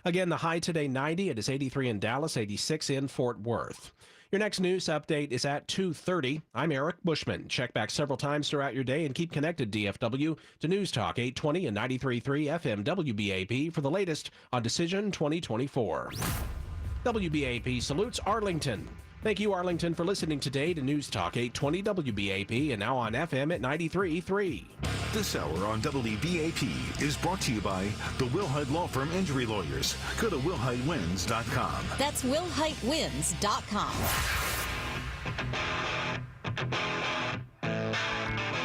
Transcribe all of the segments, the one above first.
Again, the high today 90. It is 83 in Dallas, 86 in Fort Worth. Your next news update is at 2:30. I'm Eric Bushman. Check back several times throughout your day and keep connected, DFW, to News Talk 820 and 93.3 FM WBAP for the latest on Decision 2024. WBAP salutes Arlington. Thank you, Arlington, for listening today to News Talk 820 WBAP and now on FM at 93.3. This hour on WBAP is brought to you by the Wilhite Law Firm Injury Lawyers. Go to WilhiteWins.com. That's WilhiteWins.com.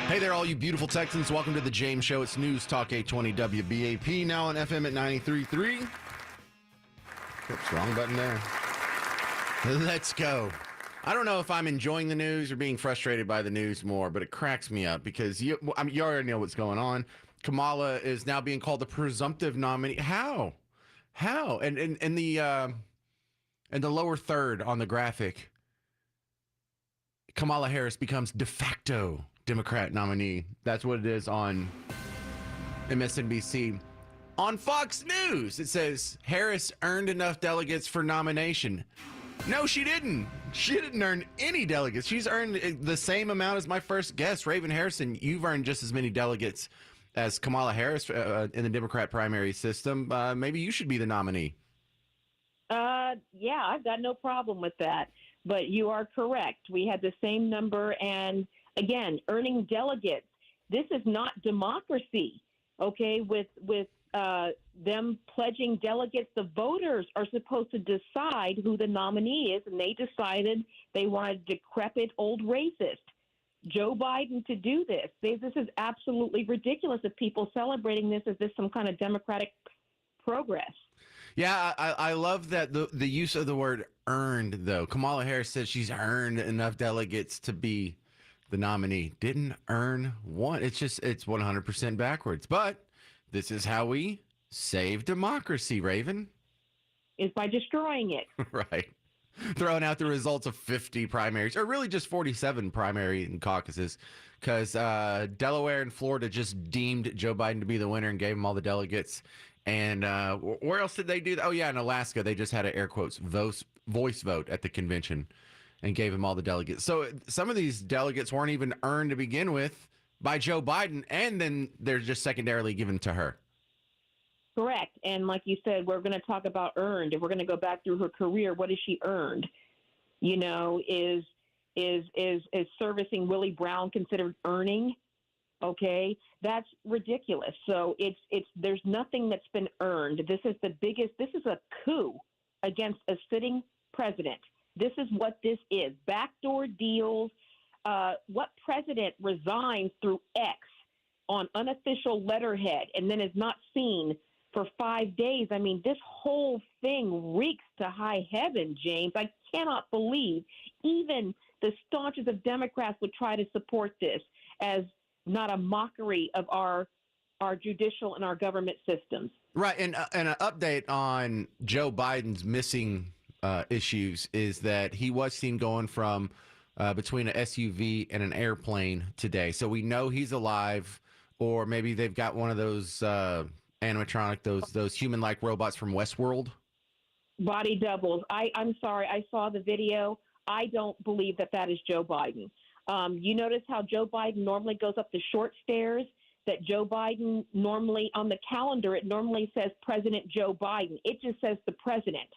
Hey there, all you beautiful Texans. Welcome to the James Show. It's News Talk 820 WBAP, now on FM at 93.3. Oops, wrong button there. Let's go. I don't know if I'm enjoying the news or being frustrated by the news more, but it cracks me up because you already know what's going on. Kamala is now being called the presumptive nominee. How? And in the lower third on the graphic, Kamala Harris becomes de facto Democrat nominee. That's what it is on MSNBC. On Fox News, it says Harris earned enough delegates for nomination. No, she didn't. She didn't earn any delegates. She's earned the same amount as my first guest, Raven Harrison. You've earned just as many delegates as Kamala Harris in the Democrat primary system. Maybe you should be the nominee. Yeah, I've got no problem with that. But you are correct. We had the same number. And again, earning delegates. This is not democracy, okay, with them pledging delegates. The voters are supposed to decide who the nominee is, and they decided they wanted a decrepit old racist, Joe Biden, to do this. This is absolutely ridiculous of people celebrating this as this some kind of democratic progress. Yeah, I love that the use of the word earned, though. Kamala Harris says she's earned enough delegates to be the nominee. Didn't earn one. It's 100% backwards. But this is how we save democracy, Raven. Is by destroying it. Right. Throwing out the results of 50 primaries, or really just 47 primary and caucuses, because Delaware and Florida just deemed Joe Biden to be the winner and gave him all the delegates. And where else did they do that? Oh, yeah, in Alaska, they just had an air quotes voice vote at the convention and gave him all the delegates. So some of these delegates weren't even earned to begin with by Joe Biden, and then they're just secondarily given to her. Correct. And like you said, we're going to talk about earned. If we're going to go back through her career, what has she earned? You know, is servicing Willie Brown considered earning? Okay, that's ridiculous. So there's nothing that's been earned. This is a coup against a sitting president. This is what this is. Backdoor deals. What president resigns through X on unofficial letterhead and then is not seen for 5 days? I mean, this whole thing reeks to high heaven, James. I cannot believe even the staunchest of Democrats would try to support this as not a mockery of our judicial and our government systems. Right. And an update on Joe Biden's missing issues is that he was seen going from between an SUV and an airplane today. So we know he's alive, or maybe they've got one of those animatronic, those human-like robots from Westworld. Body doubles. I'm sorry. I saw the video. I don't believe that is Joe Biden. You notice how Joe Biden normally goes up the short stairs, that Joe Biden normally on the calendar, it normally says President Joe Biden. It just says the president.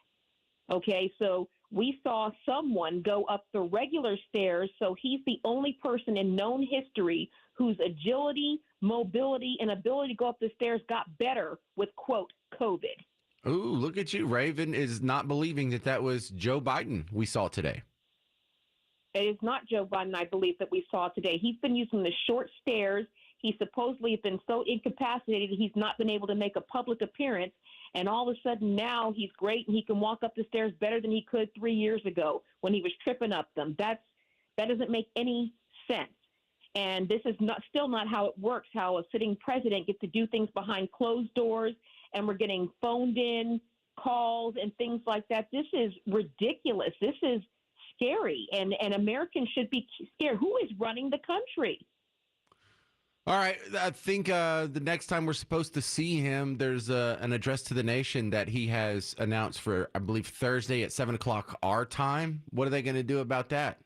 Okay, so we saw someone go up the regular stairs, so he's the only person in known history whose agility, mobility, and ability to go up the stairs got better with, quote, COVID. Ooh, look at you. Raven is not believing that was Joe Biden we saw today. It is not Joe Biden, I believe, that we saw today. He's been using the short stairs. He supposedly has been so incapacitated he's not been able to make a public appearance. And all of a sudden now he's great and he can walk up the stairs better than he could 3 years ago when he was tripping up them. That doesn't make any sense. And this is still not how it works, how a sitting president gets to do things behind closed doors, and we're getting phoned in calls and things like that. This is ridiculous. This is scary, and Americans should be scared. Who is running the country? All right. I think the next time we're supposed to see him, there's an address to the nation that he has announced for, I believe, Thursday at 7 o'clock our time. What are they going to do about that?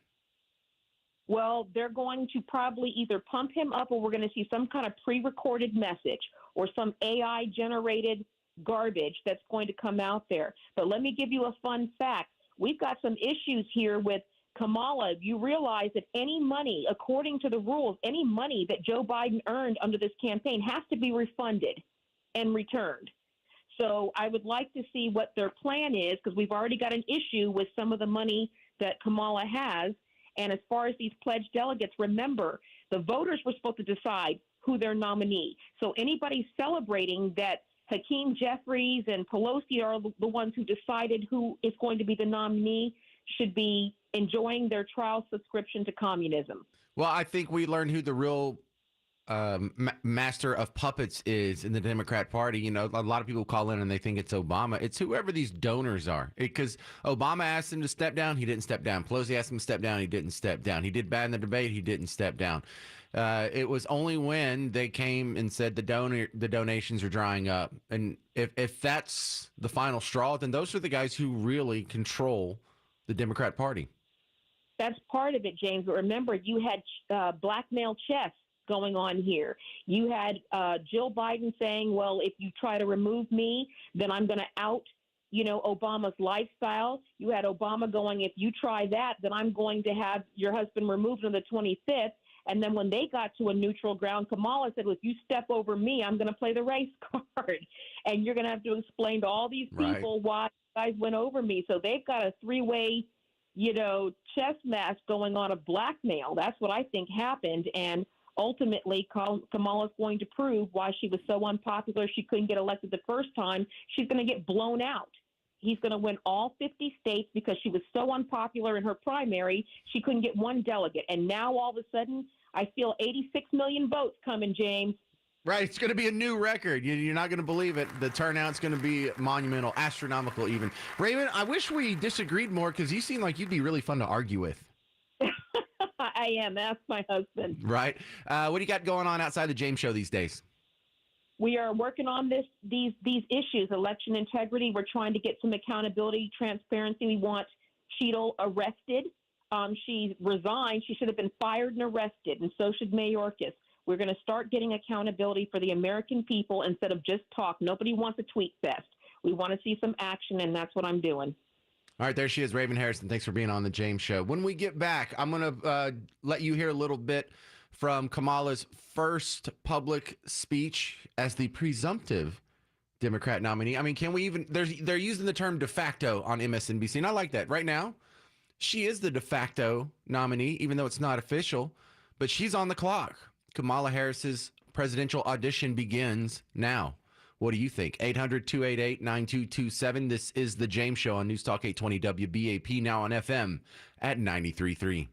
Well, they're going to probably either pump him up or we're going to see some kind of pre-recorded message or some AI-generated garbage that's going to come out there. But let me give you a fun fact. We've got some issues here with Kamala. You realize that any money, according to the rules, any money that Joe Biden earned under this campaign has to be refunded and returned. So I would like to see what their plan is, because we've already got an issue with some of the money that Kamala has. And as far as these pledged delegates, remember, the voters were supposed to decide who their nominee. So anybody celebrating that Hakeem Jeffries and Pelosi are the ones who decided who is going to be the nominee should be enjoying their trial subscription to communism. Well, I think we learned who the real master of puppets is in the Democrat Party. You know, a lot of people call in and they think it's Obama. It's whoever these donors are. Because Obama asked him to step down, he didn't step down. Pelosi asked him to step down, he didn't step down. He did bad in the debate, he didn't step down. It was only when they came and said the donations are drying up. And if that's the final straw, then those are the guys who really control the Democrat Party. That's part of it, James. But remember, you had blackmail chess going on here. You had Jill Biden saying, well, if you try to remove me, then I'm going to out, Obama's lifestyle. You had Obama going, if you try that, then I'm going to have your husband removed on the 25th. And then when they got to a neutral ground, Kamala said, well, if you step over me, I'm going to play the race card. And you're going to have to explain to all these people why you guys went over me. So they've got a three-way, chess match going on of blackmail. That's what I think happened. And ultimately, Kamala's going to prove why she was so unpopular she couldn't get elected the first time. She's going to get blown out. He's going to win all 50 states because she was so unpopular in her primary, she couldn't get one delegate. And now all of a sudden, I feel 86 million votes coming, James. Right. It's going to be a new record. You're not going to believe it. The turnout's going to be monumental, astronomical even. Raven, I wish we disagreed more because you seem like you'd be really fun to argue with. I am. Ask my husband. Right. What do you got going on outside the James Show these days? We are working on these issues, election integrity. We're trying to get some accountability, transparency. We want Cheadle arrested. She resigned. She should have been fired and arrested, and so should Mayorkas. We're going to start getting accountability for the American people instead of just talk. Nobody wants a tweet fest. We want to see some action, and that's what I'm doing. All right, there she is, Raven Harrison. Thanks for being on the James Show. When we get back, I'm going to let you hear a little bit from Kamala's first public speech as the presumptive Democrat nominee. I mean, can we even, they're using the term de facto on MSNBC, and I like that. Right now, she is the de facto nominee, even though it's not official, but she's on the clock. Kamala Harris's presidential audition begins now. What do you think? 800-288-9227. This is the James Show on News Talk 820 WBAP, now on FM at 93.3.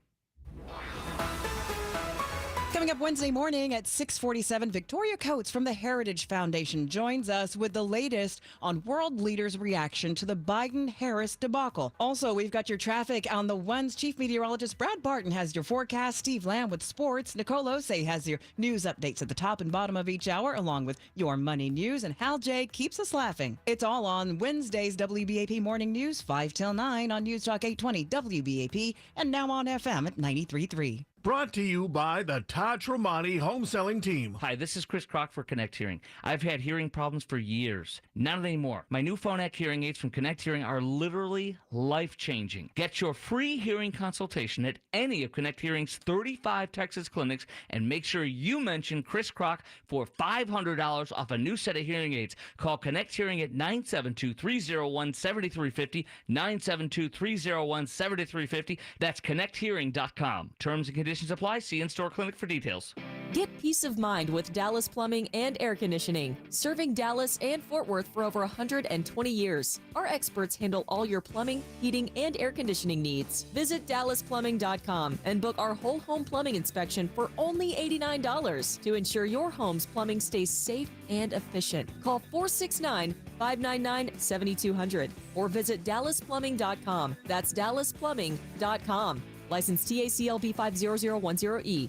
Coming up Wednesday morning at 6:47, Victoria Coates from the Heritage Foundation joins us with the latest on world leaders' reaction to the Biden-Harris debacle. Also, we've got your traffic on the One's chief meteorologist Brad Barton has your forecast. Steve Lamb with sports. Nicole Osei has your news updates at the top and bottom of each hour, along with your money news. And Hal J keeps us laughing. It's all on Wednesday's WBAP Morning News, 5 till 9 on News Talk 820 WBAP, and now on FM at 93.3. Brought to you by the Todd Tremonti Home Selling Team. Hi, this is Chris Kroc for Connect Hearing. I've had hearing problems for years. Not anymore. My new Phonak hearing aids from Connect Hearing are literally life-changing. Get your free hearing consultation at any of Connect Hearing's 35 Texas clinics and make sure you mention Chris Kroc for $500 off a new set of hearing aids. Call Connect Hearing at 972-301-7350, 972-301-7350. That's connecthearing.com. Terms and conditions apply. See in-store clinic for details. Get peace of mind with Dallas Plumbing and Air Conditioning. Serving Dallas and Fort Worth for over 120 years. Our experts handle all your plumbing, heating, and air conditioning needs. Visit DallasPlumbing.com and book our whole home plumbing inspection for only $89 to ensure your home's plumbing stays safe and efficient. Call 469-599-7200 or visit DallasPlumbing.com. That's DallasPlumbing.com. License TACLB 50010E.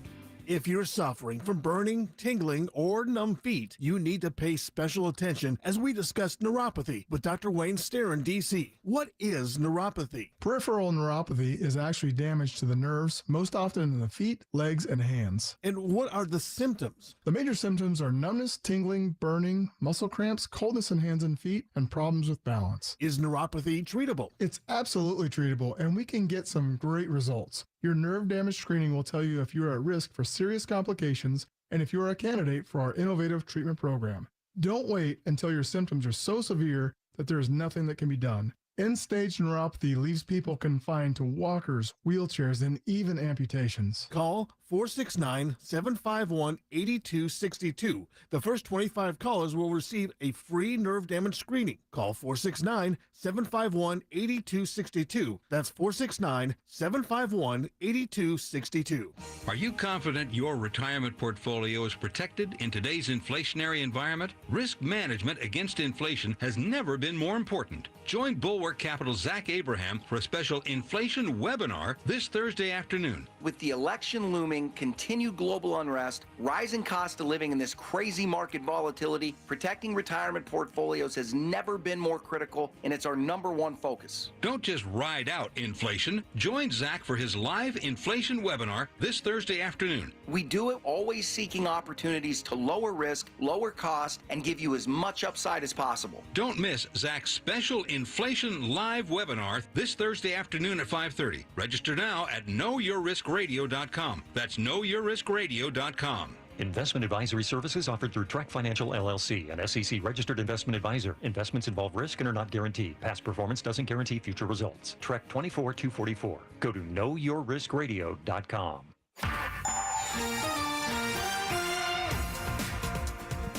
If you're suffering from burning, tingling, or numb feet, you need to pay special attention as we discuss neuropathy with Dr. Wayne Starron, D.C. What is neuropathy? Peripheral neuropathy is actually damage to the nerves, most often in the feet, legs, and hands. And what are the symptoms? The major symptoms are numbness, tingling, burning, muscle cramps, coldness in hands and feet, and problems with balance. Is neuropathy treatable? It's absolutely treatable, and we can get some great results. Your nerve damage screening will tell you if you are at risk for serious complications and if you are a candidate for our innovative treatment program. Don't wait until your symptoms are so severe that there is nothing that can be done. End-stage neuropathy leaves people confined to walkers, wheelchairs, and even amputations. Call 469-751-8262. The first 25 callers will receive a free nerve damage screening. Call 469-751-8262. That's 469-751-8262. Are you confident your retirement portfolio is protected in today's inflationary environment? Risk management against inflation has never been more important. Join Bulwark Capital's Zach Abraham for a special inflation webinar this Thursday afternoon. With the election looming, continued global unrest, rising cost of living, and this crazy market volatility, protecting retirement portfolios has never been more critical, and it's our #1 focus. Don't just ride out inflation. Join Zach for his live inflation webinar this Thursday afternoon. We do it always seeking opportunities to lower risk, lower cost, and give you as much upside as possible. Don't miss Zach's special inflation live webinar this Thursday afternoon at 5:30. Register now at knowyourriskradio.com. That's knowyourriskradio.com. Investment advisory services offered through Trek Financial LLC, an SEC-registered investment advisor. Investments involve risk and are not guaranteed. Past performance doesn't guarantee future results. Trek 24244. Go to knowyourriskradio.com.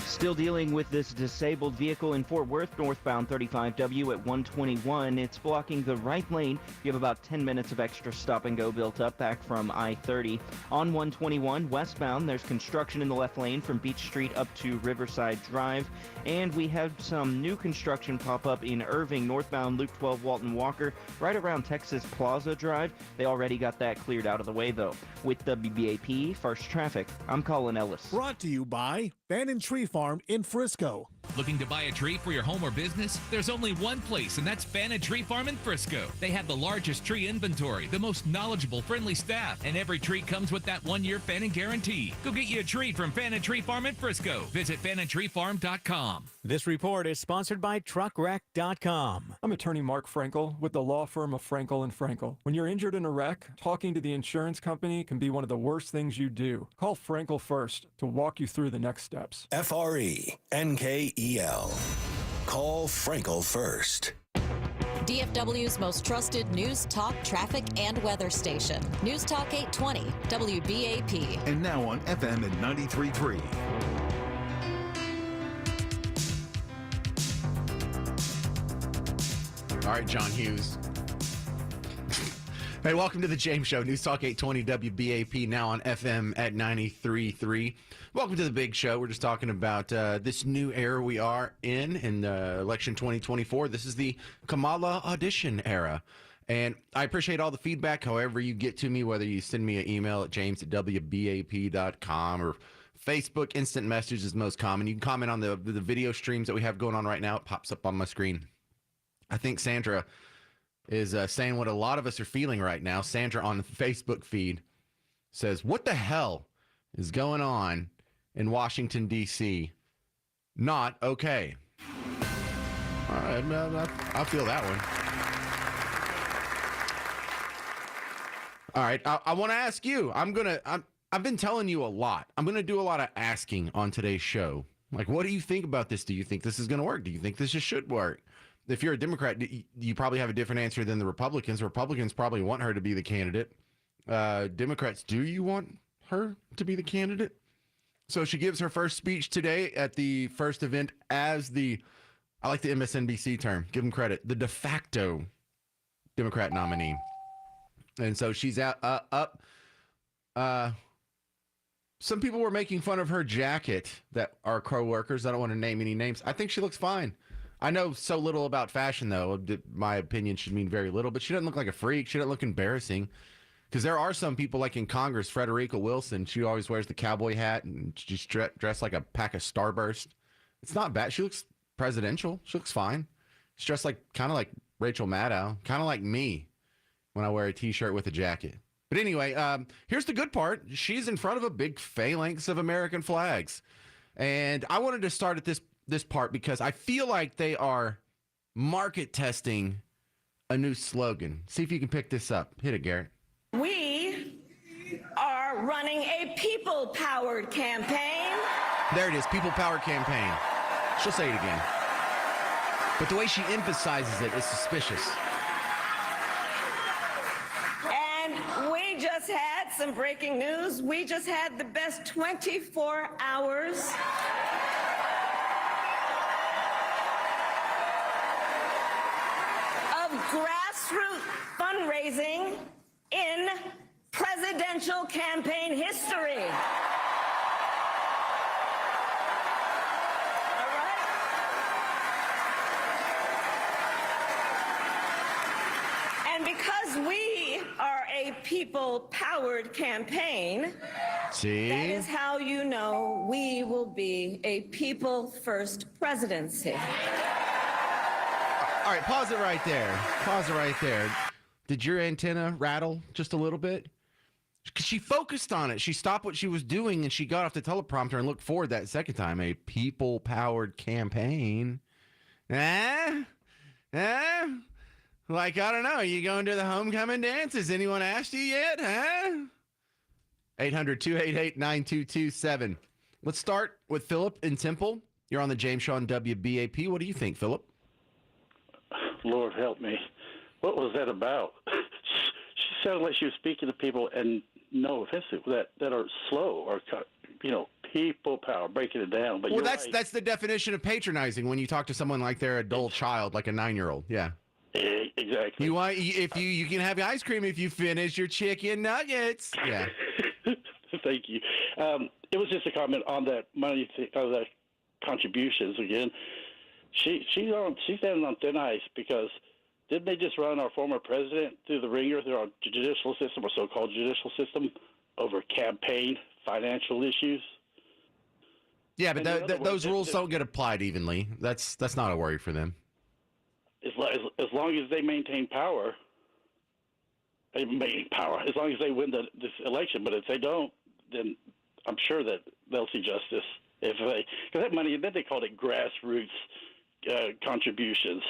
Still dealing with this disabled vehicle in Fort Worth, northbound 35W at 121. It's blocking the right lane. You have about 10 minutes of extra stop and go built up back from I-30. On 121 westbound, there's construction in the left lane from Beach Street up to Riverside Drive. And we have some new construction pop up in Irving, northbound Loop 12 Walton Walker, right around Texas Plaza Drive. They already got that cleared out of the way, though. With WBAP First Traffic, I'm Colin Ellis. Brought to you by Bannon Tree Farm in Frisco. Looking to buy a tree for your home or business? There's only one place, and that's Bannon Tree Farm in Frisco. They have the largest tree inventory, the most knowledgeable, friendly staff, and every tree comes with that 1-year Bannon guarantee. Go get you a tree from Bannon Tree Farm in Frisco. Visit BannonTreeFarm.com. This report is sponsored by TruckWreck.com. I'm attorney Mark Frankel with the law firm of Frankel & Frankel. When you're injured in a wreck, talking to the insurance company can be one of the worst things you do. Call Frankel first to walk you through the next steps. FRENKEL. Call Frankel first. DFW's most trusted news, talk, traffic, and weather station. News Talk 820, WBAP. And now on FM at 93.3. All right, John Hughes. Hey, welcome to the James Show. News Talk 820 WBAP, now on FM at 93.3. Welcome to the big show. We're just talking about this new era we are in election 2024. This is the Kamala audition era. And I appreciate all the feedback, however you get to me, whether you send me an email at james@wbap.com or Facebook instant message is most common. You can comment on the video streams that we have going on right now. It pops up on my screen. I think Sandra is saying what a lot of us are feeling right now. Sandra on the Facebook feed says, "What the hell is going on in Washington, D.C.? Not okay." All right, I feel that one. All right, I want to ask you. I've been telling you a lot. I'm going to do a lot of asking on today's show. Like, what do you think about this? Do you think this is going to work? Do you think this should work? If you're a Democrat, you probably have a different answer than the Republicans. Republicans probably want her to be the candidate. Democrats, do you want her to be the candidate? So she gives her first speech today at the first event as I like the MSNBC term, give them credit, the de facto Democrat nominee. And so she's up. Some people were making fun of her jacket that are co-workers. I don't want to name any names. I think she looks fine. I know so little about fashion, though. My opinion should mean very little, but she doesn't look like a freak. She doesn't look embarrassing. Because there are some people like in Congress, Frederica Wilson, she always wears the cowboy hat and she's dressed like a pack of Starburst. It's not bad. She looks presidential. She looks fine. She's dressed kind of like Rachel Maddow, kind of like me when I wear a T-shirt with a jacket. But anyway, here's the good part. She's in front of a big phalanx of American flags. And I wanted to start at this part because I feel like they are market testing a new slogan. See if you can pick this up. Hit it, Garrett. We are running a people-powered campaign. There it is, people-powered campaign. She'll say it again. But the way she emphasizes it is suspicious. And we just had some breaking news. We just had the best 24 hours of grassroots fundraising in presidential campaign history. And because we are a people-powered campaign, See? that is how you know we will be a people-first presidency. All right, pause it right there. Pause it right there. Did your antenna rattle just a little bit? Because she focused on it. She stopped what she was doing and she got off the teleprompter and looked forward that second time. A people-powered campaign. Like, I don't know. Are you going to the homecoming dance? Has anyone asked you yet? 800-288-9227. Let's start with Philip in Temple. You're on the James Shaw on WBAP. What do you think, Philip? Lord help me. What was that about? She sounded like she was speaking to people, and no offensive, that are slow or, people power, breaking it down. But well, that's the definition of patronizing when you talk to someone like they're a dull child, like a 9-year-old. Yeah. Exactly. You can have ice cream if you finish your chicken nuggets. Yeah. Thank you. It was just a comment on that money, the contributions again. She's standing on thin ice because didn't they just run our former president through the ringer through our judicial system or so-called judicial system over campaign financial issues? Yeah, but those rules don't get applied evenly. That's not a worry for them. As long as they maintain power, as long as they win this election. But if they don't, then I'm sure that they'll see justice. Because that money, then they called it grassroots contributions.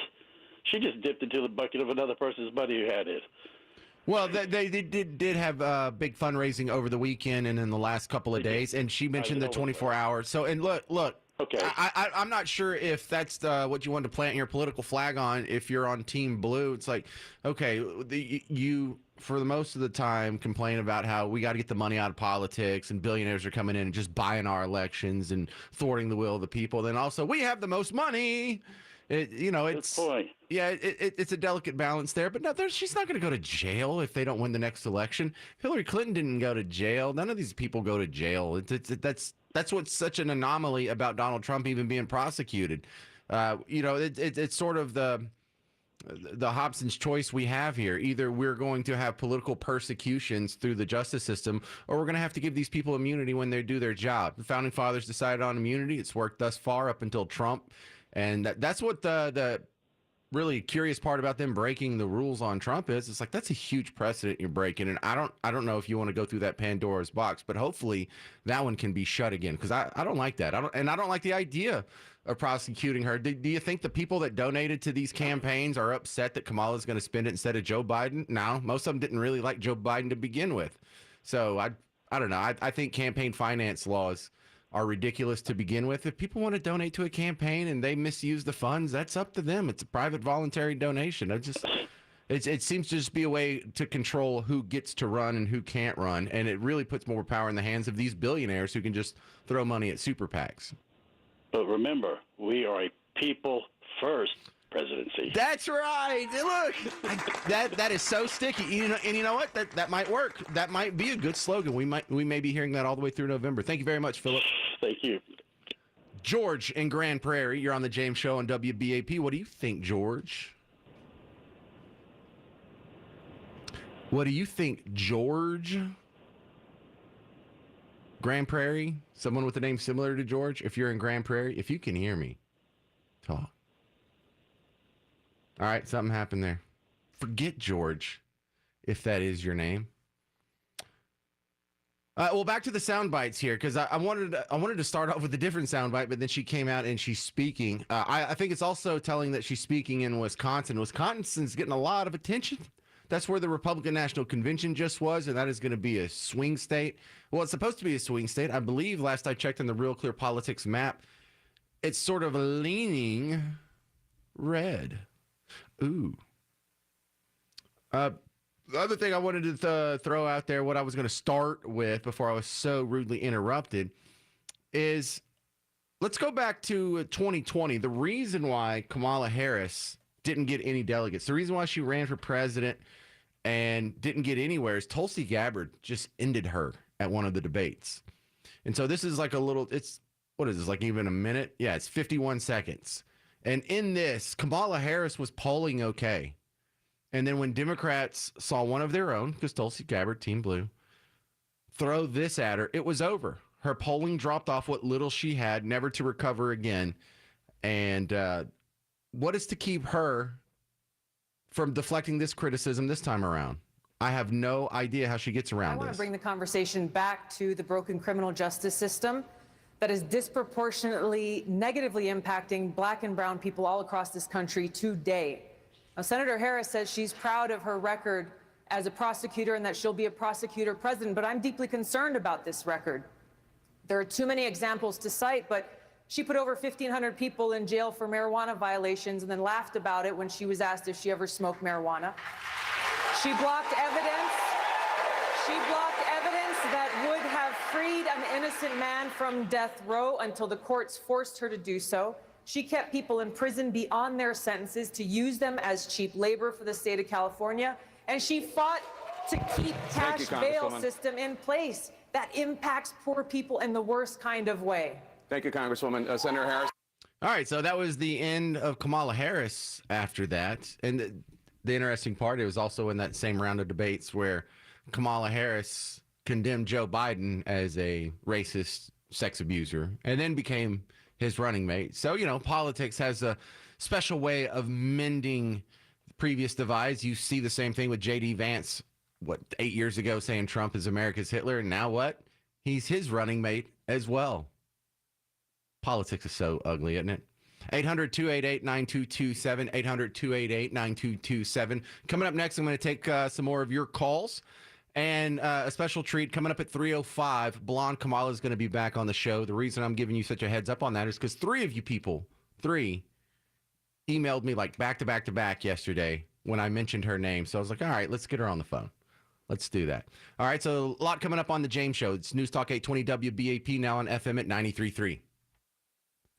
She just dipped into the bucket of another person's money who had it. Well, they did have big fundraising over the weekend and in the last couple of days, and she mentioned the 24 hours. So, and look. Okay. I'm not sure if that's what you wanted to plant your political flag on. If you're on Team Blue, it's like, okay, you for the most of the time complain about how we got to get the money out of politics and billionaires are coming in and just buying our elections and thwarting the will of the people. Then also we have the most money. It's a delicate balance there, but no, she's not going to go to jail if they don't win the next election. Hillary Clinton didn't go to jail. None of these people go to jail. That's what's such an anomaly about Donald Trump even being prosecuted. It's sort of the Hobson's choice we have here. Either we're going to have political persecutions through the justice system, or we're going to have to give these people immunity when they do their job. The Founding Fathers decided on immunity. It's worked thus far up until Trump. And that's what the really curious part about them breaking the rules on Trump is. It's like, that's a huge precedent you're breaking. And I don't know if you want to go through that Pandora's box, but hopefully that one can be shut again. Because I don't like that. I don't like the idea of prosecuting her. Do you think the people that donated to these campaigns are upset that Kamala is going to spend it instead of Joe Biden? No, most of them didn't really like Joe Biden to begin with. So I don't know. I think campaign finance laws are ridiculous to begin with. If people want to donate to a campaign and they misuse the funds, that's up to them. It's a private voluntary donation. It seems to just be a way to control who gets to run and who can't run, and it really puts more power in the hands of these billionaires who can just throw money at super PACs. But remember, we are a people-first presidency. That's right. Look, that is so sticky. And you know what? That might work. That might be a good slogan. We may be hearing that all the way through November. Thank you very much, Philip. Thank you. George in Grand Prairie, you're on the James Show on WBAP. What do you think, George? What do you think, George? Grand Prairie? Someone with a name similar to George? If you're in Grand Prairie, if you can hear me, talk. All right, something happened there. Forget George, if that is your name. Well, back to the sound bites here, because I wanted to start off with a different sound bite, but then she came out and she's speaking. I think it's also telling that she's speaking in Wisconsin. Wisconsin's getting a lot of attention. That's where the Republican National Convention just was, and that is going to be a swing state. Well, it's supposed to be a swing state. I believe, last I checked on the Real Clear Politics map, it's sort of leaning red. Ooh. The other thing I wanted to throw out there, what I was going to start with before I was so rudely interrupted, is let's go back to 2020. The reason why Kamala Harris didn't get any delegates, the reason why she ran for president and didn't get anywhere is Tulsi Gabbard just ended her at one of the debates. And so this is like a little, what is this, like even a minute? Yeah, it's 51 seconds. And in this, Kamala Harris was polling okay. And then when Democrats saw one of their own, because Tulsi Gabbard, Team Blue, throw this at her, it was over. Her polling dropped off what little she had, never to recover again. And what is to keep her from deflecting this criticism this time around? I have no idea how she gets around I want this. to bring the conversation back to the broken criminal justice system that is disproportionately negatively impacting black and brown people all across this country today. Now, Senator Harris says she's proud of her record as a prosecutor and that she'll be a prosecutor president, but I'm deeply concerned about this record. There are too many examples to cite, but she put over 1,500 people in jail for marijuana violations and then laughed about it when she was asked if she ever smoked marijuana. She blocked evidence. She blocked evidence that would have freed an innocent man from death row until the courts forced her to do so. She kept people in prison beyond their sentences to use them as cheap labor for the state of California. And she fought to keep cash bail system in place that impacts poor people in the worst kind of way. Thank you, Congresswoman. Senator Harris. All right, so that was the end of Kamala Harris after that. And the interesting part, it was also in that same round of debates where Kamala Harris condemned Joe Biden as a racist sex abuser and then became his running mate. So, you know, politics has a special way of mending previous divides. You see the same thing with J.D. Vance, 8 years ago saying Trump is America's Hitler. And now what? He's his running mate as well. Politics is so ugly, isn't it? 800-288-9227, 800-288-9227. Coming up next, I'm going to take some more of your calls. And a special treat coming up at 3:05. Blonde Kamala is going to be back on the show. The reason I'm giving you such a heads up on that is because three of you people, emailed me like back to back to back yesterday when I mentioned her name. So I was like, all right, let's get her on the phone. Let's do that. All right, so a lot coming up on the James Show. It's News Talk 820 WBAP, now on FM at 93.3.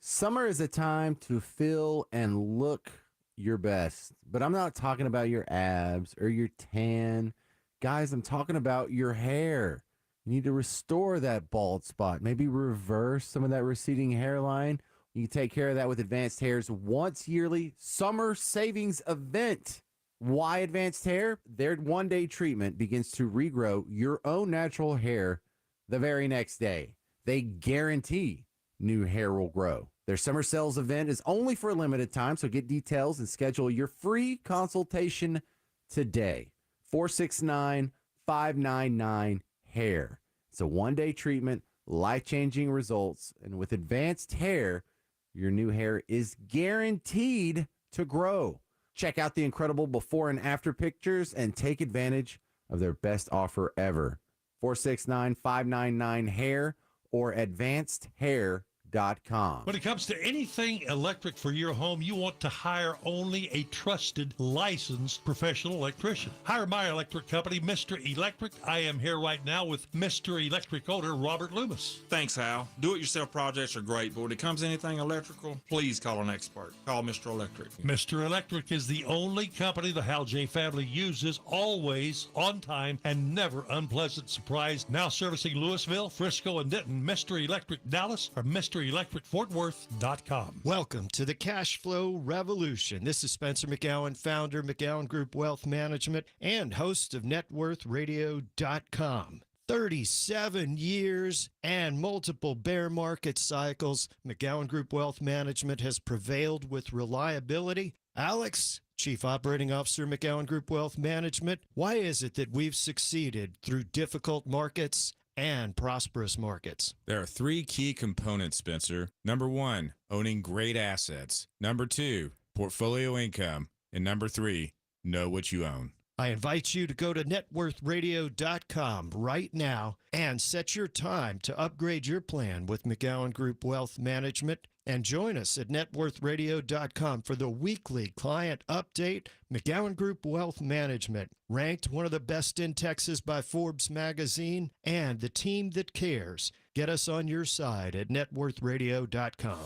Summer is a time to feel and look your best. But I'm not talking about your abs or your tan. Guys, I'm talking about your hair. You need to restore that bald spot. Maybe reverse some of that receding hairline. You can take care of that with Advanced Hair's once yearly summer savings event. Why Advanced Hair? Their one-day treatment begins to regrow your own natural hair the very next day. They guarantee new hair will grow. Their summer sales event is only for a limited time, so get details and schedule your free consultation today. 469-599-HAIR. It's a one-day treatment, life-changing results, and with Advanced Hair, your new hair is guaranteed to grow. Check out the incredible before and after pictures and take advantage of their best offer ever. 469-599-HAIR or advancedhair.com. When it comes to anything electric for your home, you want to hire only a trusted, licensed professional electrician. Hire my electric company, Mr. Electric. I am here right now with Mr. Electric owner, Robert Loomis. Thanks, Hal. Do-it-yourself projects are great, but when it comes to anything electrical, please call an expert. Call Mr. Electric. Mr. Electric is the only company the Hal J family uses, always on time and never unpleasant surprise. Now servicing Louisville, Frisco, and Denton, Mr. Electric Dallas or Mr. MrElectricFortWorth.com. Welcome to the Cash Flow Revolution. This is Spencer McGowan, founder, McGowan Group Wealth Management, and host of NetWorthRadio.com. 37 years and multiple bear market cycles, McGowan Group Wealth Management has prevailed with reliability. Alex, Chief Operating Officer, McGowan Group Wealth Management, why is it that we've succeeded through difficult markets and prosperous markets? There are three key components, Spencer. Number one, owning great assets. Number two, portfolio income. And number three, know what you own. I invite you to go to networthradio.com right now and set your time to upgrade your plan with McGowan Group Wealth Management. And join us at networthradio.com for the weekly client update. McGowan Group Wealth Management, ranked one of the best in Texas by Forbes magazine, and the team that cares. Get us on your side at networthradio.com.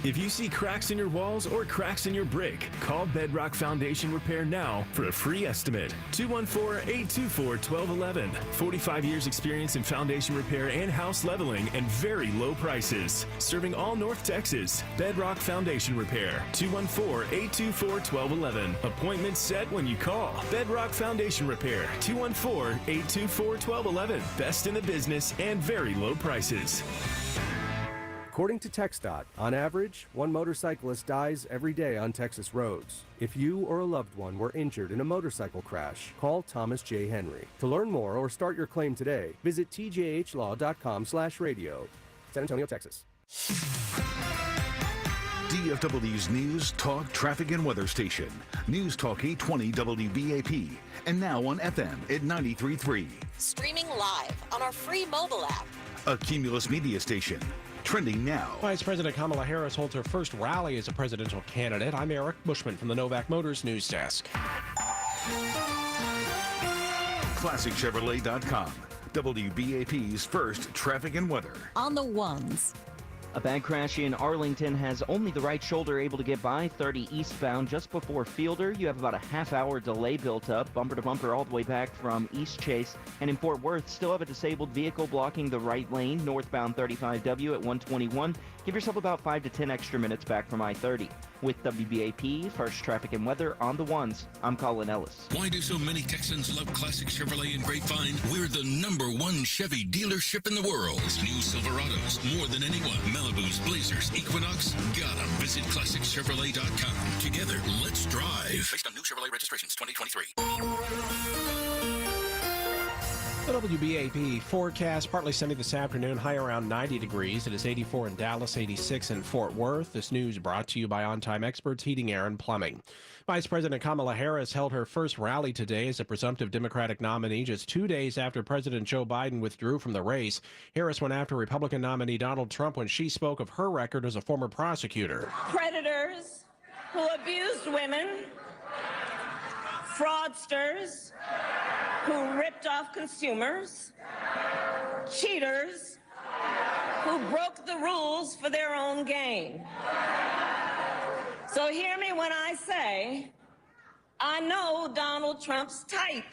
If you see cracks in your walls or cracks in your brick, call Bedrock Foundation Repair now for a free estimate. 214-824-1211. 45 years experience in foundation repair and house leveling and very low prices. Serving all North Texas. Bedrock Foundation Repair. 214-824-1211. Appointment set when you call. Bedrock Foundation Repair. 214-824-1211. Best in the business and very low prices. According to TxDOT, on average, one motorcyclist dies every day on Texas roads. If you or a loved one were injured in a motorcycle crash, call Thomas J. Henry. To learn more or start your claim today, visit tjhlaw.com/radio. San Antonio, Texas. DFW's News, Talk, Traffic, and Weather Station. News Talk 820 WBAP. And now on FM at 93.3. Streaming live on our free mobile app. A Cumulus Media Station. Trending now. Vice President Kamala Harris holds her first rally as a presidential candidate. I'm Eric Bushman from the Novak Motors News Desk. ClassicChevrolet.com. WBAP's first traffic and weather. On the ones. A bad crash in Arlington has only the right shoulder able to get by 30 eastbound just before Fielder. You have about a half-hour delay built up, bumper to bumper all the way back from East Chase. And in Fort Worth, still have a disabled vehicle blocking the right lane, northbound 35W at 121. Give yourself about 5 to 10 extra minutes back from I-30. With WBAP, first traffic and weather on the ones, I'm Colin Ellis. Why do so many Texans love Classic Chevrolet and Grapevine? We're the #1 Chevy dealership in the world. New Silverados, more than anyone. Malibus, Blazers, Equinox, got them. Visit ClassicChevrolet.com. Together, let's drive. Based on new Chevrolet registrations 2023. The WBAP forecast, partly sunny this afternoon, high around 90 degrees. It is 84 in Dallas, 86 in Fort Worth. This news brought to you by On Time Experts Heating, Air, and Plumbing. Vice President Kamala Harris held her first rally today as a presumptive Democratic nominee just 2 days after President Joe Biden withdrew from the race. Harris went after Republican nominee Donald Trump when she spoke of her record as a former prosecutor. Predators who abused women, fraudsters who ripped off consumers, cheaters who broke the rules for their own gain. So hear me when I say, I know Donald Trump's type.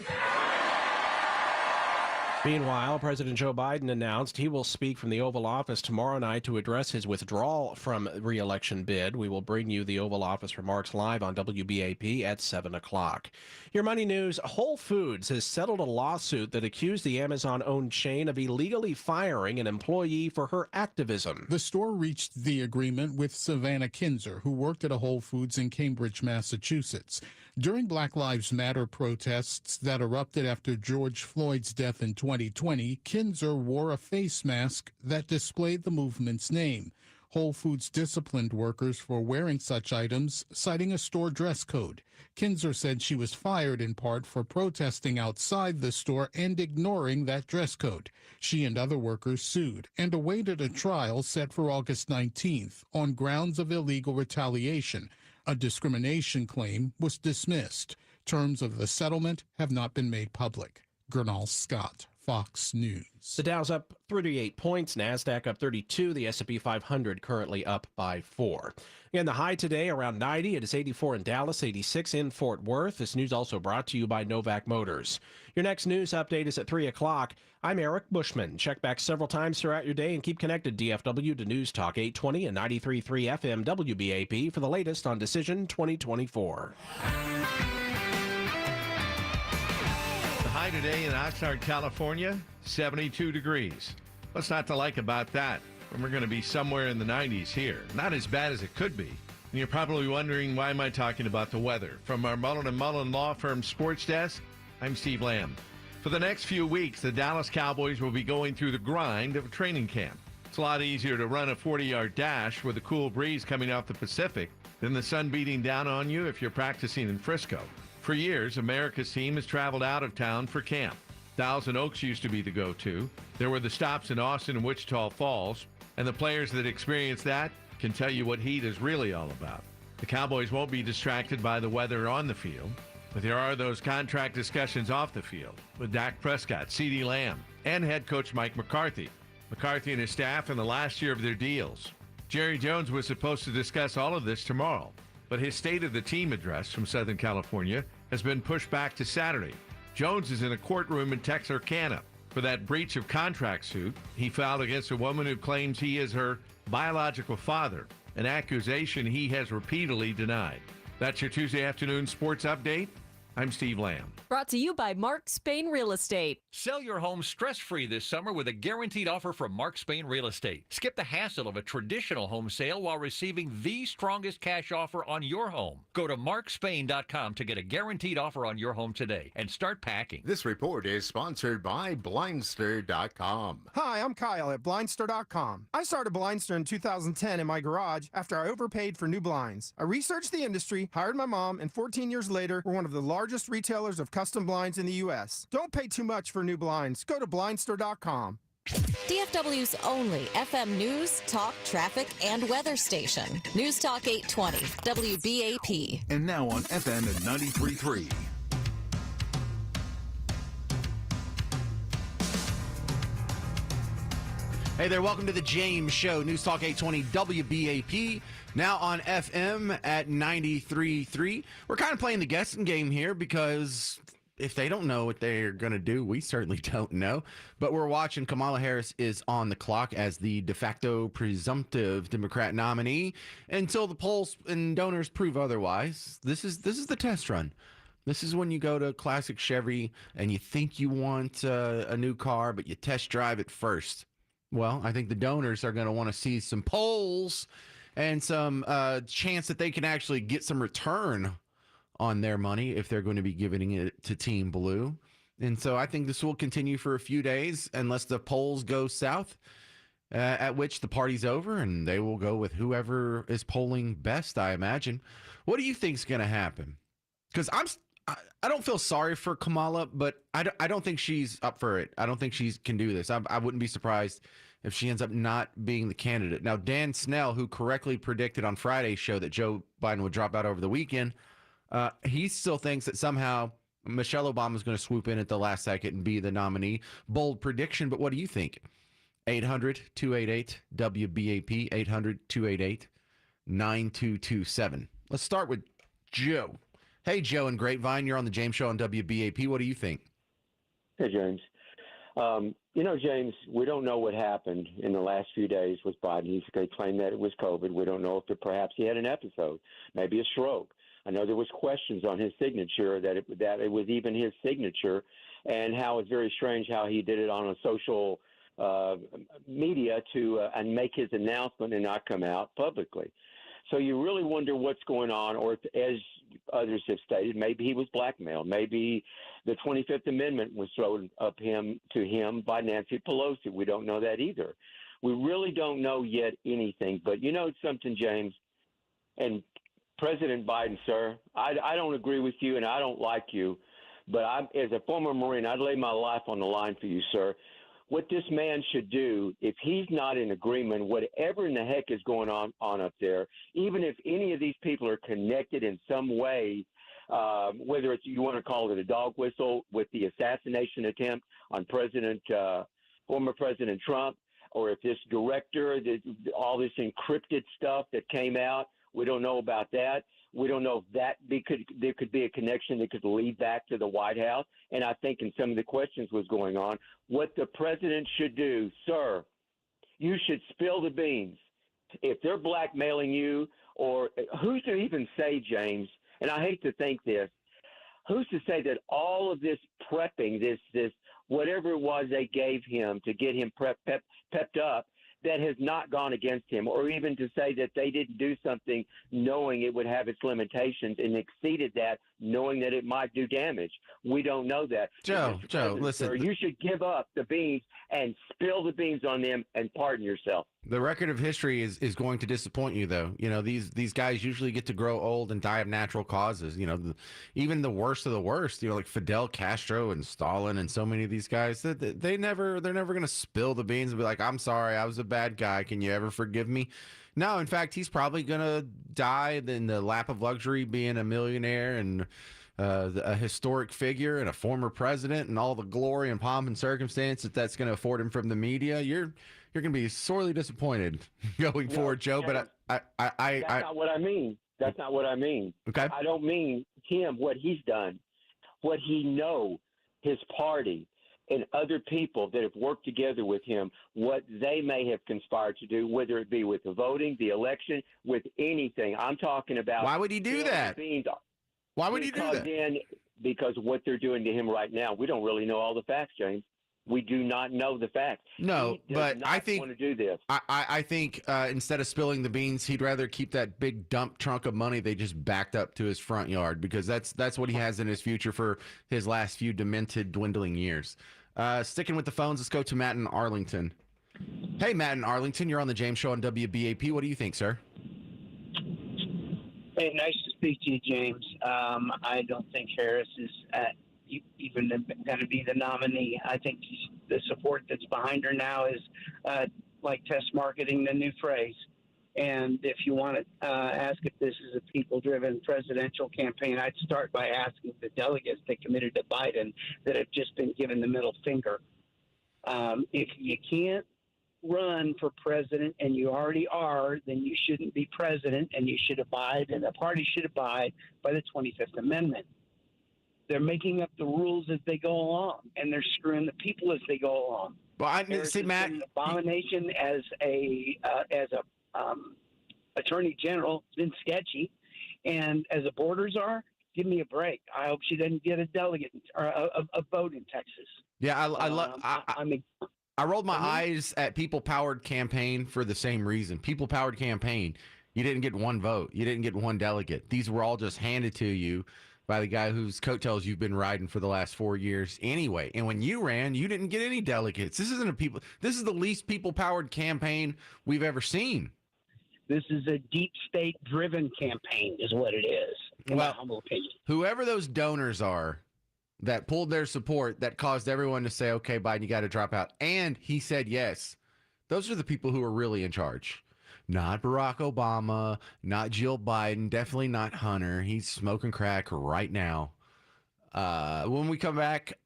Meanwhile, President Joe Biden announced he will speak from the Oval Office tomorrow night to address his withdrawal from re-election bid. We will bring you the Oval Office remarks live on WBAP at 7 o'clock. Your money news, Whole Foods has settled a lawsuit that accused the Amazon-owned chain of illegally firing an employee for her activism. The store reached the agreement with Savannah Kinzer, who worked at a Whole Foods in Cambridge, Massachusetts. During Black Lives Matter protests that erupted after George Floyd's death in 2020, Kinzer wore a face mask that displayed the movement's name. Whole Foods disciplined workers for wearing such items, citing a store dress code. Kinzer said she was fired in part for protesting outside the store and ignoring that dress code. She and other workers sued and awaited a trial set for August 19th on grounds of illegal retaliation. A discrimination claim was dismissed. Terms of the settlement have not been made public. Gernal Scott, Fox News. The Dow's up 38 points, NASDAQ up 32, the S&P 500 currently up by 4. Again, the high today around 90. It is 84 in Dallas, 86 in Fort Worth. This news also brought to you by Novak Motors. Your next news update is at 3 o'clock. I'm Eric Bushman. Check back several times throughout your day and keep connected DFW to News Talk 820 and 93.3 FM WBAP for the latest on Decision 2024. High today in Oxnard, California, 72 degrees. What's not to like about that? And we're going to be somewhere in the 90s here. Not as bad as it could be. And you're probably wondering, why am I talking about the weather? From our Mullen & Mullen Law Firm Sports Desk, I'm Steve Lamb. For the next few weeks, the Dallas Cowboys will be going through the grind of a training camp. It's a lot easier to run a 40-yard dash with a cool breeze coming off the Pacific than the sun beating down on you if you're practicing in Frisco. For years, America's team has traveled out of town for camp. Thousand Oaks used to be the go-to. There were the stops in Austin and Wichita Falls, and the players that experienced that can tell you what heat is really all about. The Cowboys won't be distracted by the weather on the field, but there are those contract discussions off the field with Dak Prescott, CeeDee Lamb, and head coach Mike McCarthy. McCarthy and his staff in the last year of their deals. Jerry Jones was supposed to discuss all of this tomorrow, but his State of the Team address from Southern California has been pushed back to Saturday. Jones is in a courtroom in Texarkana for that breach of contract suit he filed against a woman who claims he is her biological father, an accusation he has repeatedly denied. That's your Tuesday afternoon sports update. I'm Steve Lamb. Brought to you by Mark Spain Real Estate. Sell your home stress-free this summer with a guaranteed offer from Mark Spain Real Estate. Skip the hassle of a traditional home sale while receiving the strongest cash offer on your home. Go to markspain.com to get a guaranteed offer on your home today and start packing. This report is sponsored by Blindster.com. Hi, I'm Kyle at Blindster.com. I started Blindster in 2010 in my garage after I overpaid for new blinds. I researched the industry, hired my mom, and 14 years later, we're one of the largest retailers of custom blinds in the U.S. Don't pay too much for new blinds. Go to Blindster.com. DFW's only FM news, talk, traffic, and weather station. News Talk 820, WBAP. And now on FM at 93.3. Hey there, welcome to the James Show, News Talk 820 WBAP, now on FM at 93.3. We're kind of playing the guessing game here because if they don't know what they're going to do, we certainly don't know. But we're watching Kamala Harris is on the clock as the de facto presumptive Democrat nominee until the polls and donors prove otherwise. This is the test run. This is when you go to Classic Chevy and you think you want a new car, but you test drive it first. Well, I think the donors are going to want to see some polls and some chance that they can actually get some return on their money if they're going to be giving it to Team Blue. And so I think this will continue for a few days unless the polls go south, at which the party's over and they will go with whoever is polling best, I imagine. What do you think is going to happen? Because I don't feel sorry for Kamala, but I don't think she's up for it. I don't think she can do this. I wouldn't be surprised if she ends up not being the candidate. Now, Dan Snell, who correctly predicted on Friday's show that Joe Biden would drop out over the weekend, he still thinks that somehow Michelle Obama is going to swoop in at the last second and be the nominee. Bold prediction, but what do you think? 800-288-WBAP, 800-288-9227. Let's start with Joe. Hey, Joe in Grapevine, you're on the James Show on WBAP. What do you think? Hey, James. James, we don't know what happened in the last few days with Biden. They claimed that it was COVID. We don't know if perhaps he had an episode, maybe a stroke. I know there was questions on his signature that it was even his signature, and how it's very strange how he did it on a social media and make his announcement and not come out publicly. So you really wonder what's going on, or if, as others have stated, maybe he was blackmailed. Maybe the 25th Amendment was thrown up to him by Nancy Pelosi. We don't know that either. We really don't know yet anything. But you know something, James, and President Biden, sir, I don't agree with you and I don't like you, but as a former Marine, I'd lay my life on the line for you, sir. What this man should do, if he's not in agreement, whatever in the heck is going on up there, even if any of these people are connected in some way whether it's you want to call it a dog whistle with the assassination attempt on former President Trump, or if this director, all this encrypted stuff that came out, we don't know about that. We don't know if there could be a connection that could lead back to the White House. And I think in some of the questions was going on, what the president should do, sir, you should spill the beans. If they're blackmailing you, or who's to even say, James, and I hate to think this, who's to say that all of this prepping, this whatever it was they gave him to get him pepped up, that has not gone against him, or even to say that they didn't do something knowing it would have its limitations and exceeded that, knowing that it might do damage. We don't know that. Joe, listen. Sir, you should give up the beans and spill the beans on them and pardon yourself. The record of history is going to disappoint you, though. You know, these guys usually get to grow old and die of natural causes. You know, even the worst of the worst, you know, like Fidel Castro and Stalin and so many of these guys, they're never going to spill the beans and be like, I'm sorry, I was a bad guy. Can you ever forgive me? No, in fact, he's probably going to die in the lap of luxury, being a millionaire and a historic figure and a former president, and all the glory and pomp and circumstance that's going to afford him from the media. You're going to be sorely disappointed going forward, Joe. But that's not what I mean. That's not what I mean. Okay. I don't mean him, what he's done, what he know, his party, and other people that have worked together with him, what they may have conspired to do, whether it be with the voting, the election, with anything. I'm talking about. Why would he do that? Why would he do that? Because what they're doing to him right now, we don't really know all the facts, James. We do not know the facts. No, but I think want to do this. I think instead of spilling the beans, he'd rather keep that big dump trunk of money they just backed up to his front yard, because that's what he has in his future for his last few demented, dwindling years. Sticking with the phones, let's go to Matt in Arlington. Hey, Matt in Arlington, you're on the James Show on WBAP. What do you think, sir? Hey, nice to speak to you, James. I don't think Harris is even going to be the nominee. I think the support that's behind her now is like test marketing, the new phrase. And if you want to ask if this is a people-driven presidential campaign, I'd start by asking the delegates that committed to Biden that have just been given the middle finger. If you can't run for president and you already are, then you shouldn't be president, and you should abide, and the party should abide by the 25th Amendment. They're making up the rules as they go along, and they're screwing the people as they go along. Well, I see, Matt, an abomination as a attorney general, been sketchy, and as the borders are, give me a break. I hope she doesn't get a delegate or a vote in Texas. Yeah, I rolled my eyes at people-powered campaign for the same reason. People-powered campaign. You didn't get one vote. You didn't get one delegate. These were all just handed to you by the guy whose coattails you've been riding for the last 4 years anyway. And when you ran, you didn't get any delegates. This is the least people-powered campaign we've ever seen. This is a deep state-driven campaign is what it is, in my humble opinion. Whoever those donors are that pulled their support, that caused everyone to say, okay, Biden, you got to drop out, and he said yes, those are the people who are really in charge. Not Barack Obama, not Jill Biden, definitely not Hunter. He's smoking crack right now. When we come back,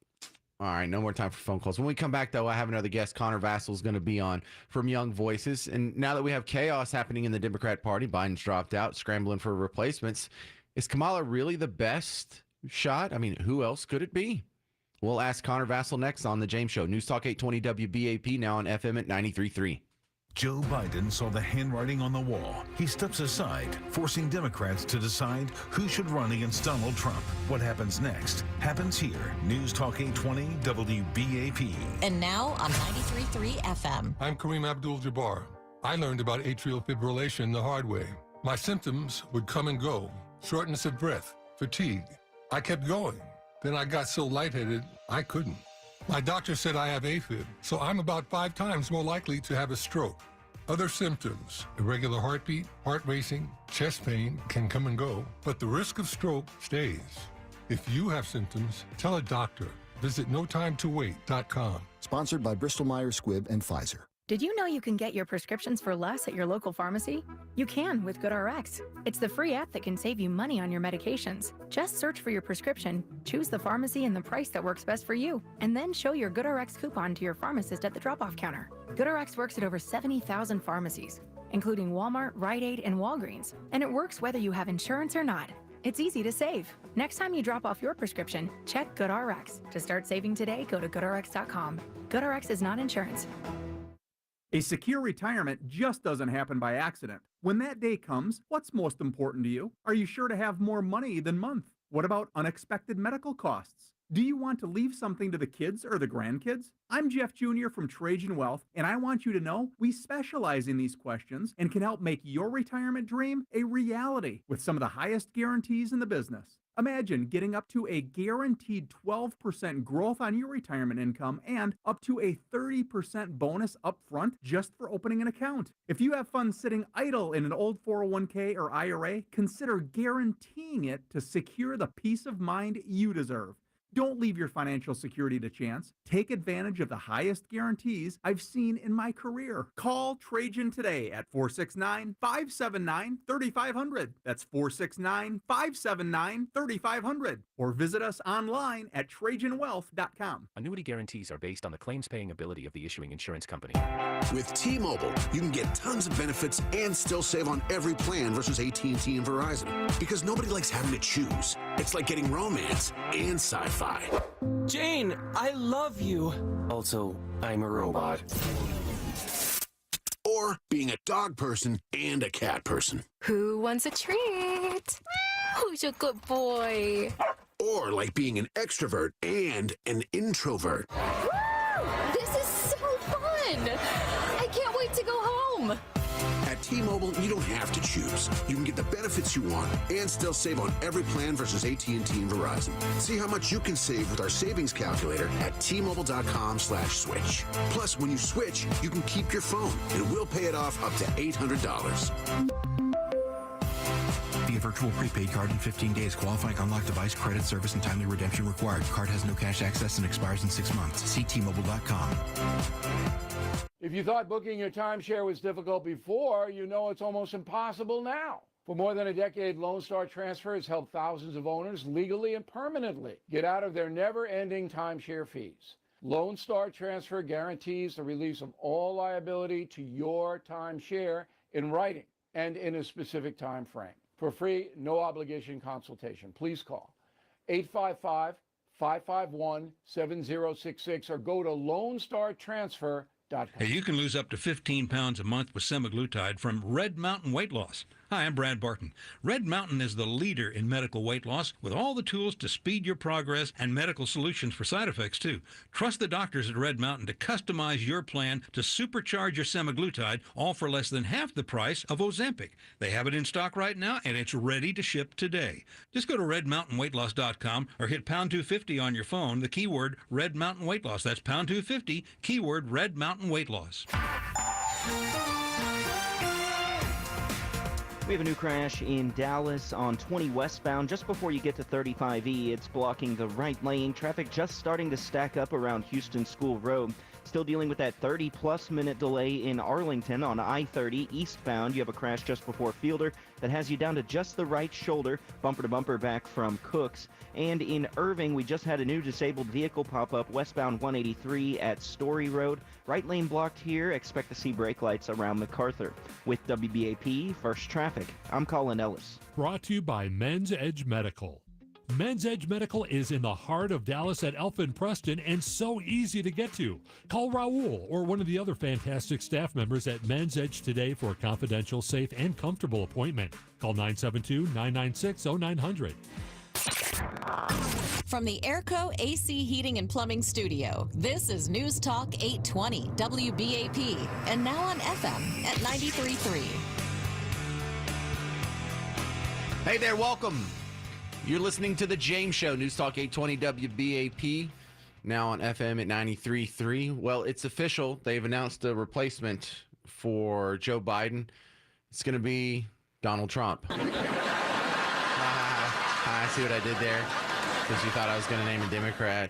all right, no more time for phone calls. When we come back, though, I have another guest. Connor Vassell is going to be on from Young Voices. And now that we have chaos happening in the Democrat Party, Biden's dropped out, scrambling for replacements, is Kamala really the best shot? I mean, who else could it be? We'll ask Connor Vassell next on The James Show. News Talk 820 WBAP, now on FM at 93.3. Joe Biden saw the handwriting on the wall. He steps aside, forcing Democrats to decide who should run against Donald Trump. What happens next happens here. News Talk 820 WBAP. And now on 93.3 FM. I'm Kareem Abdul-Jabbar. I learned about atrial fibrillation the hard way. My symptoms would come and go. Shortness of breath, fatigue. I kept going. Then I got so lightheaded, I couldn't. My doctor said I have AFib, so I'm about 5 times more likely to have a stroke. Other symptoms, irregular heartbeat, heart racing, chest pain can come and go, but the risk of stroke stays. If you have symptoms, tell a doctor. Visit notimetowait.com. Sponsored by Bristol Myers Squibb and Pfizer. Did you know you can get your prescriptions for less at your local pharmacy? You can with GoodRx. It's the free app that can save you money on your medications. Just search for your prescription, choose the pharmacy and the price that works best for you, and then show your GoodRx coupon to your pharmacist at the drop-off counter. GoodRx works at over 70,000 pharmacies, including Walmart, Rite Aid, and Walgreens, and it works whether you have insurance or not. It's easy to save. Next time you drop off your prescription, check GoodRx. To start saving today, go to GoodRx.com. GoodRx is not insurance. A secure retirement just doesn't happen by accident. When that day comes, what's most important to you? Are you sure to have more money than month? What about unexpected medical costs? Do you want to leave something to the kids or the grandkids? I'm Jeff Jr. from Trajan Wealth, and I want you to know we specialize in these questions and can help make your retirement dream a reality with some of the highest guarantees in the business. Imagine getting up to a guaranteed 12% growth on your retirement income and up to a 30% bonus up front just for opening an account. If you have funds sitting idle in an old 401k or IRA, consider guaranteeing it to secure the peace of mind you deserve. Don't leave your financial security to chance. Take advantage of the highest guarantees I've seen in my career. Call Trajan today at 469-579-3500. That's 469-579-3500. Or visit us online at TrajanWealth.com. Annuity guarantees are based on the claims-paying ability of the issuing insurance company. With T-Mobile, you can get tons of benefits and still save on every plan versus AT&T and Verizon. Because nobody likes having to choose. It's like getting romance and sci-fi. Jane, I love you. Also, I'm a robot. Or being a dog person and a cat person. Who wants a treat? Who's a good boy? Or like being an extrovert and an introvert. Woo! This is so fun! I can't wait to go home. At T-Mobile, you don't have to choose. You can get the benefits you want and still save on every plan versus AT&T and Verizon. See how much you can save with our savings calculator at T-Mobile.com/switch. Plus, when you switch, you can keep your phone and we'll pay it off up to $800. Via virtual prepaid card in 15 days. Qualifying unlocked device, credit service, and timely redemption required. Card has no cash access and expires in 6 months. See T-Mobile.com. If you thought booking your timeshare was difficult before, you know it's almost impossible now. For more than a decade, Lone Star Transfer has helped thousands of owners legally and permanently get out of their never-ending timeshare fees. Lone Star Transfer guarantees the release of all liability to your timeshare in writing and in a specific time frame. For free, no obligation consultation, please call 855-551-7066 or go to LoneStarTransfer.com. Hey, you can lose up to 15 pounds a month with semaglutide from Red Mountain Weight Loss. Hi, I'm Brad Barton. Red Mountain is the leader in medical weight loss with all the tools to speed your progress and medical solutions for side effects, too. Trust the doctors at Red Mountain to customize your plan to supercharge your semaglutide, all for less than half the price of Ozempic. They have it in stock right now, and it's ready to ship today. Just go to redmountainweightloss.com or hit pound 250 on your phone, the keyword Red Mountain Weight Loss. That's pound 250, keyword Red Mountain Weight Loss. We have a new crash in Dallas on 20 westbound just before you get to 35E. It's blocking the right lane. Traffic just starting to stack up around Houston School Road. Still dealing with that 30-plus minute delay in Arlington on I-30 eastbound. You have a crash just before Fielder that has you down to just the right shoulder, bumper-to-bumper back from Cooks. And in Irving, we just had a new disabled vehicle pop up westbound 183 at Story Road. Right lane blocked here. Expect to see brake lights around MacArthur. With WBAP First Traffic, I'm Colin Ellis. Brought to you by Men's Edge Medical. Men's Edge Medical is in the heart of Dallas at Elfin Preston and so easy to get to. Call Raul or one of the other fantastic staff members at Men's Edge today for a confidential, safe, and comfortable appointment. Call 972-996-0900. From the Airco AC Heating and Plumbing Studio, this is News Talk 820 WBAP and now on FM at 93.3. Hey there, welcome. You're listening to The James Show, News Talk 820 WBAP, now on FM at 93.3. Well, it's official. They've announced a replacement for Joe Biden. It's going to be Donald Trump. I see what I did there, because you thought I was going to name a Democrat.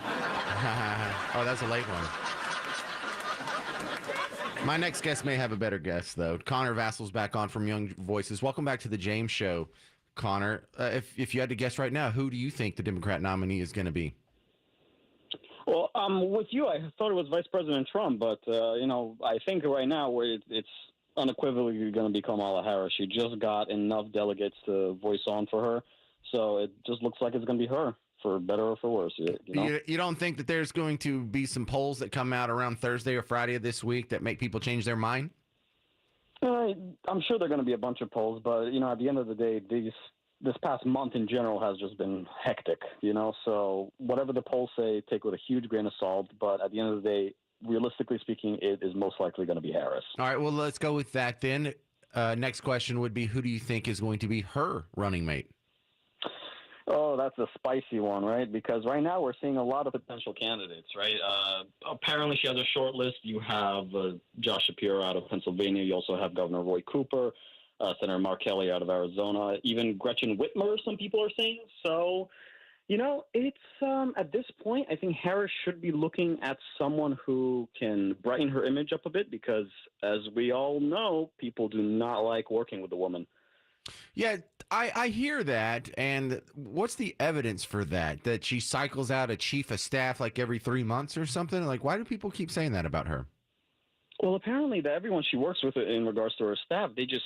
Oh, that's a late one. My next guest may have a better guess, though. Connor Vassal's back on from Young Voices. Welcome back to the James Show, Connor. If you had to guess right now, who do you think the Democrat nominee is going to be? Well, with you, I thought it was Vice President Trump, but, I think right now it's unequivocally going to be Kamala Harris. She just got enough delegates to voice on for her, so it just looks like it's going to be her, for better or for worse. You don't think that there's going to be some polls that come out around Thursday or Friday of this week that make people change their mind? I'm sure there are going to be a bunch of polls, but, at the end of the day, this past month in general has just been hectic, so whatever the polls say, take with a huge grain of salt, but at the end of the day, realistically speaking, it is most likely going to be Harris. All right, well, let's go with that then. Next question would be, who do you think is going to be her running mate? Oh, that's a spicy one, right? Because right now we're seeing a lot of potential candidates, right? Apparently she has a short list. You have Josh Shapiro out of Pennsylvania. You also have Governor Roy Cooper, Senator Mark Kelly out of Arizona, even Gretchen Whitmer, some people are saying. So, it's at this point, I think Harris should be looking at someone who can brighten her image up a bit because, as we all know, people do not like working with a woman. Yeah, I hear that. And what's the evidence for that? That she cycles out a chief of staff like every 3 months or something? Like, why do people keep saying that about her? Well, apparently everyone she works with in regards to her staff, they just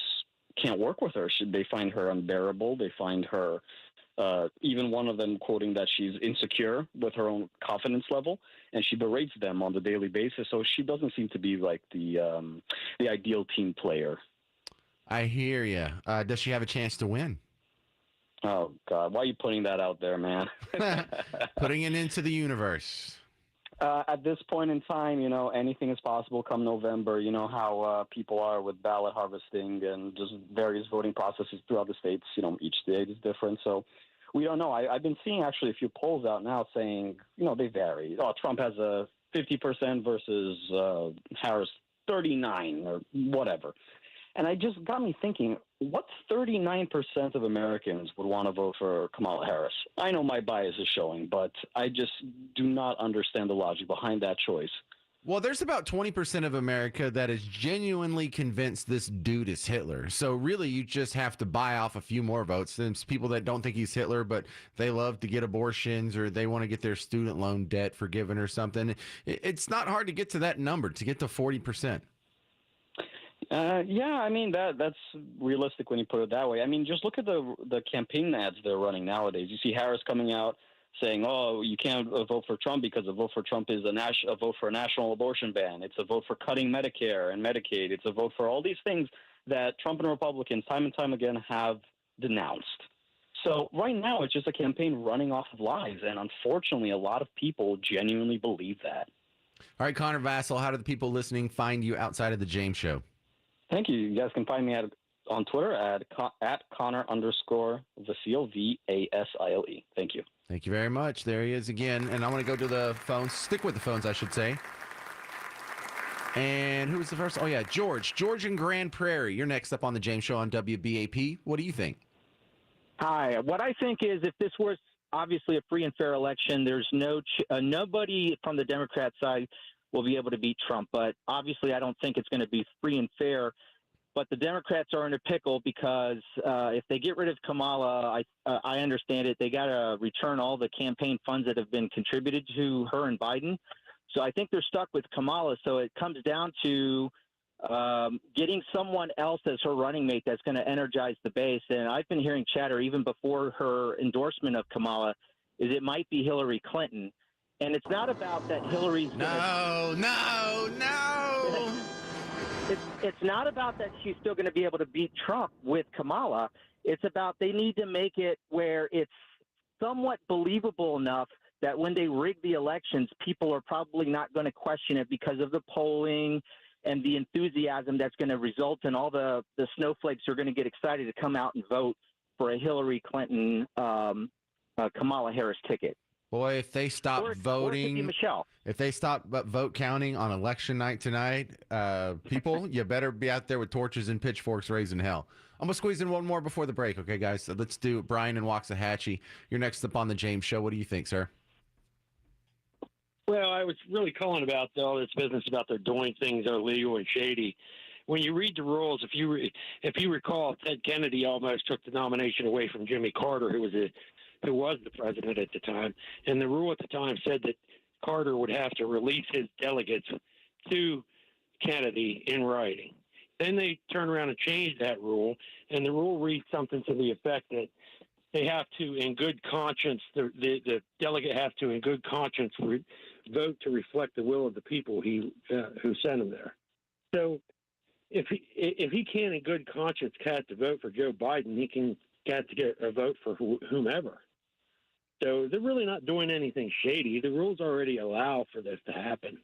can't work with her. They find her unbearable. They find her, even one of them quoting that she's insecure with her own confidence level, and she berates them on the daily basis. So she doesn't seem to be like the ideal team player. I hear you. Does she have a chance to win? Oh, God. Why are you putting that out there, man? Putting it into the universe. At this point in time, anything is possible come November. You know how people are with ballot harvesting and just various voting processes throughout the states. Each state is different. So we don't know. I've been seeing actually a few polls out now saying, they vary. Oh, Trump has a 50% versus Harris 39 or whatever. And it just got me thinking, what 39% of Americans would want to vote for Kamala Harris? I know my bias is showing, but I just do not understand the logic behind that choice. Well, there's about 20% of America that is genuinely convinced this dude is Hitler. So really, you just have to buy off a few more votes. There's people that don't think he's Hitler, but they love to get abortions or they want to get their student loan debt forgiven or something. It's not hard to get to that number, to get to 40%. Yeah, I mean, that's realistic when you put it that way. I mean, just look at the campaign ads they're running nowadays. You see Harris coming out saying, oh, you can't vote for Trump because a vote for Trump is a vote for a national abortion ban. It's a vote for cutting Medicare and Medicaid. It's a vote for all these things that Trump and Republicans time and time again have denounced. So right now it's just a campaign running off of lies. And unfortunately, a lot of people genuinely believe that. All right, Connor Vassal, how do the people listening find you outside of the James Show? Thank you. You guys can find me on Twitter at Connor_Vasile, Vasile. Thank you. Thank you very much. There he is again. And I want to go to the phones. Stick with the phones, I should say. And who was the first? Oh, yeah, George. George in Grand Prairie. You're next up on the James Show on WBAP. What do you think? Hi. What I think is if this was obviously a free and fair election, there's nobody from the Democrat side will be able to beat Trump. But obviously, I don't think it's going to be free and fair. But the Democrats are in a pickle because if they get rid of Kamala, I understand it. They got to return all the campaign funds that have been contributed to her and Biden. So I think they're stuck with Kamala. So it comes down to getting someone else as her running mate that's going to energize the base. And I've been hearing chatter even before her endorsement of Kamala is it might be Hillary Clinton. And it's not about that Hillary's No. It's not about that she's still going to be able to beat Trump with Kamala. It's about they need to make it where it's somewhat believable enough that when they rig the elections, people are probably not going to question it because of the polling and the enthusiasm that's going to result in all the snowflakes are going to get excited to come out and vote for a Hillary Clinton, Kamala Harris ticket. Boy, if they stop voting, Michelle. If they stop vote counting on election night tonight, people, you better be out there with torches and pitchforks raising hell. I'm going to squeeze in one more before the break, okay, guys? So let's do Brian and Waxahachie. You're next up on the James Show. What do you think, sir? Well, I was really calling about all this business about their doing things illegal and shady. When you read the rules, if you recall, Ted Kennedy almost took the nomination away from Jimmy Carter, who was the president at the time, and the rule at the time said that Carter would have to release his delegates to Kennedy in writing. Then they turned around and changed that rule, and the rule reads something to the effect that they have to, in good conscience, the delegate has to, in good conscience, vote to reflect the will of the people who sent him there. So if he can, in good conscience, cast a vote for Joe Biden, he can cast a vote for whomever. So they're really not doing anything shady. The rules already allow for this to happen.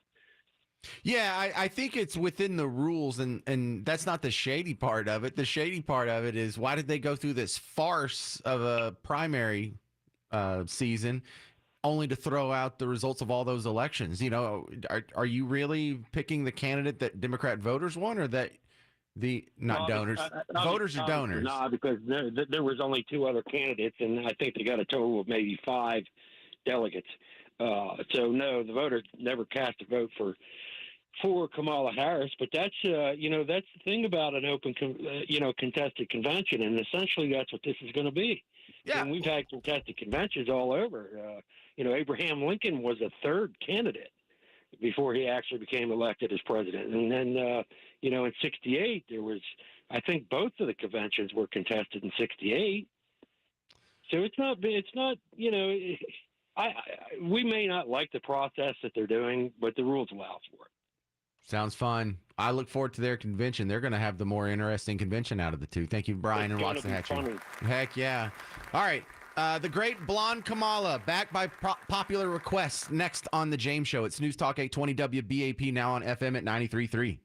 Yeah, I think it's within the rules, and that's not the shady part of it. The shady part of it is, why did they go through this farce of a primary season only to throw out the results of all those elections? You know, are you really picking the candidate that Democrat voters want, or that donors? Voters are donors. No, because there was only 2 other candidates, and I think they got a total of maybe 5 delegates. So no, the voters never cast a vote for Kamala Harris. But that's that's the thing about an open contested convention, and essentially that's what this is going to be. Yeah, and we've had contested conventions all over. Abraham Lincoln was a 3rd candidate before he actually became elected as president, and then in '68 there was, I think, both of the conventions were contested in '68. So it's not we may not like the process that they're doing, but the rules allow for it. Sounds fun. I look forward to their convention. They're going to have the more interesting convention out of the two. Thank you, Brian and Waxahachie. Heck yeah. All right. The great blonde Kamala, back by popular request, next on The James Show. It's News Talk 820 WBAP, now on FM at 93.3.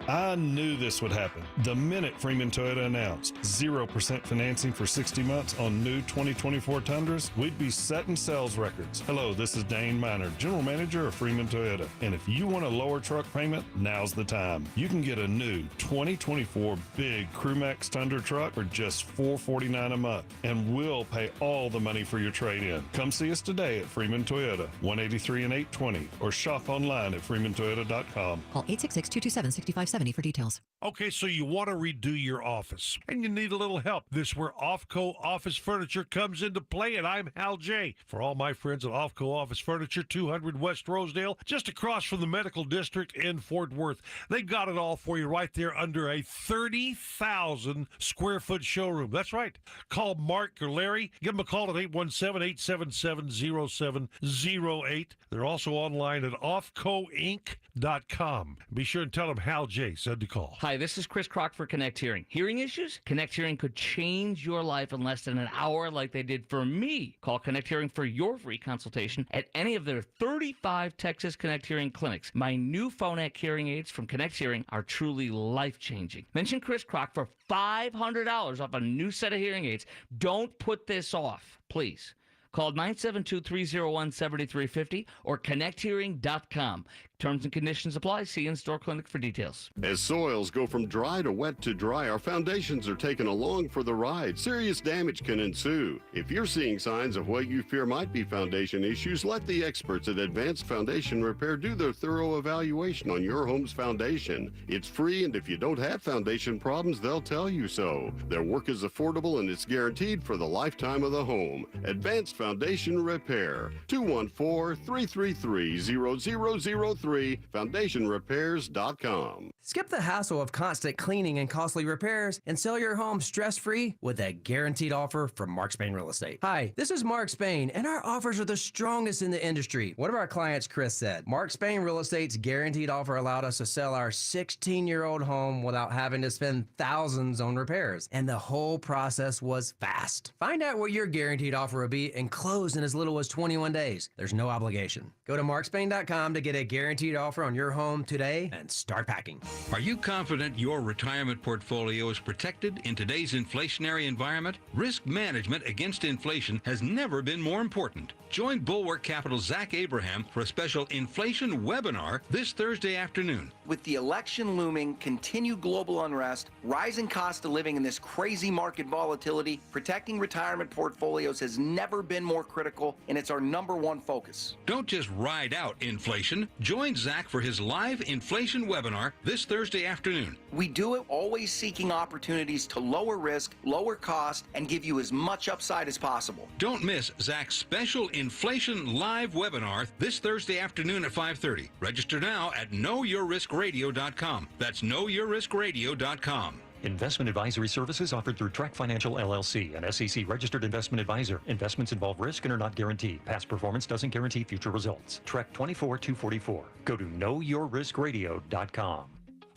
I knew this would happen. The minute Freeman Toyota announced 0% financing for 60 months on new 2024 Tundras, we'd be setting sales records. Hello, this is Dane Miner, General Manager of Freeman Toyota. And if you want a lower truck payment, now's the time. You can get a new 2024 big Crewmax Tundra truck for just $449 a month, and we'll pay all the money for your trade-in. Come see us today at Freeman Toyota, 183 and 820, or shop online at freemantoyota.com. Call 866-227-6570 for details. Okay, so you want to redo your office, and you need a little help. This is where Offco Office Furniture comes into play, and I'm Hal J. For all my friends at Offco Office Furniture, 200 West Rosedale, just across from the Medical District in Fort Worth. They've got it all for you right there under a 30,000 square foot showroom. That's right. Call Mark or Larry. Give them a call at 817-877-0708. They're also online at offcoinc.com. Be sure and tell them Hal J said to call. Hi, this is Chris Crock for Connect Hearing. Hearing issues? Connect Hearing could change your life in less than an hour like they did for me. Call Connect Hearing for your free consultation at any of their 35 Texas Connect Hearing clinics. My new Phonak hearing aids from Connect Hearing are truly life-changing. Mention Chris Crock for $500 off a new set of hearing aids. Don't put this off, please. Call 972-301-7350 or connecthearing.com. Terms and conditions apply. See in-store clinic for details. As soils go from dry to wet to dry, our foundations are taken along for the ride. Serious damage can ensue. If you're seeing signs of what you fear might be foundation issues, let the experts at Advanced Foundation Repair do their thorough evaluation on your home's foundation. It's free, and if you don't have foundation problems, they'll tell you so. Their work is affordable, and it's guaranteed for the lifetime of the home. Advanced Foundation Repair, 214-333-0003, foundationrepairs.com. Skip the hassle of constant cleaning and costly repairs and sell your home stress-free with a guaranteed offer from Mark Spain Real Estate. Hi, this is Mark Spain, and our offers are the strongest in the industry. One of our clients, Chris, said, Mark Spain Real Estate's guaranteed offer allowed us to sell our 16-year-old home without having to spend thousands on repairs, and the whole process was fast. Find out what your guaranteed offer will be and close in as little as 21 days. There's no obligation. Go to markspain.com to get a guaranteed guaranteed offer on your home today and start packing. Are you confident your retirement portfolio is protected in today's inflationary environment? Risk management against inflation has never been more important. Join Bulwark Capital's Zach Abraham for a special inflation webinar this Thursday afternoon. With the election looming, continued global unrest, rising cost of living, and this crazy market volatility, protecting retirement portfolios has never been more critical, and it's our number one focus. Don't just ride out inflation. Join Zach for his live inflation webinar this Thursday afternoon. We do it always seeking opportunities to lower risk, lower cost, and give you as much upside as possible. Don't miss Zach's special inflation live webinar this Thursday afternoon at 5:30. Register now at knowyourriskradio.com. That's knowyourriskradio.com. Investment advisory services offered through Track Financial LLC, an SEC-registered investment advisor. Investments involve risk and are not guaranteed. Past performance doesn't guarantee future results. Track 24244. Go to knowyourriskradio.com.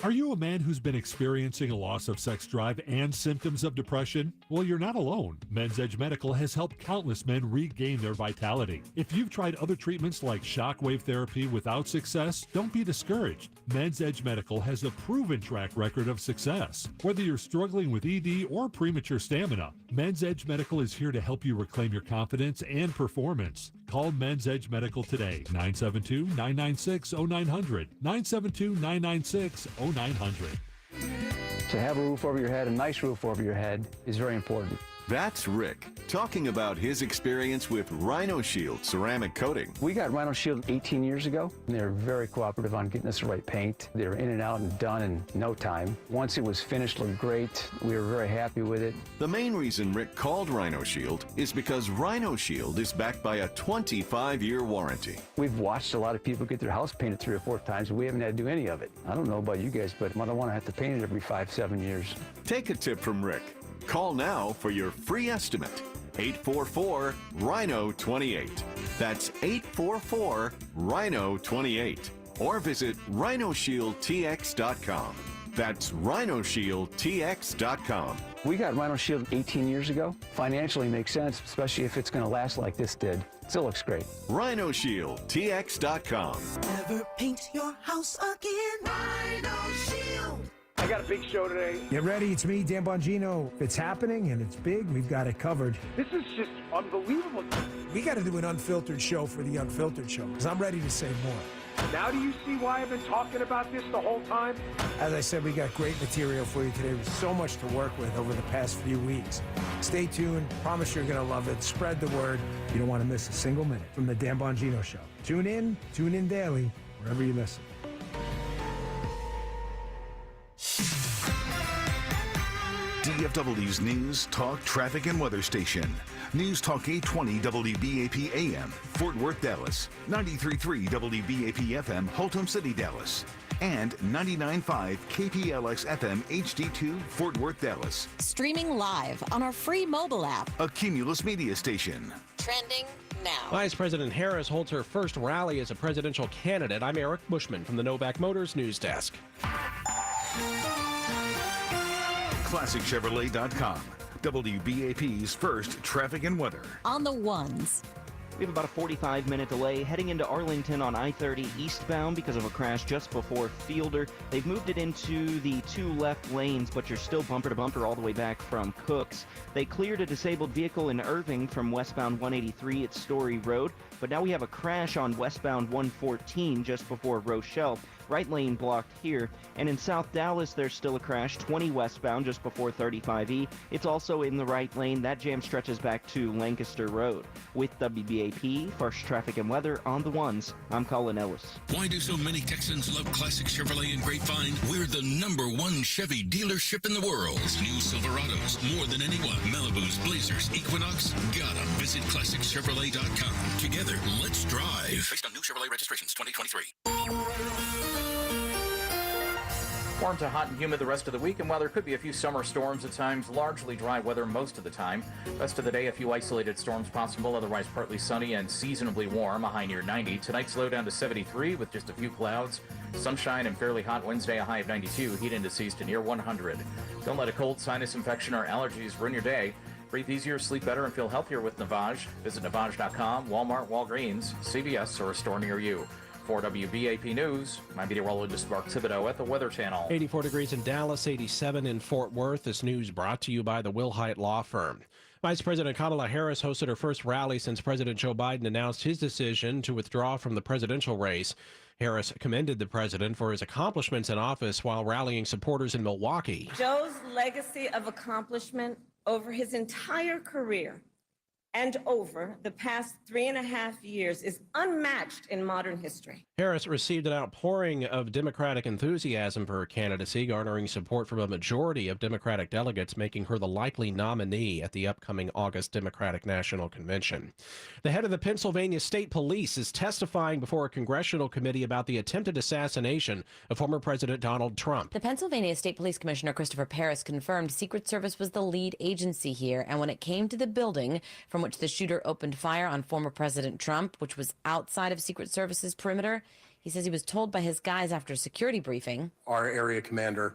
Are you a man who's been experiencing a loss of sex drive and symptoms of depression? Well, you're not alone. Men's Edge Medical has helped countless men regain their vitality. If you've tried other treatments like shockwave therapy without success, don't be discouraged. Men's Edge Medical has a proven track record of success. Whether you're struggling with ED or premature stamina, Men's Edge Medical is here to help you reclaim your confidence and performance. Call Men's Edge Medical today, 972-996-0900, 972-996-0900. To have a roof over your head, a nice roof over your head, is very important. That's Rick talking about his experience with Rhino Shield ceramic coating. We got Rhino Shield 18 years ago, and they were very cooperative on getting us the right paint. They were in and out and done in no time. Once it was finished, looked great. We were very happy with it. The main reason Rick called Rhino Shield is because Rhino Shield is backed by a 25-year warranty. We've watched a lot of people get their house painted 3 or 4 times, and we haven't had to do any of it. I don't know about you guys, but I don't want to have to paint it every 5-7 years. Take a tip from Rick. Call now for your free estimate. 844-RHINO-28. That's 844-RHINO-28. Or visit RhinoShieldTX.com. That's RhinoShieldTX.com. We got Rhino Shield 18 years ago. Financially makes sense, especially if it's going to last like this did. Still looks great. RhinoShieldTX.com. Never paint your house again. Rhino Shield. I got a big show today. Get ready, it's me, Dan Bongino. If it's happening and it's big, we've got it covered. This is just unbelievable. We got to do an unfiltered show for the unfiltered show, because I'm ready to say more. Now do you see why I've been talking about this the whole time? As I said, we got great material for you today. There's so much to work with over the past few weeks. Stay tuned. Promise you're going to love it. Spread the word. You don't want to miss a single minute from the Dan Bongino Show. Tune in daily, wherever you listen. DFW's News, Talk, Traffic, and Weather Station. News Talk 820 WBAP AM, Fort Worth, Dallas. 93.3 WBAP FM, Holcomb City, Dallas. And 99.5 KPLX FM HD2, Fort Worth, Dallas. Streaming live on our free mobile app. A Cumulus media station. Trending now. Vice President Harris holds her first rally as a presidential candidate. I'm Eric Bushman from the Novak Motors News Desk. ClassicChevrolet.com, WBAP's first traffic and weather. On the ones. We have about a 45-minute delay heading into Arlington on I-30 eastbound because of a crash just before Fielder. They've moved it into the 2 left lanes, but you're still bumper to bumper all the way back from Cooks. They cleared a disabled vehicle in Irving from westbound 183 at Story Road, but now we have a crash on westbound 114 just before Rochelle. Right lane blocked here. And in South Dallas, there's still a crash, 20 westbound just before 35E. It's also in the right lane. That jam stretches back to Lancaster Road. With WBAP, first traffic and weather on the ones, I'm Colin Ellis. Why do so many Texans love Classic Chevrolet and Grapevine? We're the #1 Chevy dealership in the world. New Silverados, more than anyone. Malibus, Blazers, Equinox, gotta visit ClassicChevrolet.com. Together, let's drive. Based on new Chevrolet registrations 2023. Warm to hot and humid the rest of the week, and while there could be a few summer storms at times, largely dry weather most of the time. Rest of the day, a few isolated storms possible, otherwise partly sunny and seasonably warm, a high near 90. Tonight's low down to 73 with just a few clouds. Sunshine and fairly hot Wednesday, a high of 92. Heat indices to near 100. Don't let a cold, sinus infection, or allergies ruin your day. Breathe easier, sleep better, and feel healthier with Navage. Visit Navage.com, Walmart, Walgreens, CVS, or a store near you. For WBAP News, I'm meteorologist Mark Thibodeau at the Weather Channel. 84 degrees in Dallas, 87 in Fort Worth. This news brought to you by the Wilhite Law Firm. Vice President Kamala Harris hosted her first rally since President Joe Biden announced his decision to withdraw from the presidential race. Harris commended the president for his accomplishments in office while rallying supporters in Milwaukee. Joe's legacy of accomplishment over his entire career and over the past 3.5 years is unmatched in modern history. Harris received an outpouring of Democratic enthusiasm for her candidacy, garnering support from a majority of Democratic delegates, making her the likely nominee at the upcoming August Democratic National Convention. The head of the Pennsylvania State Police is testifying before a congressional committee about the attempted assassination of former President Donald Trump. The Pennsylvania State Police Commissioner Christopher Paris confirmed Secret Service was the lead agency here, and when it came to the building from which the shooter opened fire on former President Trump, which was outside of Secret Service's perimeter, he says he was told by his guys after a security briefing. Our area commander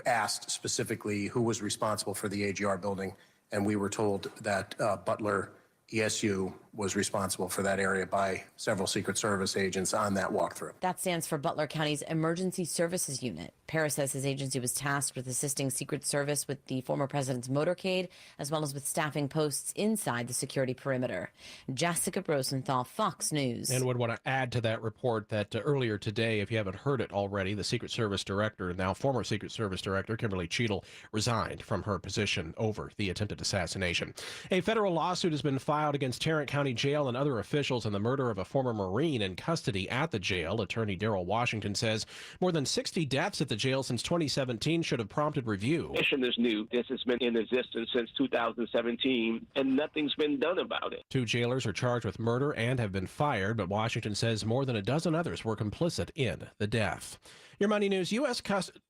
asked specifically who was responsible for the AGR building, and we were told that Butler ESU was responsible for that area by several Secret Service agents on that walkthrough. That stands for Butler County's Emergency Services Unit. Paris says his agency was tasked with assisting Secret Service with the former president's motorcade, as well as with staffing posts inside the security perimeter. Jessica Rosenthal, Fox News. And would want to add to that report that earlier today, if you haven't heard it already, the Secret Service director, now former Secret Service director, Kimberly Cheadle, resigned from her position over the attempted assassination. A federal lawsuit has been filed against Tarrant County Jail and other officials in the murder of a former Marine in custody at the jail. Attorney Daryl Washington says more than 60 deaths at the jail since 2017 should have prompted review. Mission is new. This has been in existence since 2017, and nothing's been done about it. 2 jailers are charged with murder and have been fired, but Washington says more than a dozen others were complicit in the death. Your money news: U.S.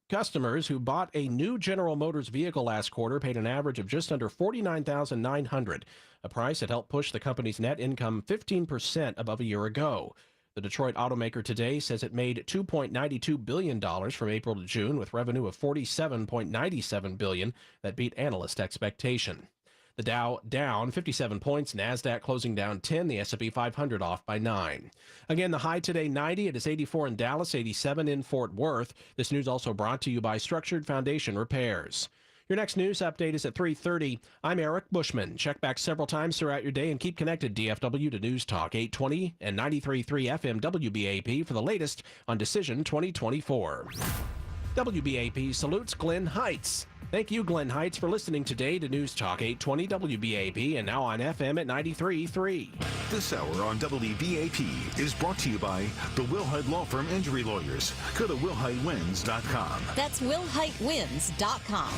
customers who bought a new General Motors vehicle last quarter paid an average of just under $49,900, a price that helped push the company's net income 15% above a year ago. The Detroit automaker today says it made $2.92 billion from April to June, with revenue of $47.97 billion that beat analyst expectation. The Dow down 57 points, NASDAQ closing down 10, the S&P 500 off by 9. Again, the high today 90, it is 84 in Dallas, 87 in Fort Worth. This news also brought to you by Structured Foundation Repairs. Your next news update is at 3:30. I'm Eric Bushman. Check back several times throughout your day and keep connected, DFW, to News Talk 820 and 93.3 FM WBAP for the latest on Decision 2024. WBAP salutes Glen Heights. Thank you, Glen Heights, for listening today to News Talk 820 WBAP and now on FM at 93.3. This hour on WBAP is brought to you by the Wilhite Law Firm Injury Lawyers. Go to WilhiteWins.com. That's WilhiteWins.com.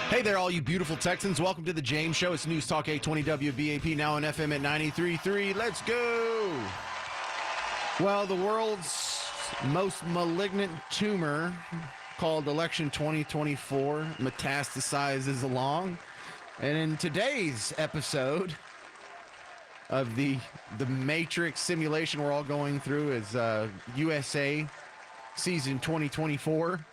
Hey there, all you beautiful Texans. Welcome to the James Show. It's News Talk 820 WBAP, now on FM at 93.3. Let's go! Well, the world's most malignant tumor, called Election 2024, metastasizes along. And in today's episode of the Matrix simulation we're all going through is USA season 2024.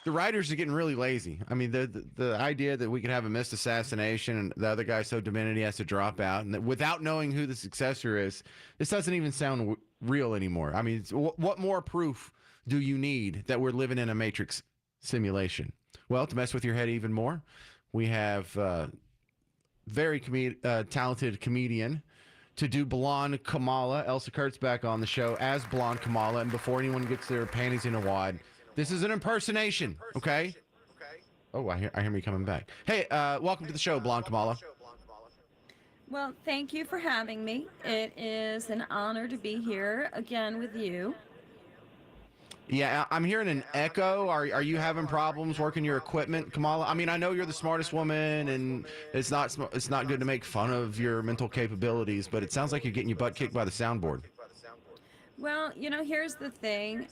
The writers are getting really lazy. I mean, the idea that we could have a missed assassination and the other guy's so demented he has to drop out, and that without knowing who the successor is, this doesn't even sound real anymore. I mean, what more proof do you need that we're living in a Matrix simulation? Well, to mess with your head even more, we have very talented comedian to do Blonde Kamala. Elsa Kurtz back on the show as Blonde Kamala, and before anyone gets their panties in a wad, this is an impersonation, okay? Oh, I hear me coming back. Hey, welcome to the show, Blonde Kamala. Well, thank you for having me. It is an honor to be here again with you. Yeah, I'm hearing an echo. Are you having problems working your equipment, Kamala? I mean, I know you're the smartest woman, and it's not good to make fun of your mental capabilities, but it sounds like you're getting your butt kicked by the soundboard. Well, you know, here's the thing.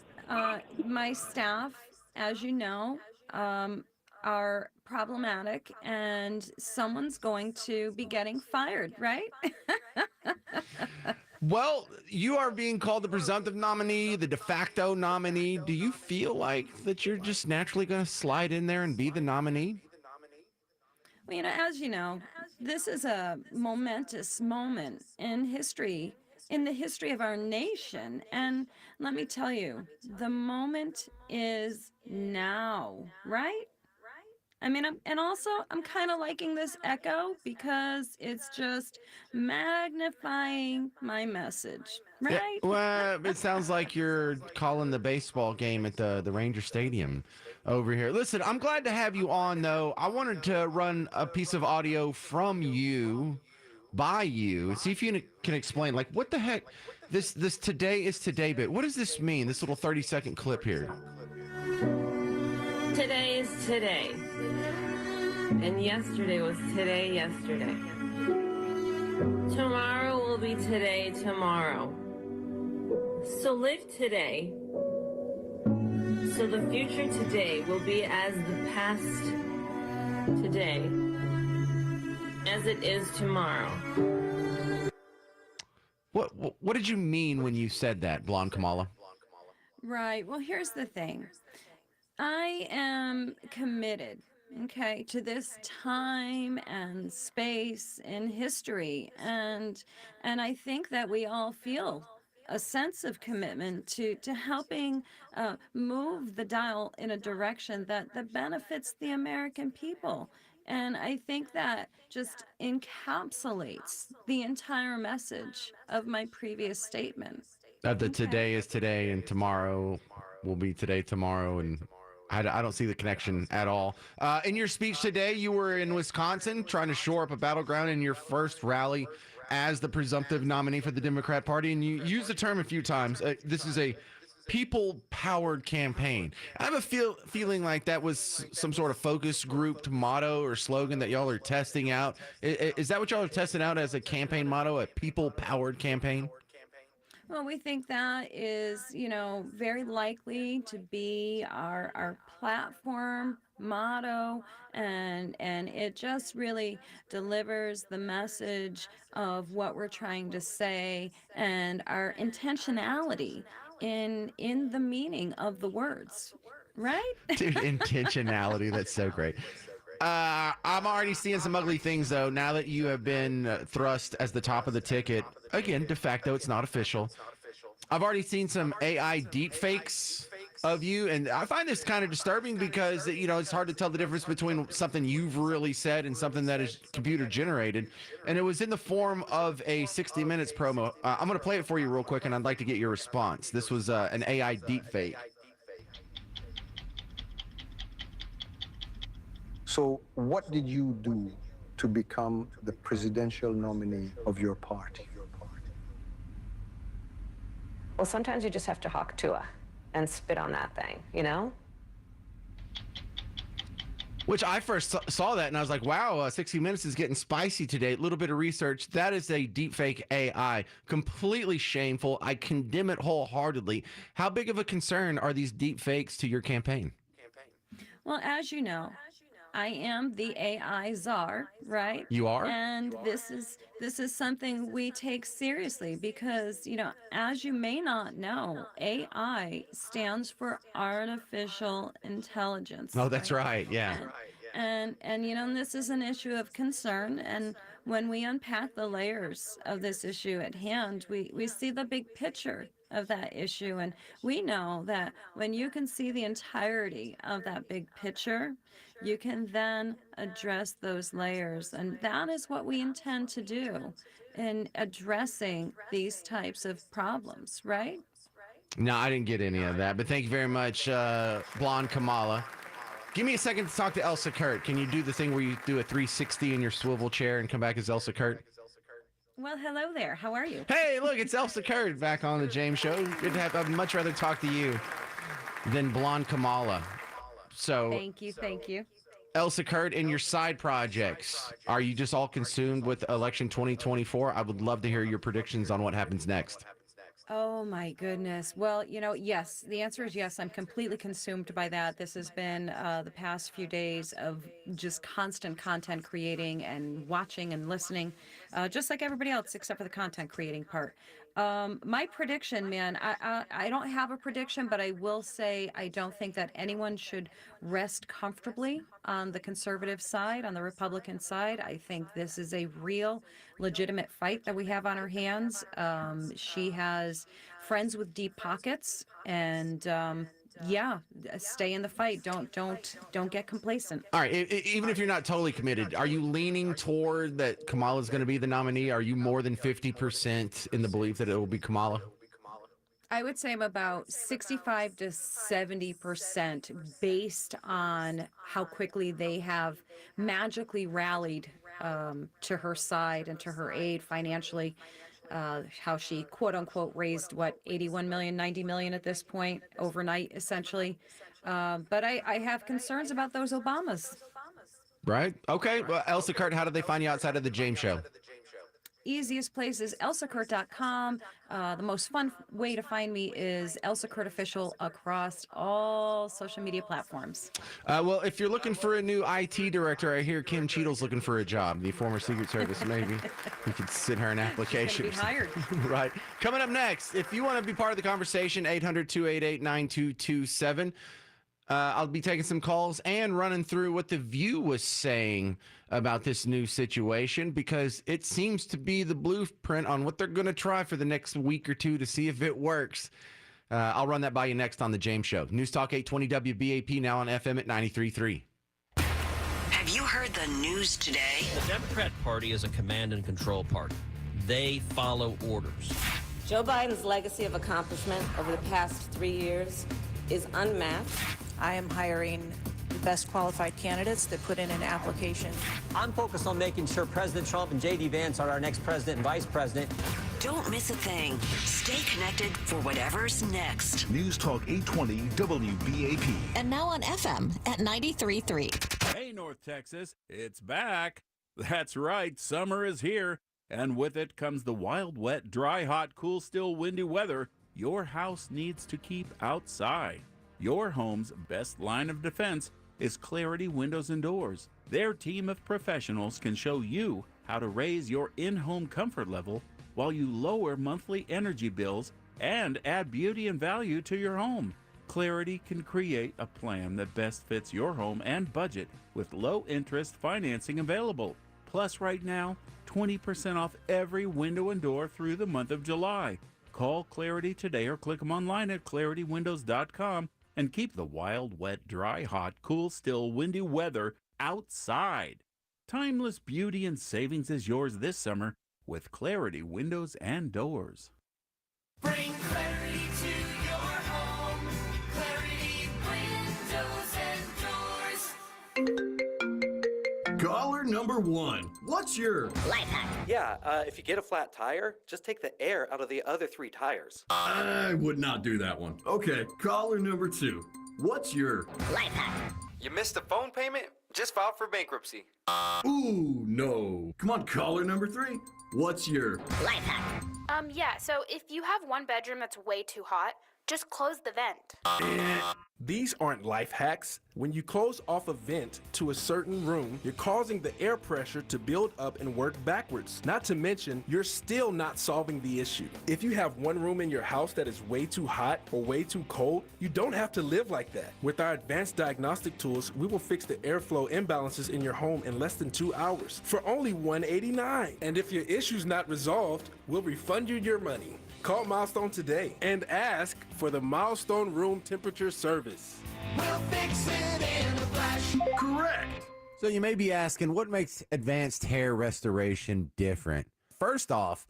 My staff, as you know, are problematic, and someone's going to be getting fired, right? Well, you are being called the presumptive nominee, the de facto nominee. Do you feel like that you're just naturally going to slide in there and be the nominee? Well, you know, as you know, this is a momentous moment in history, in the history of our nation. And let me tell you, the moment is now, right? I mean, I'm kind of liking this echo because it's just magnifying my message, Yeah, right? well, it sounds like you're calling the baseball game at the Ranger Stadium over here. Listen, I'm glad to have you on, though. I wanted to run a piece of audio from you, by you, and see if you can explain, like, what the heck, this today is today bit. What does this mean? This little 30-second clip here. Today is today. And yesterday was today, yesterday. Tomorrow will be today, tomorrow. So live today. So the future today will be as the past today, as it is tomorrow. What did you mean when you said that, Blonde Kamala? Right. Well, here's the thing. I am committed, okay, to this time and space in history, and I think that we all feel a sense of commitment to helping move the dial in a direction that benefits the American people. And I think that just encapsulates the entire message of my previous statement. That the today is today and tomorrow will be today, tomorrow, and I don't see the connection at all. In your speech today, you were in Wisconsin trying to shore up a battleground in your first rally as the presumptive nominee for the Democrat Party, and you used the term a few times. This is a people-powered campaign. I have a feeling like that was some sort of focus grouped motto or slogan that y'all are testing out. Is that what y'all are testing out as a campaign motto, a people-powered campaign? Well, we think that is, very likely to be our platform motto, and it just really delivers the message of what we're trying to say and our intentionality in the meaning of the words, right? Dude, intentionality, that's so great. I'm already seeing some ugly things, though, now that you have been thrust as the top of the ticket. Again, de facto, it's not official. I've already seen some AI deepfakes of you, and I find this kind of disturbing because, it's hard to tell the difference between something you've really said and something that is computer generated. And it was in the form of a 60 Minutes promo. I'm going to play it for you real quick, and I'd like to get your response. This was an AI deepfake. So what did you do to become the presidential nominee of your party? Well, sometimes you just have to hawk Tua and spit on that thing, Which I first saw that and I was like, wow, 60 Minutes is getting spicy today. A little bit of research. That is a deepfake AI. Completely shameful. I condemn it wholeheartedly. How big of a concern are these deepfakes to your campaign? Well, as you know, I am the AI czar, right? You are? And this is something we take seriously because, as you may not know, AI stands for artificial intelligence. Oh, that's right. Yeah. And this is an issue of concern. And when we unpack the layers of this issue at hand, we see the big picture of that issue. And we know that when you can see the entirety of that big picture, you can then address those layers. And that is what we intend to do in addressing these types of problems, right? No, I didn't get any of that, but thank you very much, Blonde Kamala. Give me a second to talk to Elsa Kurt. Can you do the thing where you do a 360 in your swivel chair and come back as Elsa Kurt? Well, hello there. How are you? Hey, look, it's Elsa Kurt back on the James Show. Good to have. I'd much rather talk to you than Blonde Kamala. So Thank you. Elsa Kurt, in your side projects, are you just all consumed with election 2024? I would love to hear your predictions on what happens next. Oh my goodness. Well, yes, the answer is yes. I'm completely consumed by that. This has been the past few days of just constant content creating and watching and listening, just like everybody else, except for the content creating part. My prediction, man, I don't have a prediction, but I will say I don't think that anyone should rest comfortably on the conservative side, on the Republican side. I think this is a real, legitimate fight that we have on our hands. She has friends with deep pockets, and yeah, stay in the fight. Don't get complacent. All right, even if you're not totally committed, are you leaning toward that Kamala's going to be the nominee? Are you more than 50% in the belief that it will be Kamala? I would say I'm about 65 to 70% based on how quickly they have magically rallied to her side and to her aid financially. How she quote unquote raised what 81 million, 90 million at this point overnight, essentially. But I have concerns about those Obamas. Right. Okay. Well, Elsa Kurt, how do they find you outside of the James Show? Easiest place is elsakurt.com. The most fun way to find me is Elsa Kurt Official across all social media platforms. Well, if you're looking for a new IT director, I hear Kim Cheadle's looking for a job, the former Secret Service. Maybe you could send her an application. Be hired. Right. Coming up next, if you want to be part of the conversation, 800-288-9227. I'll be taking some calls and running through what The View was saying about this new situation, because it seems to be the blueprint on what they're going to try for the next week or two to see if it works. I'll run that by you next on The James Show. News Talk 820 WBAP, now on FM at 93.3. Have you heard the news today? The Democrat Party is a command and control party. They follow orders. Joe Biden's legacy of accomplishment over the past 3 years is unmatched. I am hiring the best qualified candidates that put in an application. I'm focused on making sure President Trump and J.D. Vance are our next president and vice president. Don't miss a thing. Stay connected for whatever's next. News Talk 820 WBAP. And now on FM at 93.3. Hey, North Texas, it's back. That's right, summer is here. And with it comes the wild, wet, dry, hot, cool, still windy weather your house needs to keep outside. Your home's best line of defense is Clarity Windows and Doors. Their team of professionals can show you how to raise your in-home comfort level while you lower monthly energy bills and add beauty and value to your home. Clarity can create a plan that best fits your home and budget with low-interest financing available. Plus, right now, 20% off every window and door through the month of July. Call Clarity today or click them online at claritywindows.com and keep the wild, wet, dry, hot, cool, still, windy weather outside. Timeless beauty and savings is yours this summer with Clarity Windows and Doors. Bring clarity to your home. Clarity Windows and Doors. Caller number one. What's your life hack? Yeah, if you get a flat tire, just take the air out of the other 3 tires. I would not do that one. Okay, caller number two. What's your life hack? You missed a phone payment? Just file for bankruptcy. Ooh, no. Come on, caller number three. What's your life hack? Yeah, so if you have one bedroom that's way too hot, just close the vent. These aren't life hacks. When you close off a vent to a certain room, you're causing the air pressure to build up and work backwards. Not to mention, you're still not solving the issue. If you have one room in your house that is way too hot or way too cold, you don't have to live like that. With our advanced diagnostic tools, we will fix the airflow imbalances in your home in less than 2 hours for only $189. And if your issue's not resolved, we'll refund you your money. Call Milestone today and ask for the Milestone Room Temperature Service. We'll fix it in a flash. correct? So you may be asking, what makes advanced hair restoration different? First off,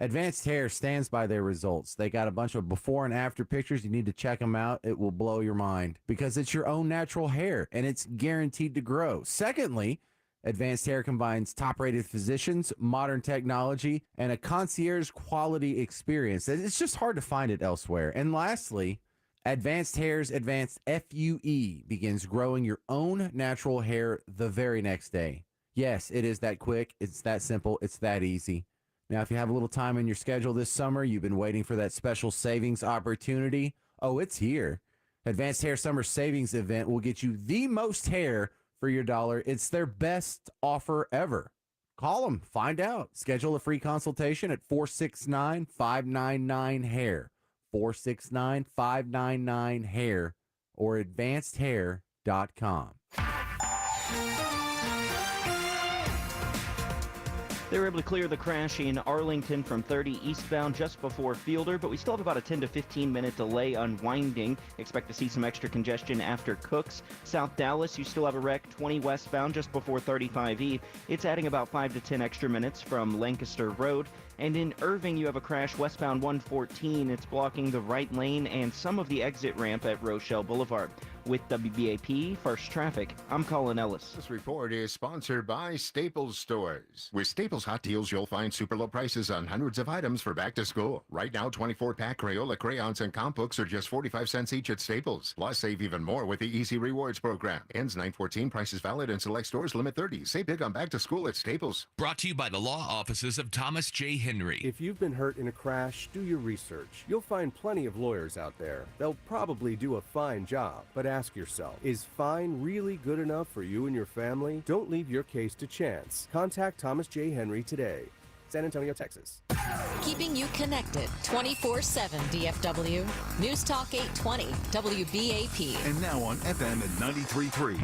Advanced Hair stands by their results. They got a bunch of before and after pictures. You need to check them out. It will blow your mind because it's your own natural hair and it's guaranteed to grow. Secondly, Advanced Hair combines top-rated physicians, modern technology, and a concierge quality experience. It's just hard to find it elsewhere. And lastly, Advanced Hair's Advanced FUE begins growing your own natural hair the very next day. Yes, it is that quick. It's that simple. It's that easy. Now, if you have a little time in your schedule this summer, you've been waiting for that special savings opportunity. Oh, it's here. Advanced Hair Summer Savings Event will get you the most hair for your dollar. It's their best offer ever. Call them. Find out. Schedule a free consultation at 469-599-HAIR. 469-599-HAIR or advancedhair.com. They were able to clear the crash in Arlington from 30 eastbound just before Fielder, but we still have about a 10 to 15 minute delay unwinding. Expect to see some extra congestion after Cooks. South Dallas, you still have a wreck 20 westbound just before 35E. It's adding about 5 to 10 extra minutes from Lancaster Road. And in Irving, you have a crash westbound 114. It's blocking the right lane and some of the exit ramp at Rochelle Boulevard. With WBAP First Traffic, I'm Colin Ellis. This report is sponsored by Staples Stores. With Staples Hot Deals, you'll find super low prices on hundreds of items for back to school. Right now, 24-pack Crayola crayons and comp books are just 45 cents each at Staples. Plus, save even more with the Easy Rewards program. Ends 9/14. Prices valid in select stores. Limit 30. Save big on back to school at Staples. Brought to you by the law offices of Thomas J. Henry. If you've been hurt in a crash, do your research. You'll find plenty of lawyers out there. They'll probably do a fine job, but ask yourself, is fine really good enough for you and your family? Don't leave your case to chance. Contact Thomas J. Henry today. San Antonio, Texas. Keeping you connected 24/7 DFW. News Talk 820 WBAP. And now on FM at 93.3.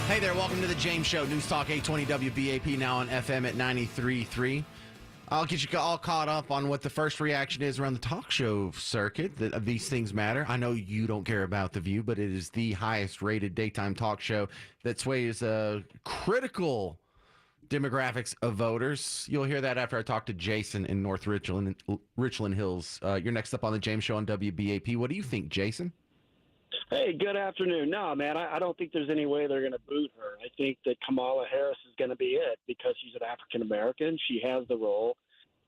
Hey there, welcome to the James Show, News Talk 820 WBAP, now on FM at 93.3. I'll get you all caught up on what the first reaction is around the talk show circuit. That these things matter. I know you don't care about The View, but it is the highest rated daytime talk show that sways critical demographics of voters. You'll hear that after I talk to Jason in North Richland Hills. You're next up on the James Show on WBAP. What do you think, Jason? Hey, good afternoon. No, man, I don't think there's any way they're going to boot her. I think that Kamala Harris is going to be it because she's an African American. She has the role.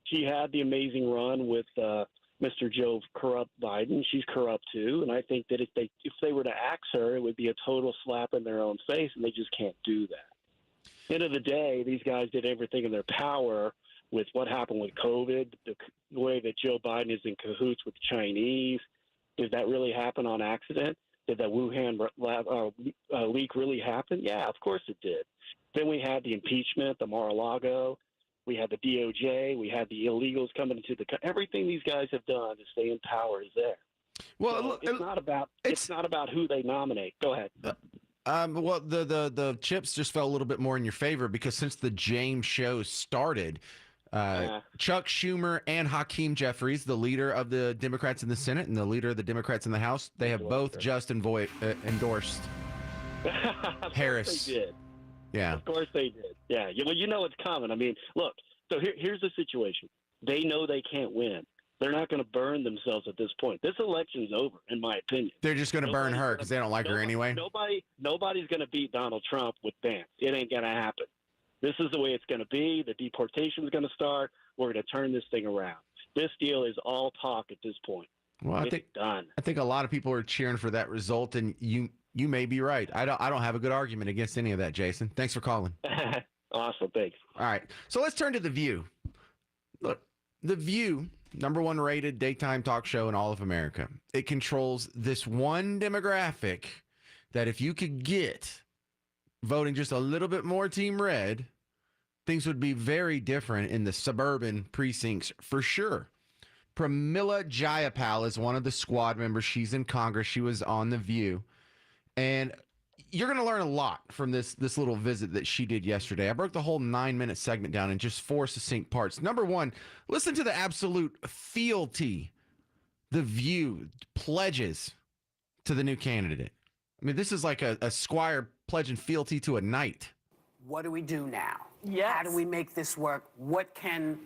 She had the amazing run with Mr. Joe corrupt Biden. She's corrupt too, and I think that if they were to axe her, it would be a total slap in their own face, and they just can't do that. End of the day, these guys did everything in their power with what happened with COVID, the way that Joe Biden is in cahoots with the Chinese. Did that really happen on accident? Did that Wuhan leak really happen? Yeah, of course it did. Then we had the impeachment, the Mar-a-Lago. We had the DOJ. We had the illegals coming into the everything these guys have done to stay in power is there. Well, so it's not about who they nominate. Go ahead. Well, the chips just fell a little bit more in your favor because since the James Show started, Chuck Schumer and Hakeem Jeffries, the leader of the Democrats in the Senate and the leader of the Democrats in the House, they have both just endorsed Harris. They did. Yeah. Of course they did. Yeah. Well, you know it's coming. I mean, look, so here's the situation. They know they can't win. They're not going to burn themselves at this point. This election's over, in my opinion. They're just going to burn her because they don't like her anyway. Nobody's going to beat Donald Trump with Vance. It ain't going to happen. This is the way it's going to be. The deportation is going to start. We're going to turn this thing around. This deal is all talk at this point. Well, I think a lot of people are cheering for that result, and you may be right. I don't have a good argument against any of that, Jason. Thanks for calling. Awesome, thanks. All right, so let's turn to The View. Look, The View, #1 rated daytime talk show in all of America. It controls this one demographic that if you could get voting just a little bit more Team Red, things would be very different in the suburban precincts for sure. Pramila Jayapal is one of the squad members. She's in Congress. She was on The View. And you're going to learn a lot from this little visit that she did yesterday. I broke the whole 9-minute segment down in just 4 succinct parts. #1, listen to the absolute fealty The View pledges to the new candidate. I mean, this is like a squire pledging fealty to a knight. What do we do now? Yes. How do we make this work? What can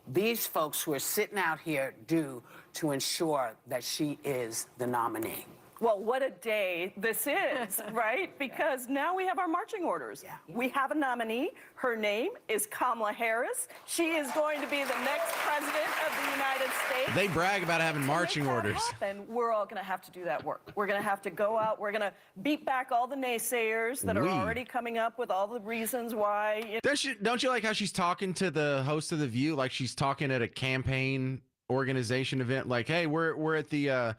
these folks who are sitting out here do to ensure that she is the nominee? Well, what a day this is, right? Because now we have our marching orders. Yeah. We have a nominee. Her name is Kamala Harris. She is going to be the next president of the United States. They brag about having marching orders. And we're all going to have to do that work. We're going to have to go out. We're going to beat back all the naysayers that are already coming up with all the reasons why. Don't you like how she's talking to the host of The View like she's talking at a campaign organization event, like, hey, we're at the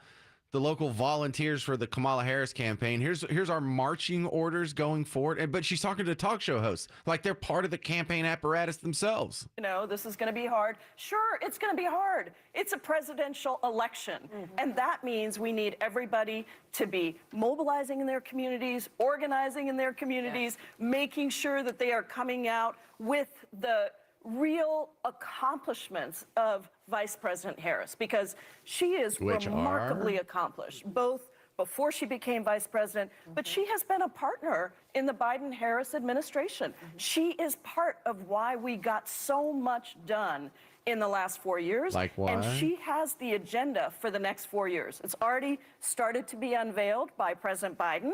local volunteers for the Kamala Harris campaign. Here's our marching orders going forward. But she's talking to talk show hosts like they're part of the campaign apparatus themselves. You know, this is going to be hard. Sure, it's going to be hard. It's a presidential election. And that means we need everybody to be mobilizing in their communities, organizing in their communities, making sure that they are coming out with the real accomplishments of Vice President Harris, because she is remarkably accomplished, both before she became vice president, but she has been a partner in the Biden-Harris administration. She is part of why we got so much done in the last 4 years. Like what? And she has the agenda for the next 4 years. It's already started to be unveiled by President Biden.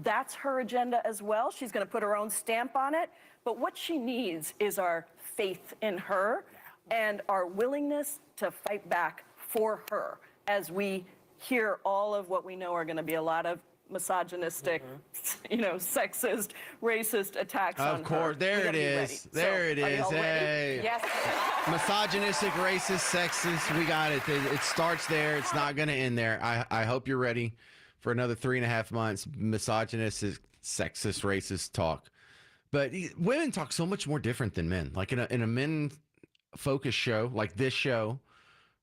That's her agenda as well. She's going to put her own stamp on it. But what she needs is our faith in her and our willingness to fight back for her as we hear all of what we know are going to be a lot of misogynistic, sexist, racist attacks on her. Of course, there it is. There it is. Hey. Yes. Misogynistic, racist, sexist. We got it. It starts there. It's not going to end there. I hope you're ready for another 3.5 months. Misogynistic, sexist, racist talk. But women talk so much more different than men. Like in a men-focused show like this show,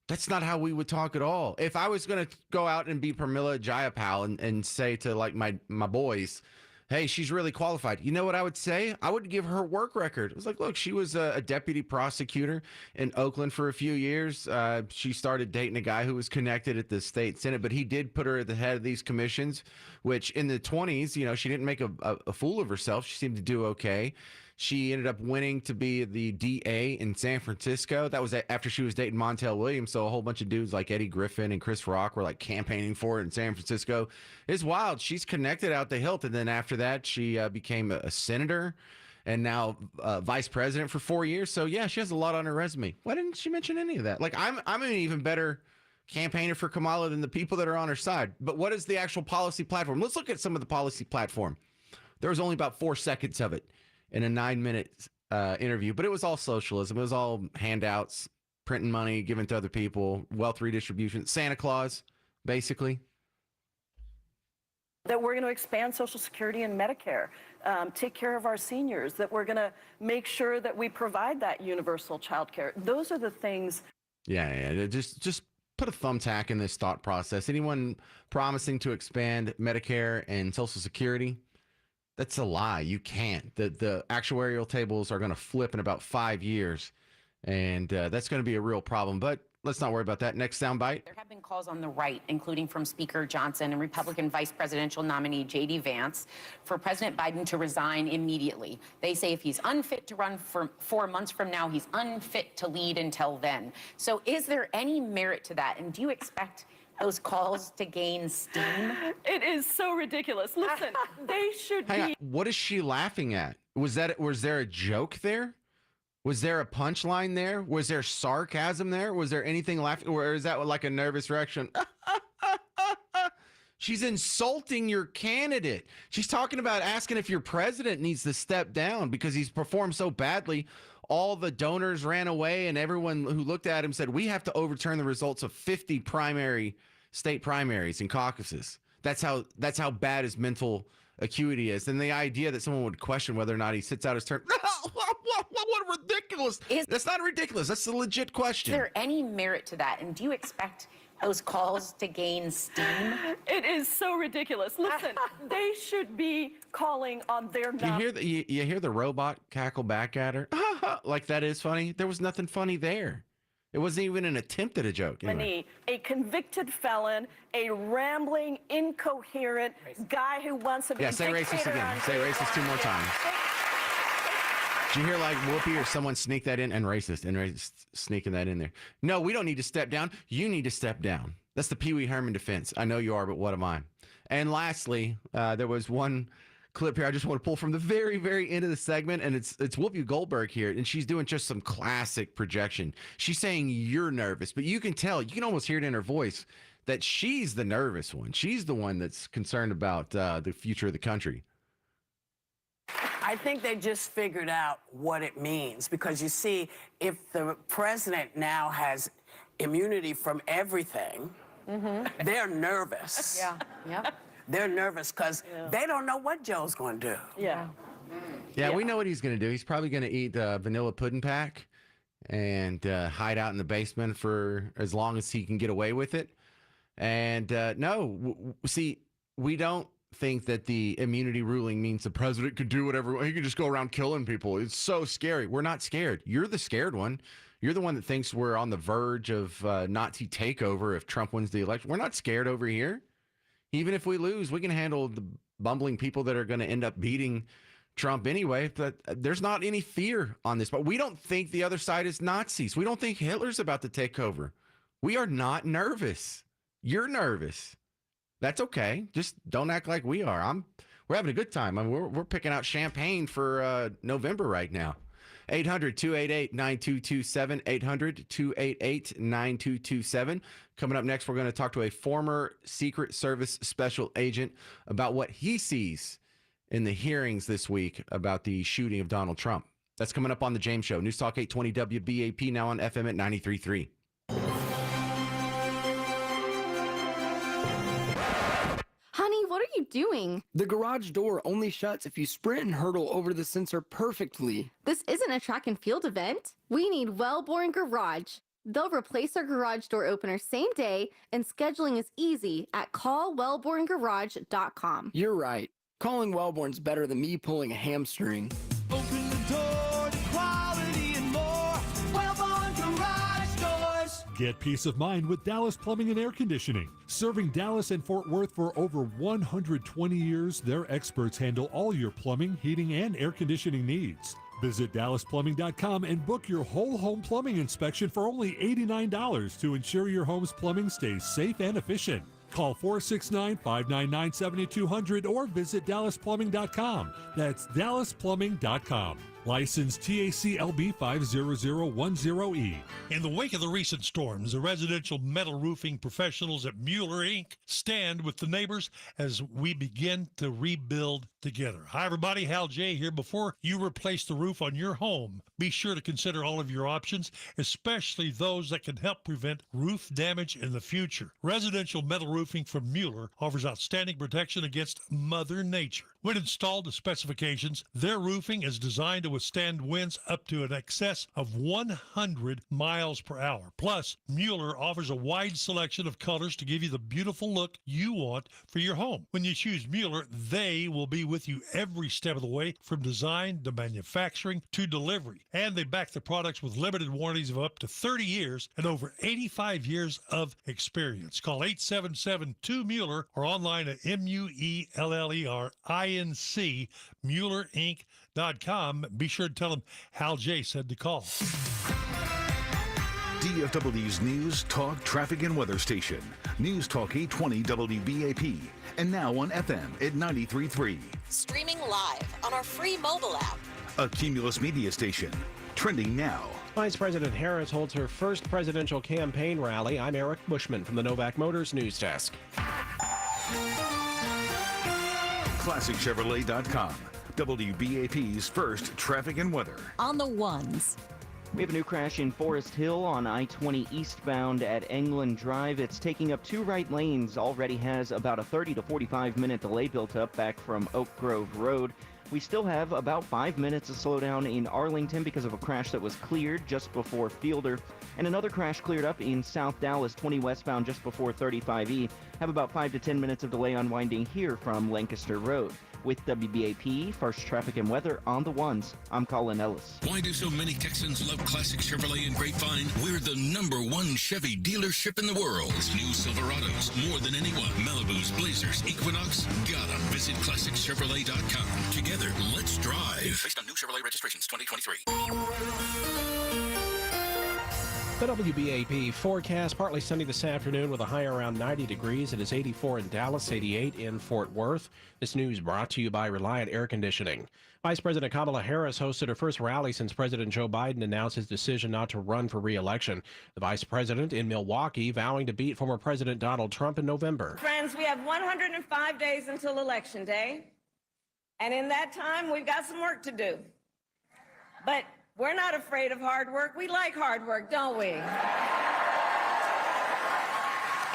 that's not how we would talk at all. If I was going to go out and be Pramila Jayapal and say to like my boys, hey, she's really qualified. You know what I would say? I would give her work record. It was like, look, she was a deputy prosecutor in Oakland for a few years. She started dating a guy who was connected at the state Senate, but he did put her at the head of these commissions, which in the 20s, she didn't make a fool of herself. She seemed to do okay. She ended up winning to be the DA in San Francisco. That was after she was dating Montel Williams. So a whole bunch of dudes like Eddie Griffin and Chris Rock were like campaigning for her in San Francisco. It's wild. She's connected out the hilt. And then after that, she became a senator and now vice president for 4 years. So yeah, she has a lot on her resume. Why didn't she mention any of that? Like I'm an even better campaigner for Kamala than the people that are on her side. But what is the actual policy platform? Let's look at some of the policy platform. There was only about 4 seconds of it in a 9-minute interview, but it was all socialism. It was all handouts, printing money, giving to other people, wealth redistribution, Santa Claus, basically. That we're going to expand Social Security and Medicare, take care of our seniors, that we're going to make sure that we provide that universal child care. Those are the things. Yeah. Just put a thumbtack in this thought process. Anyone promising to expand Medicare and Social Security, that's a lie. You can't. The actuarial tables are going to flip in about 5 years, and that's going to be a real problem. But let's not worry about that. Next soundbite. There have been calls on the right, including from Speaker Johnson and Republican vice presidential nominee J.D. Vance, for President Biden to resign immediately. They say if he's unfit to run for 4 months from now, he's unfit to lead until then. So is there any merit to that? And do you expect those calls to gain steam? It is so ridiculous. Listen, they should Hang be. on. What is she laughing at? Was there a joke there? Was there a punchline there? Was there sarcasm there? Was there anything laughing? Or is that like a nervous reaction? She's insulting your candidate. She's talking about asking if your president needs to step down because he's performed so badly. All the donors ran away, and everyone who looked at him said, we have to overturn the results of 50 state primaries and caucuses. That's how bad his mental acuity is. And the idea that someone would question whether or not he sits out his term. What ridiculous. That's not ridiculous. That's a legit question. Is there any merit to that? And do you expect those calls to gain steam? It is so ridiculous. Listen, they should be calling on their. You hear the robot cackle back at her? Like that is funny. There was nothing funny there. It wasn't even an attempt at a joke. Anyway. A convicted felon, a rambling, incoherent guy who wants to be. Yeah, say racist again. Say racist 2 more times. Did you hear like Whoopi or someone sneak that in? And racist sneaking that in there. No, we don't need to step down. You need to step down. That's the Pee Wee Herman defense. I know you are, but what am I? And lastly, there was one clip here I just want to pull from the very, very end of the segment, and it's Whoopi Goldberg here, and she's doing just some classic projection. She's saying you're nervous, but you can tell, you can almost hear it in her voice that she's the nervous one. She's the one that's concerned about the future of the country. I think they just figured out what it means because you see, if the president now has immunity from everything, they're nervous. Yeah. Yep. They're nervous because they don't know what Joe's going to do. Yeah. Yeah, we know what he's going to do. He's probably going to eat vanilla pudding pack and hide out in the basement for as long as he can get away with it. And see, we don't think that the immunity ruling means the president could do whatever. He can just go around killing people. It's so scary. We're not scared. You're the scared one. You're the one that thinks we're on the verge of Nazi takeover if Trump wins the election. We're not scared over here. Even if we lose, we can handle the bumbling people that are going to end up beating Trump anyway. But there's not any fear on this. But we don't think the other side is Nazis. We don't think Hitler's about to take over. We are not nervous. You're nervous. That's okay. Just don't act like we are. We're having a good time. I mean, we're picking out champagne for November right now. 800-288-9227, 800-288-9227. Coming up next, we're going to talk to a former Secret Service special agent about what he sees in the hearings this week about the shooting of Donald Trump. That's coming up on The James Show. News Talk 820 WBAP, now on FM at 93.3. Honey, what are you doing? The garage door only shuts if you sprint and hurdle over the sensor perfectly. This isn't a track and field event. We need Wellborn Garage. They'll replace our garage door opener same day, and scheduling is easy at callwellborngarage.com. You're right. Calling Wellborn's better than me pulling a hamstring. Open the door to quality and more. Wellborn Garage Doors. Get peace of mind with Dallas Plumbing and Air Conditioning. Serving Dallas and Fort Worth for over 120 years, their experts handle all your plumbing, heating, and air conditioning needs. Visit DallasPlumbing.com and book your whole home plumbing inspection for only $89 to ensure your home's plumbing stays safe and efficient. Call 469-599-7200 or visit DallasPlumbing.com. That's DallasPlumbing.com. Licensed TACLB 50010E. In the wake of the recent storms, the residential metal roofing professionals at Mueller Inc. stand with the neighbors as we begin to rebuild together. Hi, everybody. Hal J. here. Before you replace the roof on your home, be sure to consider all of your options, especially those that can help prevent roof damage in the future. Residential metal roofing from Mueller offers outstanding protection against Mother Nature. When installed to specifications, their roofing is designed to withstand winds up to an excess of 100 miles per hour. Plus, Mueller offers a wide selection of colors to give you the beautiful look you want for your home. When you choose Mueller, they will be with you every step of the way, from design to manufacturing to delivery. And they back their products with limited warranties of up to 30 years and over 85 years of experience. Call 877-2-MUELLER or online at MUELLERINC, MuellerInc.com. Be sure to tell them Hal J said to call. DFW's News, Talk, Traffic, and Weather Station. News Talk 820 WBAP. And now on FM at 93.3. Streaming live on our free mobile app. A Cumulus media station. Trending now. Vice President Harris holds her first presidential campaign rally. I'm Eric Bushman from the Novak Motors News Desk. ClassicChevrolet.com. WBAP's first traffic and weather. On the ones. We have a new crash in Forest Hill on I-20 eastbound at England Drive. It's taking up 2 right lanes. Already has about a 30 to 45 minute delay built up back from Oak Grove Road. We still have about 5 minutes of slowdown in Arlington because of a crash that was cleared just before Fielder. And another crash cleared up in South Dallas, 20 westbound just before 35E. Have about 5 to 10 minutes of delay unwinding here from Lancaster Road. With WBAP, first traffic and weather on the ones, I'm Colin Ellis. Why do so many Texans love Classic Chevrolet and Grapevine? We're the #1 Chevy dealership in the world. New Silverados, more than anyone. Malibus, Blazers, Equinox, gotta visit ClassicChevrolet.com. Together, let's drive. Based on new Chevrolet registrations 2023. The WBAP forecast, partly sunny this afternoon with a high around 90 degrees. It is 84 in Dallas, 88 in Fort Worth. This news brought to you by Reliant Air Conditioning. Vice President Kamala Harris hosted her first rally since President Joe Biden announced his decision not to run for re-election. The vice president in Milwaukee vowing to beat former President Donald Trump in November. Friends, we have 105 days until Election Day. And in that time, we've got some work to do. But we're not afraid of hard work. We like hard work, don't we?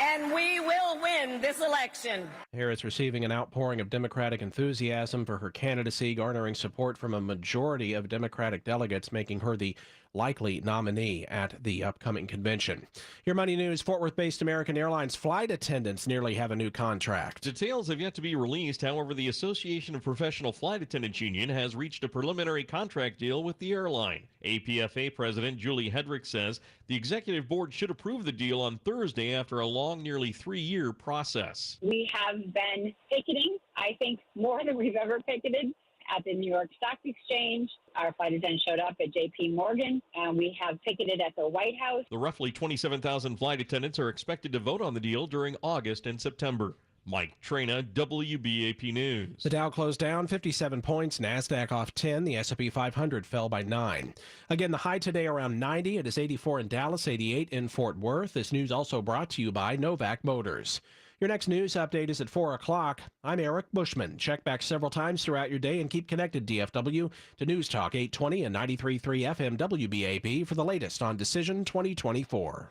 and we will win this election. Harris receiving an outpouring of Democratic enthusiasm for her candidacy, garnering support from a majority of Democratic delegates, making her the likely nominee at the upcoming convention. Your Money News, Fort Worth-based American Airlines flight attendants nearly have a new contract. Details have yet to be released. However, the Association of Professional Flight Attendants Union has reached a preliminary contract deal with the airline. APFA President Julie Hedrick says the executive board should approve the deal on Thursday after a long, nearly 3-year process. We have been picketing, I think, more than we've ever picketed at the New York Stock Exchange. Our flight attendants showed up at J.P. Morgan, and we have picketed at the White House. The roughly 27,000 flight attendants are expected to vote on the deal during August and September. Mike Trina, WBAP News. The Dow closed down 57 points, NASDAQ off 10, the S&P 500 fell by 9. Again, the high today around 90. It is 84 in Dallas, 88 in Fort Worth. This news also brought to you by Novak Motors. Your next news update is at 4 o'clock. I'm Eric Bushman. Check back several times throughout your day and keep connected, DFW, to News Talk 820 and 93.3 FM WBAP for the latest on Decision 2024.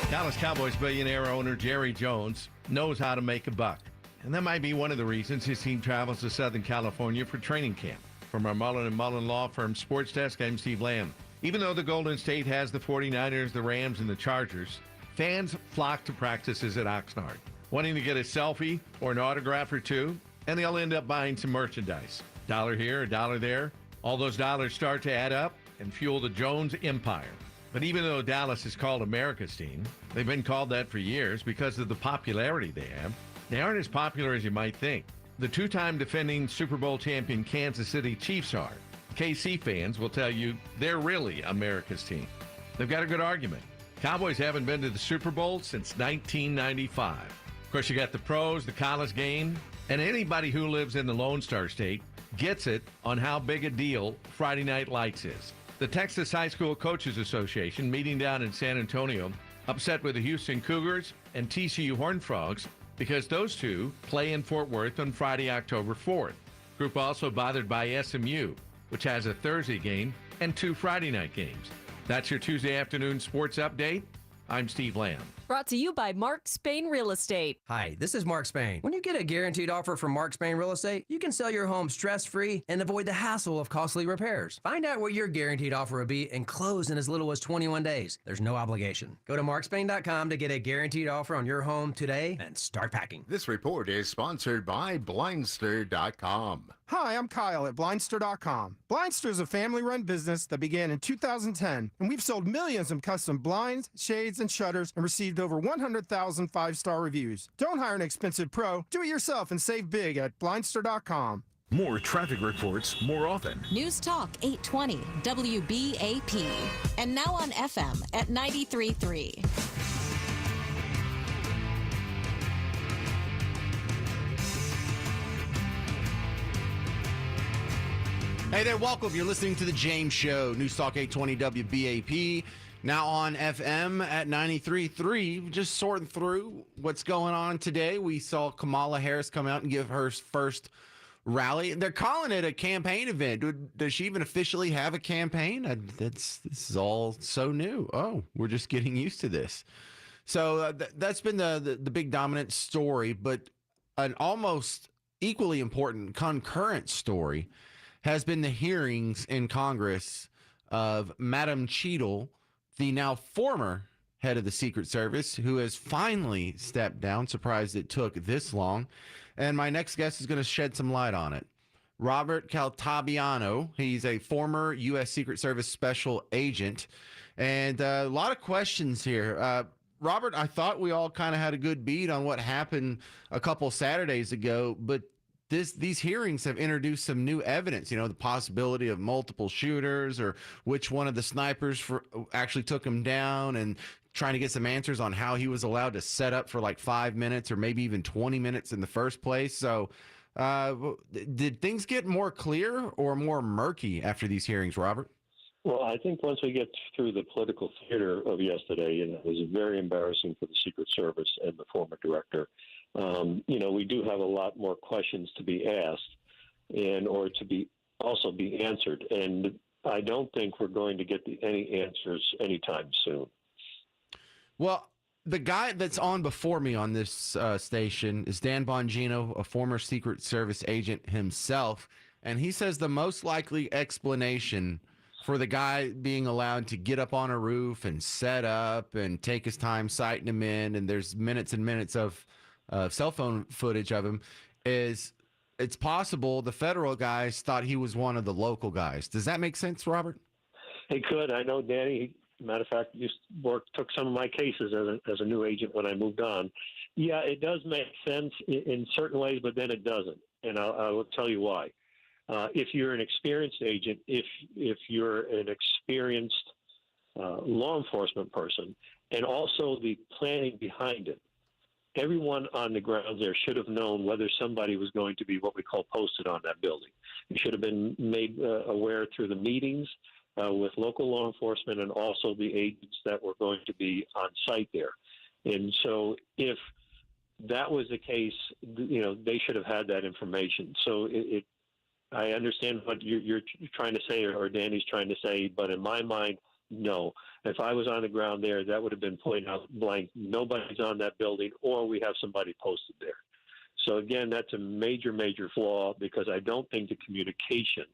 Dallas Cowboys billionaire owner Jerry Jones knows how to make a buck. And that might be one of the reasons his team travels to Southern California for training camp. From our Mullen & Mullen Law Firm Sports Desk, I'm Steve Lamb. Even though the Golden State has the 49ers, the Rams, and the Chargers, fans flock to practices at Oxnard, wanting to get a selfie or an autograph or two, and they'll end up buying some merchandise. $1 here, $1 there. All those dollars start to add up and fuel the Jones empire. But even though Dallas is called America's team, they've been called that for years because of the popularity they have. They aren't as popular as you might think. The two-time defending Super Bowl champion Kansas City Chiefs are. KC fans will tell you they're really America's team. They've got a good argument. Cowboys haven't been to the Super Bowl since 1995. Of course, you got the pros, the college game, and anybody who lives in the Lone Star State gets it on how big a deal Friday Night Lights is. The Texas High School Coaches Association, meeting down in San Antonio, upset with the Houston Cougars and TCU Horned Frogs because those two play in Fort Worth on Friday, October 4th. Group also bothered by SMU, which has a Thursday game and 2 Friday night games. That's your Tuesday afternoon sports update. I'm Steve Lamb. Brought to you by Mark Spain Real Estate. Hi, this is Mark Spain. When you get a guaranteed offer from Mark Spain Real Estate, you can sell your home stress-free and avoid the hassle of costly repairs. Find out what your guaranteed offer will be and close in as little as 21 days. There's no obligation. Go to markspain.com to get a guaranteed offer on your home today and start packing. This report is sponsored by Blindster.com. Hi, I'm Kyle at Blindster.com. Blindster is a family-run business that began in 2010, and we've sold millions of custom blinds, shades, and shutters and received over 100,000 five-star reviews. Don't hire an expensive pro. Do it yourself and save big at Blindster.com. More traffic reports more often. News Talk 820 WBAP. And now on FM at 93.3. Hey there, welcome. You're listening to The James Show, News Talk 820 WBAP. Now on FM at 93.3. Just sorting through what's going on today. We saw Kamala Harris come out and give her first rally. They're calling it a campaign event. Does she even officially have a campaign? This is all so new. Oh, we're just getting used to this. So that's been the big dominant story, but an almost equally important concurrent story has been the hearings in Congress of Madam Cheadle, the now former head of the Secret Service, who has finally stepped down. Surprised it took this long. And my next guest is going to shed some light on it. Robert Caltabiano. He's a former U.S. Secret Service special agent. And a lot of questions here. Robert, I thought we all kind of had a good beat on what happened a couple Saturdays ago, but these hearings have introduced some new evidence, the possibility of multiple shooters or which one of the snipers actually took him down, and trying to get some answers on how he was allowed to set up for like 5 minutes or maybe even 20 minutes in the first place. So did things get more clear or more murky after these hearings, Robert? Well, I think once we get through the political theater of yesterday, it was very embarrassing for the Secret Service and the former director. We do have a lot more questions to be asked or to be answered. And I don't think we're going to get any answers anytime soon. Well, the guy that's on before me on this station is Dan Bongino, a former Secret Service agent himself. And he says the most likely explanation for the guy being allowed to get up on a roof and set up and take his time sighting him in, and there's minutes and minutes of cell phone footage of him, is it's possible the federal guys thought he was one of the local guys. Does that make sense, Robert? It could. I know Danny, matter of fact, took some of my cases as a new agent when I moved on. Yeah, it does make sense in certain ways, but then it doesn't. And I will tell you why. If you're an experienced agent, if you're an experienced law enforcement person, and also the planning behind it, everyone on the ground there should have known whether somebody was going to be what we call posted on that building. It should have been made aware through the meetings with local law enforcement and also the agents that were going to be on site there. And so if that was the case, they should have had that information. So I understand what you're trying to say, or Danny's trying to say, but in my mind, no. If I was on the ground there, that would have been pointed out blank. Nobody's on that building, or we have somebody posted there. So again, that's a major, major flaw, because I don't think the communication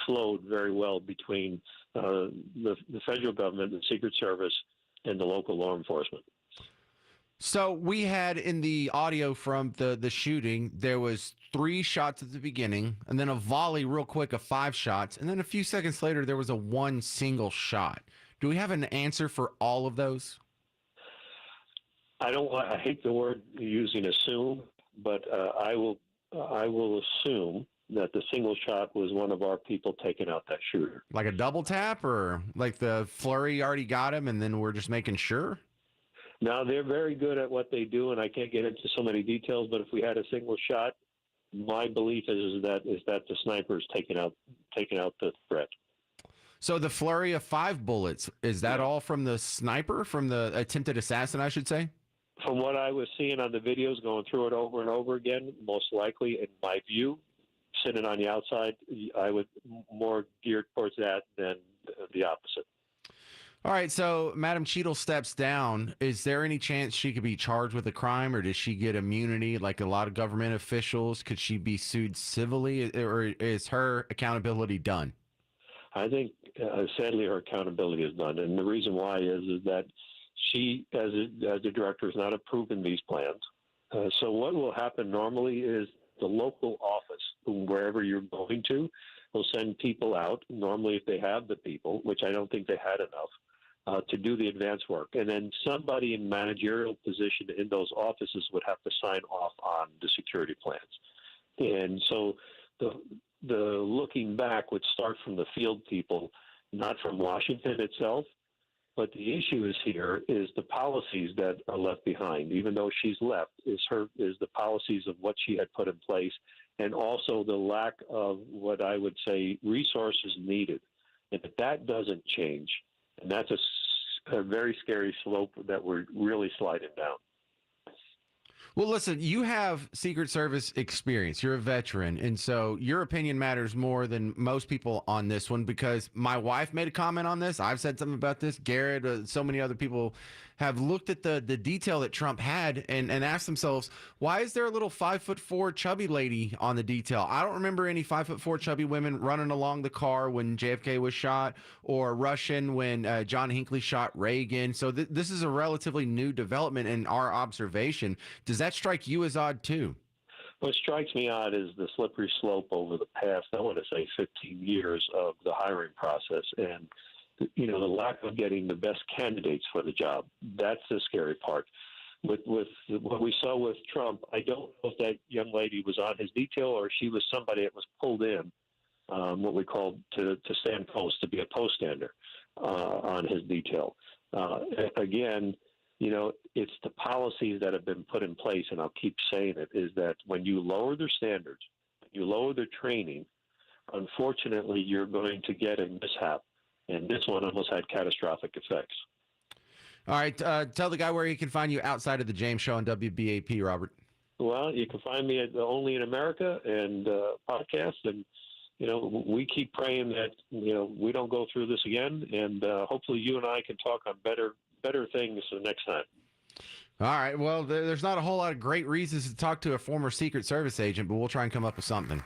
flowed very well between the federal government, the Secret Service, and the local law enforcement. So we had in the audio from the shooting, there was 3 shots at the beginning, and then a volley real quick of 5 shots, and then a few seconds later there was a 1 single shot. Do we have an answer for all of those? I hate the word using assume, but I will assume that the single shot was one of our people taking out that shooter. Like a double tap, or like the flurry already got him and then we're just making sure? Now, they're very good at what they do, and I can't get into so many details, but if we had a single shot, my belief is that the sniper is taking out the threat. So the flurry of 5 bullets, is that all from the sniper, from the attempted assassin, I should say? From what I was seeing on the videos, going through it over and over again, most likely, in my view, sitting on the outside, I would more geared towards that than the opposite. All right, so Madam Cheadle steps down. Is there any chance she could be charged with a crime, or does she get immunity like a lot of government officials? Could she be sued civilly, or is her accountability done? I think, sadly, her accountability is done. And the reason why is that she, as the director, is not approving these plans. So what will happen normally is the local office, wherever you're going to, will send people out, normally if they have the people, which I don't think they had enough, to do the advance work. And then somebody in managerial position in those offices would have to sign off on the security plans. And so the looking back would start from the field people, not from Washington itself. But the issue is the policies that are left behind. Even though she's left, is the policies of what she had put in place, and also the lack of what I would say resources needed. And if that doesn't change, and that's a very scary slope that we're really sliding down. Well, listen, you have Secret Service experience. You're a veteran, and so your opinion matters more than most people on this one, because my wife made a comment on this. I've said something about this. Garrett, so many other people have looked at the detail that Trump had and asked themselves, why is there a little 5'4" chubby lady on the detail? I don't remember any 5'4" chubby women running along the car when JFK was shot, or rushing when John Hinckley shot Reagan. So this is a relatively new development in our observation. Does that strike you as odd too? What strikes me odd is the slippery slope over the past, I want to say 15 years of the hiring process, and the lack of getting the best candidates for the job. That's the scary part. With what we saw with Trump, I don't know if that young lady was on his detail or she was somebody that was pulled in, what we call to stand post, to be a post stander on his detail. Again, it's the policies that have been put in place, and I'll keep saying it, is that when you lower their standards, you lower their training, unfortunately, you're going to get a mishap. And this one almost had catastrophic effects. All right. Tell the guy where he can find you outside of the James Show on WBAP, Robert. Well, you can find me at the Only in America and podcast. And, we keep praying that, we don't go through this again. And hopefully you and I can talk on better better things the next time. All right. Well, there's not a whole lot of great reasons to talk to a former Secret Service agent, but we'll try and come up with something.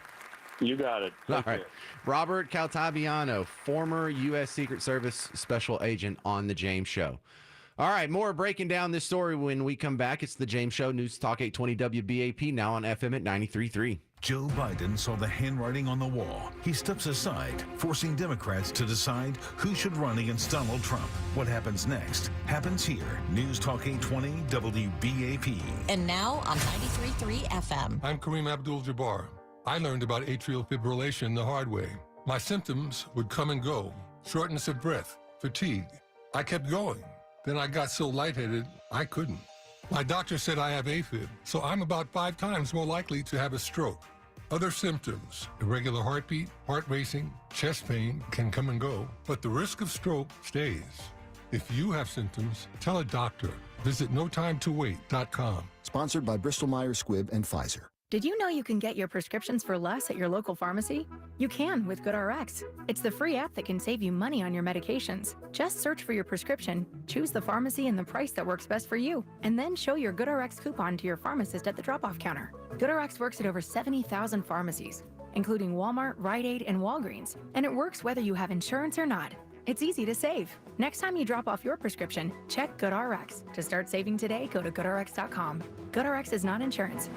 You got it. All right. Robert Caltabiano, former U.S. Secret Service special agent on The James Show. All right, more breaking down this story when we come back. It's The James Show, News Talk 820 WBAP, now on FM at 93.3. Joe Biden saw the handwriting on the wall. He steps aside, forcing Democrats to decide who should run against Donald Trump. What happens next happens here. News Talk 820 WBAP. And now on 93.3 FM. I'm Kareem Abdul-Jabbar. I learned about atrial fibrillation the hard way. My symptoms would come and go. Shortness of breath, fatigue. I kept going. Then I got so lightheaded, I couldn't. My doctor said I have AFib, so I'm about 5 times more likely to have a stroke. Other symptoms, irregular heartbeat, heart racing, chest pain can come and go, but the risk of stroke stays. If you have symptoms, tell a doctor. Visit notimetowait.com. Sponsored by Bristol-Myers Squibb and Pfizer. Did you know you can get your prescriptions for less at your local pharmacy? You can with GoodRx. It's the free app that can save you money on your medications. Just search for your prescription, choose the pharmacy and the price that works best for you, and then show your GoodRx coupon to your pharmacist at the drop-off counter. GoodRx works at over 70,000 pharmacies, including Walmart, Rite Aid, and Walgreens, and it works whether you have insurance or not. It's easy to save. Next time you drop off your prescription, check GoodRx. To start saving today, go to GoodRx.com. GoodRx is not insurance.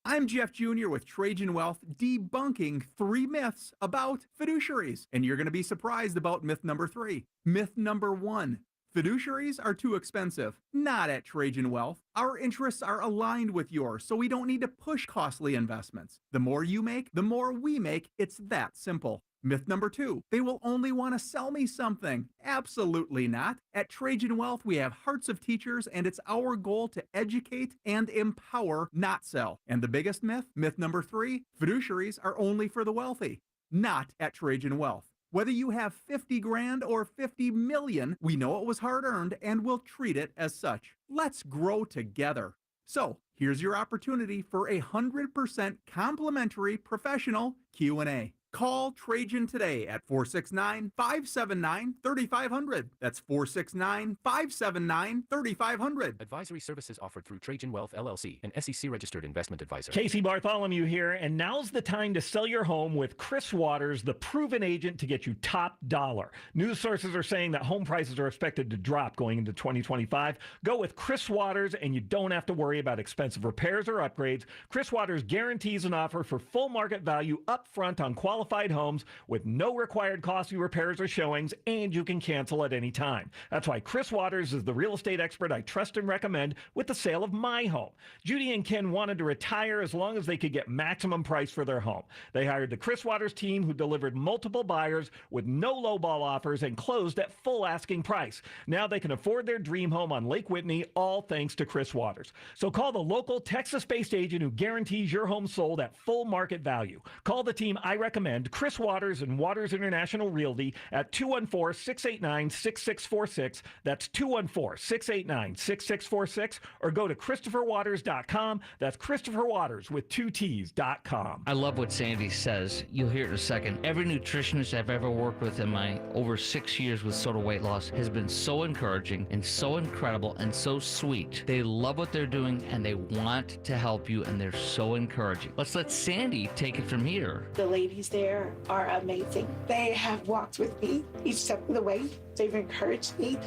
I'm Jeff Jr. with Trajan Wealth, debunking 3 myths about fiduciaries. And you're going to be surprised about myth number 3. Myth number 1. Fiduciaries are too expensive. Not at Trajan Wealth. Our interests are aligned with yours, so we don't need to push costly investments. The more you make, the more we make. It's that simple. Myth number 2, they will only want to sell me something. Absolutely not. At Trajan Wealth, we have hearts of teachers, and it's our goal to educate and empower, not sell. And the biggest myth, myth number 3, fiduciaries are only for the wealthy. Not at Trajan Wealth. Whether you have 50 grand or 50 million, we know it was hard-earned and we'll treat it as such. Let's grow together. So, here's your opportunity for 100% complimentary professional Q&A. Call Trajan today at 469-579-3500. That's 469-579-3500. Advisory services offered through Trajan Wealth, LLC, an SEC-registered investment advisor. Casey Bartholomew here, and now's the time to sell your home with Chris Waters, the proven agent to get you top dollar. News sources are saying that home prices are expected to drop going into 2025. Go with Chris Waters, and you don't have to worry about expensive repairs or upgrades. Chris Waters guarantees an offer for full market value up front on qualified homes with no required costly repairs or showings, and you can cancel at any time. That's why Chris Waters is the real estate expert I trust and recommend with the sale of my home. Judy and Ken wanted to retire as long as they could get maximum price for their home. They hired the Chris Waters team, who delivered multiple buyers with no lowball offers and closed at full asking price. Now they can afford their dream home on Lake Whitney, all thanks to Chris Waters. So call the local Texas-based agent who guarantees your home sold at full market value. Call the team I recommend, Chris Waters and Waters International Realty, at 214-689-6646. That's 214-689-6646, or go to ChristopherWaters.com. That's Christopher Waters with 2 T's.com. I love what Sandy says. You'll hear it in a second. Every nutritionist I've ever worked with in my over 6 years with Soda Weight Loss has been so encouraging and so incredible and so sweet. They love what they're doing and they want to help you, and they're so encouraging. Let's let Sandy take it from here. The ladies there are amazing. They have walked with me each step of the way. They've encouraged me.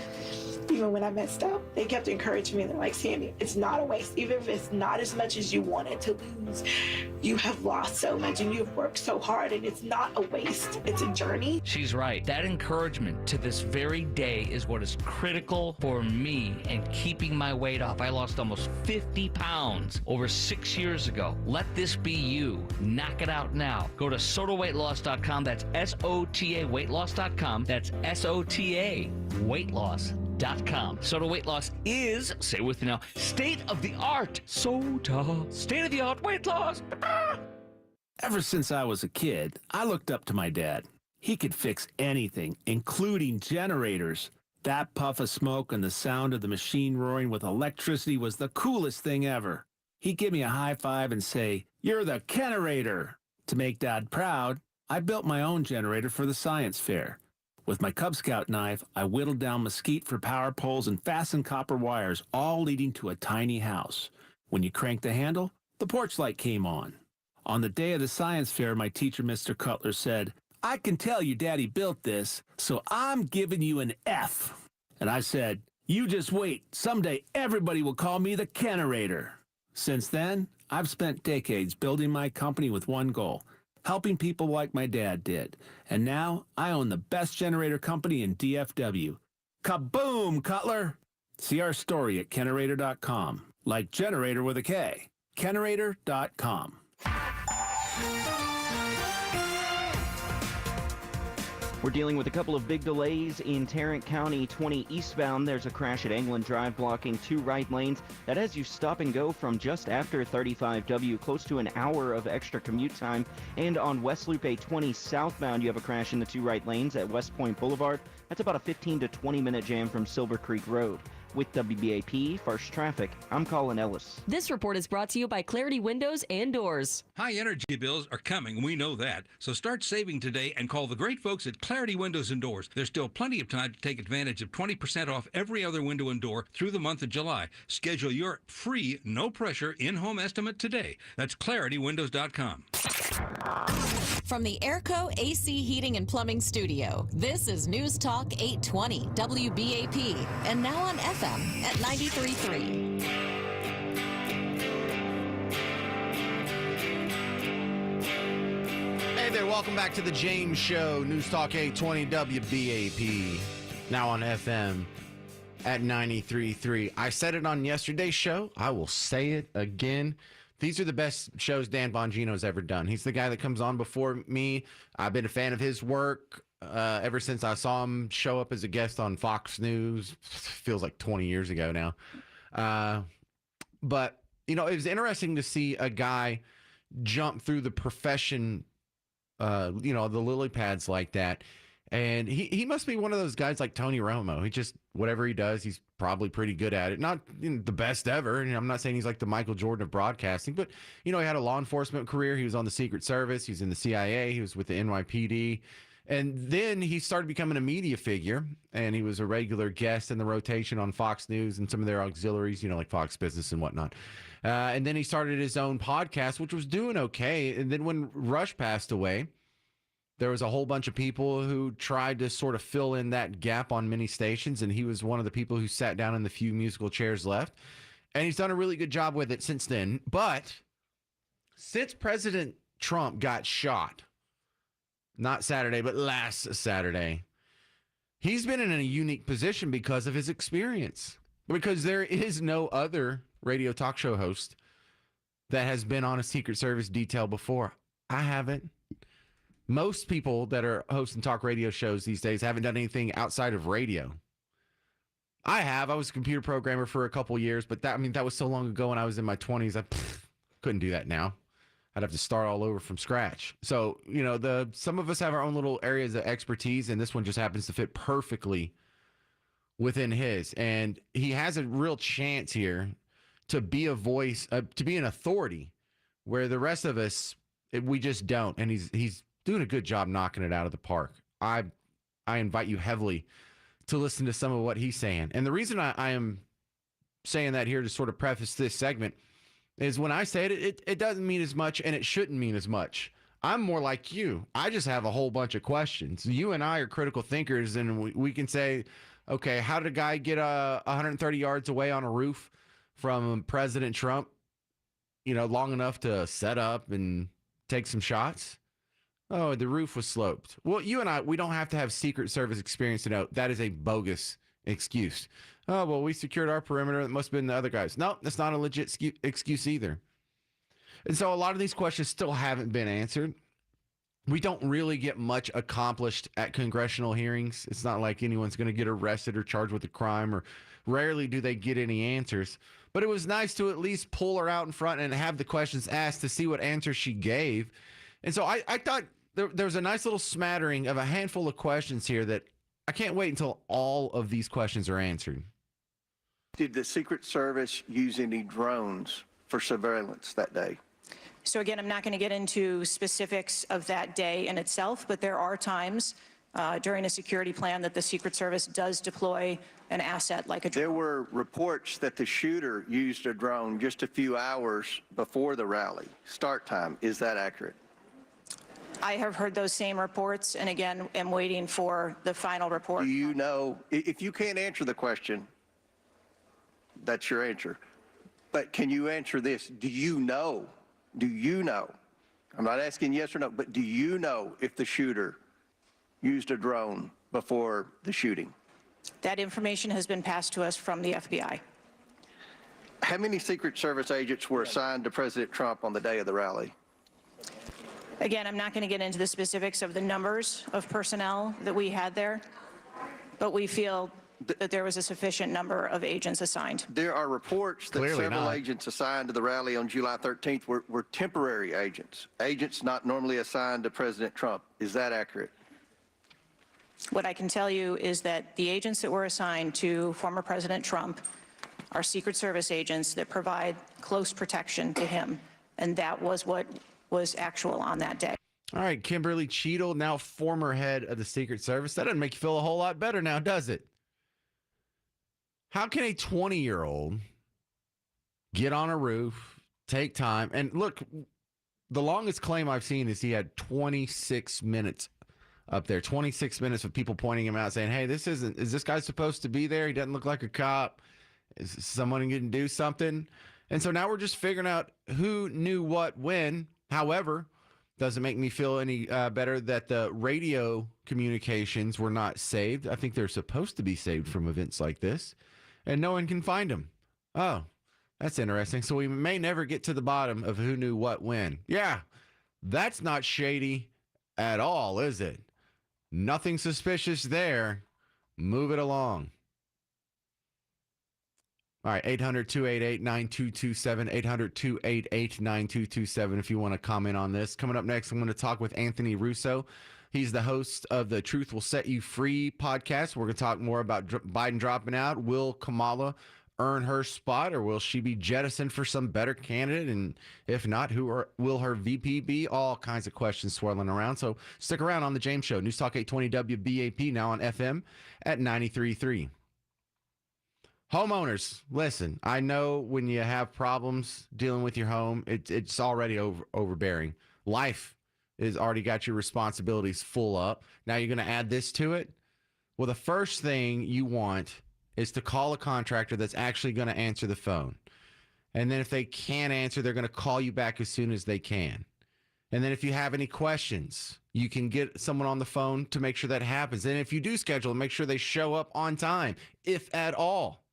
Even when I messed up, they kept encouraging me. They're like, Sandy, it's not a waste. Even if it's not as much as you wanted to lose, you have lost so much and you've worked so hard, and it's not a waste. It's a journey. She's right. That encouragement to this very day is what is critical for me in keeping my weight off. I lost almost 50 pounds over 6 years ago. Let this be you. Knock it out now. Go to SotaWeightLoss.com. That's SOTA weightloss.com. That's SOTA weightloss.com. Soda Weight Loss is, say it with me now, state-of-the-art. Soda. State-of-the-art weight loss. Ever since I was a kid, I looked up to my dad. He could fix anything, including generators. That puff of smoke and the sound of the machine roaring with electricity was the coolest thing ever. He'd give me a high five and say, "You're the Kennerator." To make Dad proud, I built my own generator for the science fair. With my Cub Scout knife, I whittled down mesquite for power poles and fastened copper wires, all leading to a tiny house. When you cranked the handle, the porch light came on. On the day of the science fair, my teacher, Mr. Cutler, said, "I can tell your daddy built this, so I'm giving you an F." And I said, "You just wait. Someday everybody will call me the Kennerator." Since then, I've spent decades building my company with one goal, helping people like my dad did. And now I own the best generator company in DFW. Kaboom, Cutler! See our story at Kennerator.com. Like generator with a K. Kennerator.com. We're dealing with a couple of big delays in Tarrant County 20 eastbound. There's a crash at England Drive blocking 2 right lanes. That has you stop and go from just after 35W, close to an hour of extra commute time. And on West Loop A20 southbound, you have a crash in the 2 right lanes at West Point Boulevard. That's about a 15 to 20 minute jam from Silver Creek Road. With WBAP First Traffic, I'm Colin Ellis. This report is brought to you by Clarity Windows and Doors. High energy bills are coming, we know that. So start saving today and call the great folks at Clarity Windows and Doors. There's still plenty of time to take advantage of 20% off every other window and door through the month of July. Schedule your free, no-pressure in-home estimate today. That's ClarityWindows.com. From the Airco AC Heating and Plumbing Studio, this is News Talk 820 WBAP, and now on FM at 93.3. Hey there, welcome back to the James Show, News Talk 820 WBAP, now on FM at 93.3. I said it on yesterday's show. I will say it again. These are the best shows Dan Bongino's ever done. He's the guy that comes on before me. I've been a fan of his work ever since I saw him show up as a guest on Fox News. Feels like 20 years ago now. But, you know, it was interesting to see a guy jump through the profession, you know, the lily pads like that. And he must be one of those guys like Tony Romo. He just, whatever he does, he's probably pretty good at it. Not the best ever. And I'm not saying he's like the Michael Jordan of broadcasting, but, you know, he had a law enforcement career. He was on the Secret Service. He was in the CIA. He was with the NYPD. And then he started becoming a media figure, and he was a regular guest in the rotation on Fox News and some of their auxiliaries, you know, like Fox Business and whatnot. And then he started his own podcast, which was doing okay. And then when Rush passed away, there was a whole bunch of people who tried to sort of fill in that gap on many stations, and he was one of the people who sat down in the few musical chairs left. And he's done a really good job with it since then. But since President Trump got shot, not Saturday, but last Saturday, he's been in a unique position because of his experience. Because there is no other radio talk show host that has been on a Secret Service detail before. I haven't. Most people that are hosting talk radio shows these days haven't done anything outside of radio. I have. I was a computer programmer for a couple years, but that was so long ago when I was in my 20s. I couldn't do that now. I'd have to start all over from scratch. So, you know, some of us have our own little areas of expertise, and this one just happens to fit perfectly within his. And he has a real chance here to be a voice, to be an authority, where the rest of us, we just don't. And he's doing a good job knocking it out of the park. I invite you heavily to listen to some of what he's saying. And the reason I am saying that here to sort of preface this segment is when I say it doesn't mean as much, and it shouldn't mean as much. I'm more like you. I just have a whole bunch of questions. You and I are critical thinkers, and we can say, okay, how did a guy get 130 yards away on a roof from President Trump, you know, long enough to set up and take some shots? Oh, the roof was sloped. Well, you and I, we don't have to have Secret Service experience to know that is a bogus excuse. Oh, well, we secured our perimeter. It must have been the other guys. No, that's not a legit excuse either. And so a lot of these questions still haven't been answered. We don't really get much accomplished at congressional hearings. It's not like anyone's going to get arrested or charged with a crime, or rarely do they get any answers. But it was nice to at least pull her out in front and have the questions asked to see what answer she gave. And so I thought there was a nice little smattering of a handful of questions here that I can't wait until all of these questions are answered. Did the Secret Service use any drones for surveillance that day? So again, I'm not going to get into specifics of that day in itself, but there are times during a security plan that the Secret Service does deploy an asset like a drone. There were reports that the shooter used a drone just a few hours before the rally start time. Is that accurate? I have heard those same reports, and again, am waiting for the final report. Do you know, if you can't answer the question, that's your answer. But can you answer this? Do you know, I'm not asking yes or no, but do you know if the shooter used a drone before the shooting? That information has been passed to us from the FBI. How many Secret Service agents were assigned to President Trump on the day of the rally? Again, I'm not going to get into the specifics of the numbers of personnel that we had there, but we feel that there was a sufficient number of agents assigned. There are reports that Clearly several not. agents assigned to the rally on July 13th were temporary agents not normally assigned to President Trump. Is that accurate? What I can tell you is that the agents that were assigned to former President Trump are Secret Service agents that provide close protection to him, and that was what was actual on that day. All right, Kimberly Cheadle, now former head of the Secret Service. That doesn't make you feel a whole lot better now, does it? How can a 20-year-old get on a roof, take time, and look, the longest claim I've seen is he had 26 minutes up there, 26 minutes of people pointing him out saying, hey, is this guy supposed to be there? He doesn't look like a cop. Is someone going to do something? And so now we're just figuring out who knew what when. However, doesn't make me feel any better that the radio communications were not saved. I think they're supposed to be saved from events like this, and no one can find them. Oh, that's interesting. So we may never get to the bottom of who knew what when. Yeah, that's not shady at all, is it? Nothing suspicious there. Move it along. All right, 800-288-9227, 800-288-9227 if you want to comment on this. Coming up next, I'm going to talk with Anthony Russo. He's the host of the Truth Will Set You Free podcast. We're going to talk more about Biden dropping out. Will Kamala earn her spot, or will she be jettisoned for some better candidate? And if not, will her VP be? All kinds of questions swirling around. So stick around on The James Show. News Talk 820 WBAP, now on FM at 93.3. Homeowners, listen, I know when you have problems dealing with your home, it's already overbearing. Life has already got your responsibilities full up. Now you're going to add this to it? Well, the first thing you want is to call a contractor that's actually going to answer the phone. And then if they can't answer, they're going to call you back as soon as they can. And then if you have any questions, you can get someone on the phone to make sure that happens. And if you do schedule, make sure they show up on time, if at all.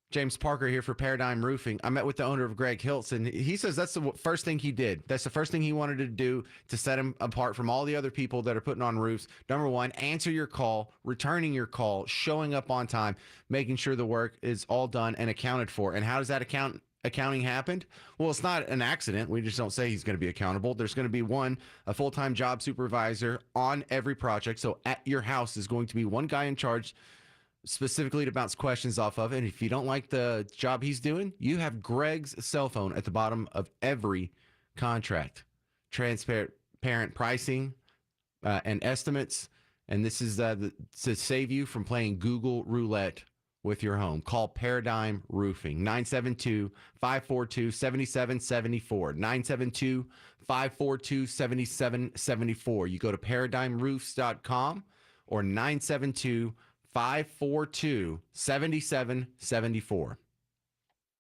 James Parker here for Paradigm Roofing. I met with the owner of Greg Hilton. He says that's the first thing he did. That's the first thing he wanted to do to set him apart from all the other people that are putting on roofs. Number one, answer your call, returning your call, showing up on time, making sure the work is all done and accounted for. And how does that accounting happen? Well, it's not an accident. We just don't say he's going to be accountable. There's going to be a full-time job supervisor on every project. So at your house is going to be one guy in charge specifically to bounce questions off of. And if you don't like the job he's doing, you have Greg's cell phone at the bottom of every contract. Transparent pricing and estimates. And this is to save you from playing Google roulette with your home. Call Paradigm Roofing, 972-542-7774, 972-542-7774. You go to paradigmroofs.com or 972-542-7774.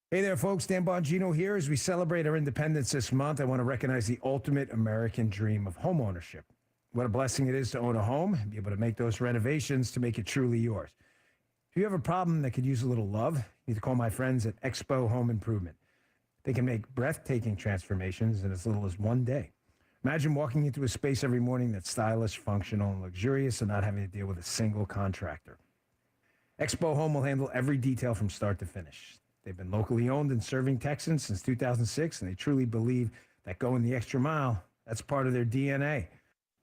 Hey there, folks. Dan Bongino here. As we celebrate our independence this month, I want to recognize the ultimate American dream of homeownership. What a blessing it is to own a home and be able to make those renovations to make it truly yours. If you have a problem that could use a little love, you need to call my friends at Expo Home Improvement. They can make breathtaking transformations in as little as one day. Imagine walking into a space every morning that's stylish, functional, and luxurious and not having to deal with a single contractor. Expo Home will handle every detail from start to finish. They've been locally owned and serving Texans since 2006, and they truly believe that going the extra mile, that's part of their DNA.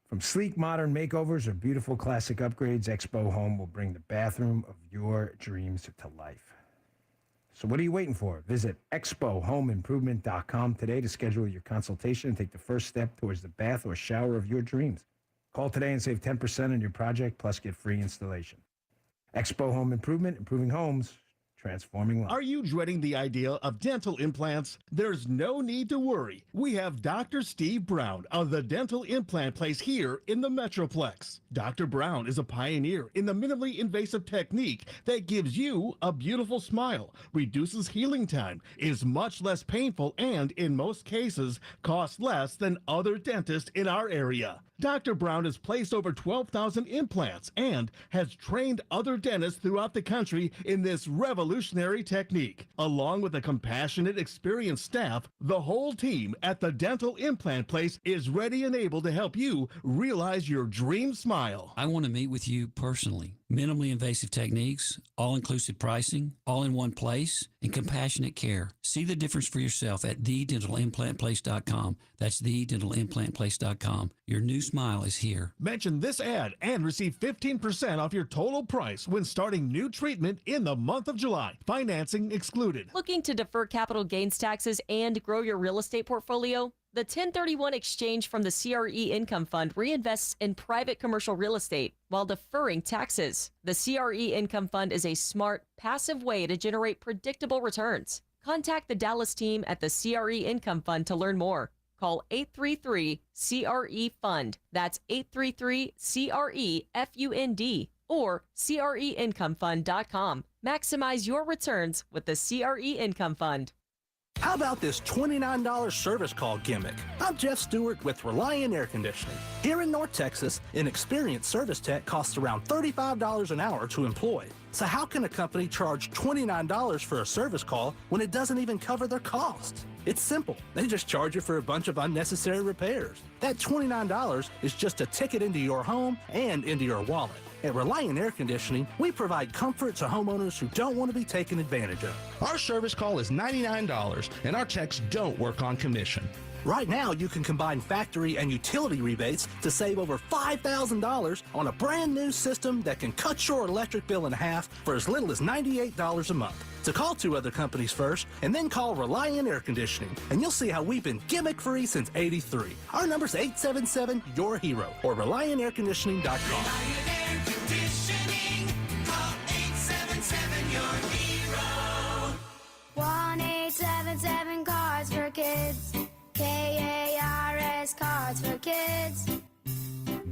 From sleek modern makeovers or beautiful classic upgrades, Expo Home will bring the bathroom of your dreams to life. So what are you waiting for? Visit expohomeimprovement.com today to schedule your consultation and take the first step towards the bath or shower of your dreams. Call today and save 10% on your project, plus get free installation. Expo Home Improvement, improving homes, transforming lives. Are you dreading the idea of dental implants? There's no need to worry. We have Dr. Steve Brown of the Dental Implant Place here in the Metroplex. Dr. Brown is a pioneer in the minimally invasive technique that gives you a beautiful smile, reduces healing time, is much less painful, and in most cases, costs less than other dentists in our area. Dr. Brown has placed over 12,000 implants and has trained other dentists throughout the country in this revolutionary technique. Along with a compassionate, experienced staff, the whole team at the Dental Implant Place is ready and able to help you realize your dream smile. I want to meet with you personally. Minimally invasive techniques, all-inclusive pricing, all in one place, and compassionate care. See the difference for yourself at thedentalimplantplace.com. That's thedentalimplantplace.com. Your new smile is here. Mention this ad and receive 15% off your total price when starting new treatment in the month of July. Financing excluded. Looking to defer capital gains taxes and grow your real estate portfolio? The 1031 exchange from the CRE Income Fund reinvests in private commercial real estate while deferring taxes. The CRE Income Fund is a smart, passive way to generate predictable returns. Contact the Dallas team at the CRE Income Fund to learn more. Call 833-CRE-FUND. That's 833-CRE-FUND or CREIncomefund.com. Maximize your returns with the CRE Income Fund. How about this $29 service call gimmick? I'm Jeff Stewart with Reliant Air Conditioning. Here in North Texas, an experienced service tech costs around $35 an hour to employ. So how can a company charge $29 for a service call when it doesn't even cover their costs? It's simple. They just charge you for a bunch of unnecessary repairs. That $29 is just a ticket into your home and into your wallet. At Reliant Air Conditioning, we provide comfort to homeowners who don't want to be taken advantage of. Our service call is $99, and our techs don't work on commission. Right now, you can combine factory and utility rebates to save over $5,000 on a brand new system that can cut your electric bill in half for as little as $98 a month. So call two other companies first, and then call Reliant Air Conditioning, and you'll see how we've been gimmick-free since '83. Our number's 877-YOUR-HERO or ReliantAirConditioning.com. Call 877-YOUR-HERO. 1-877 Cars for Kids. KARS Cars for Kids.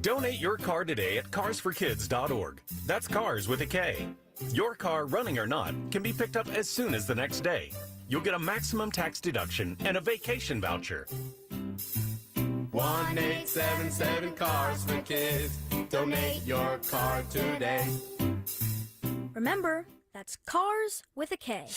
Donate your car today at carsforkids.org. That's cars with a K. Your car, running or not, can be picked up as soon as the next day. You'll get a maximum tax deduction and a vacation voucher. 1-877 Cars for Kids. Donate your car today. Remember, that's Cars with a K.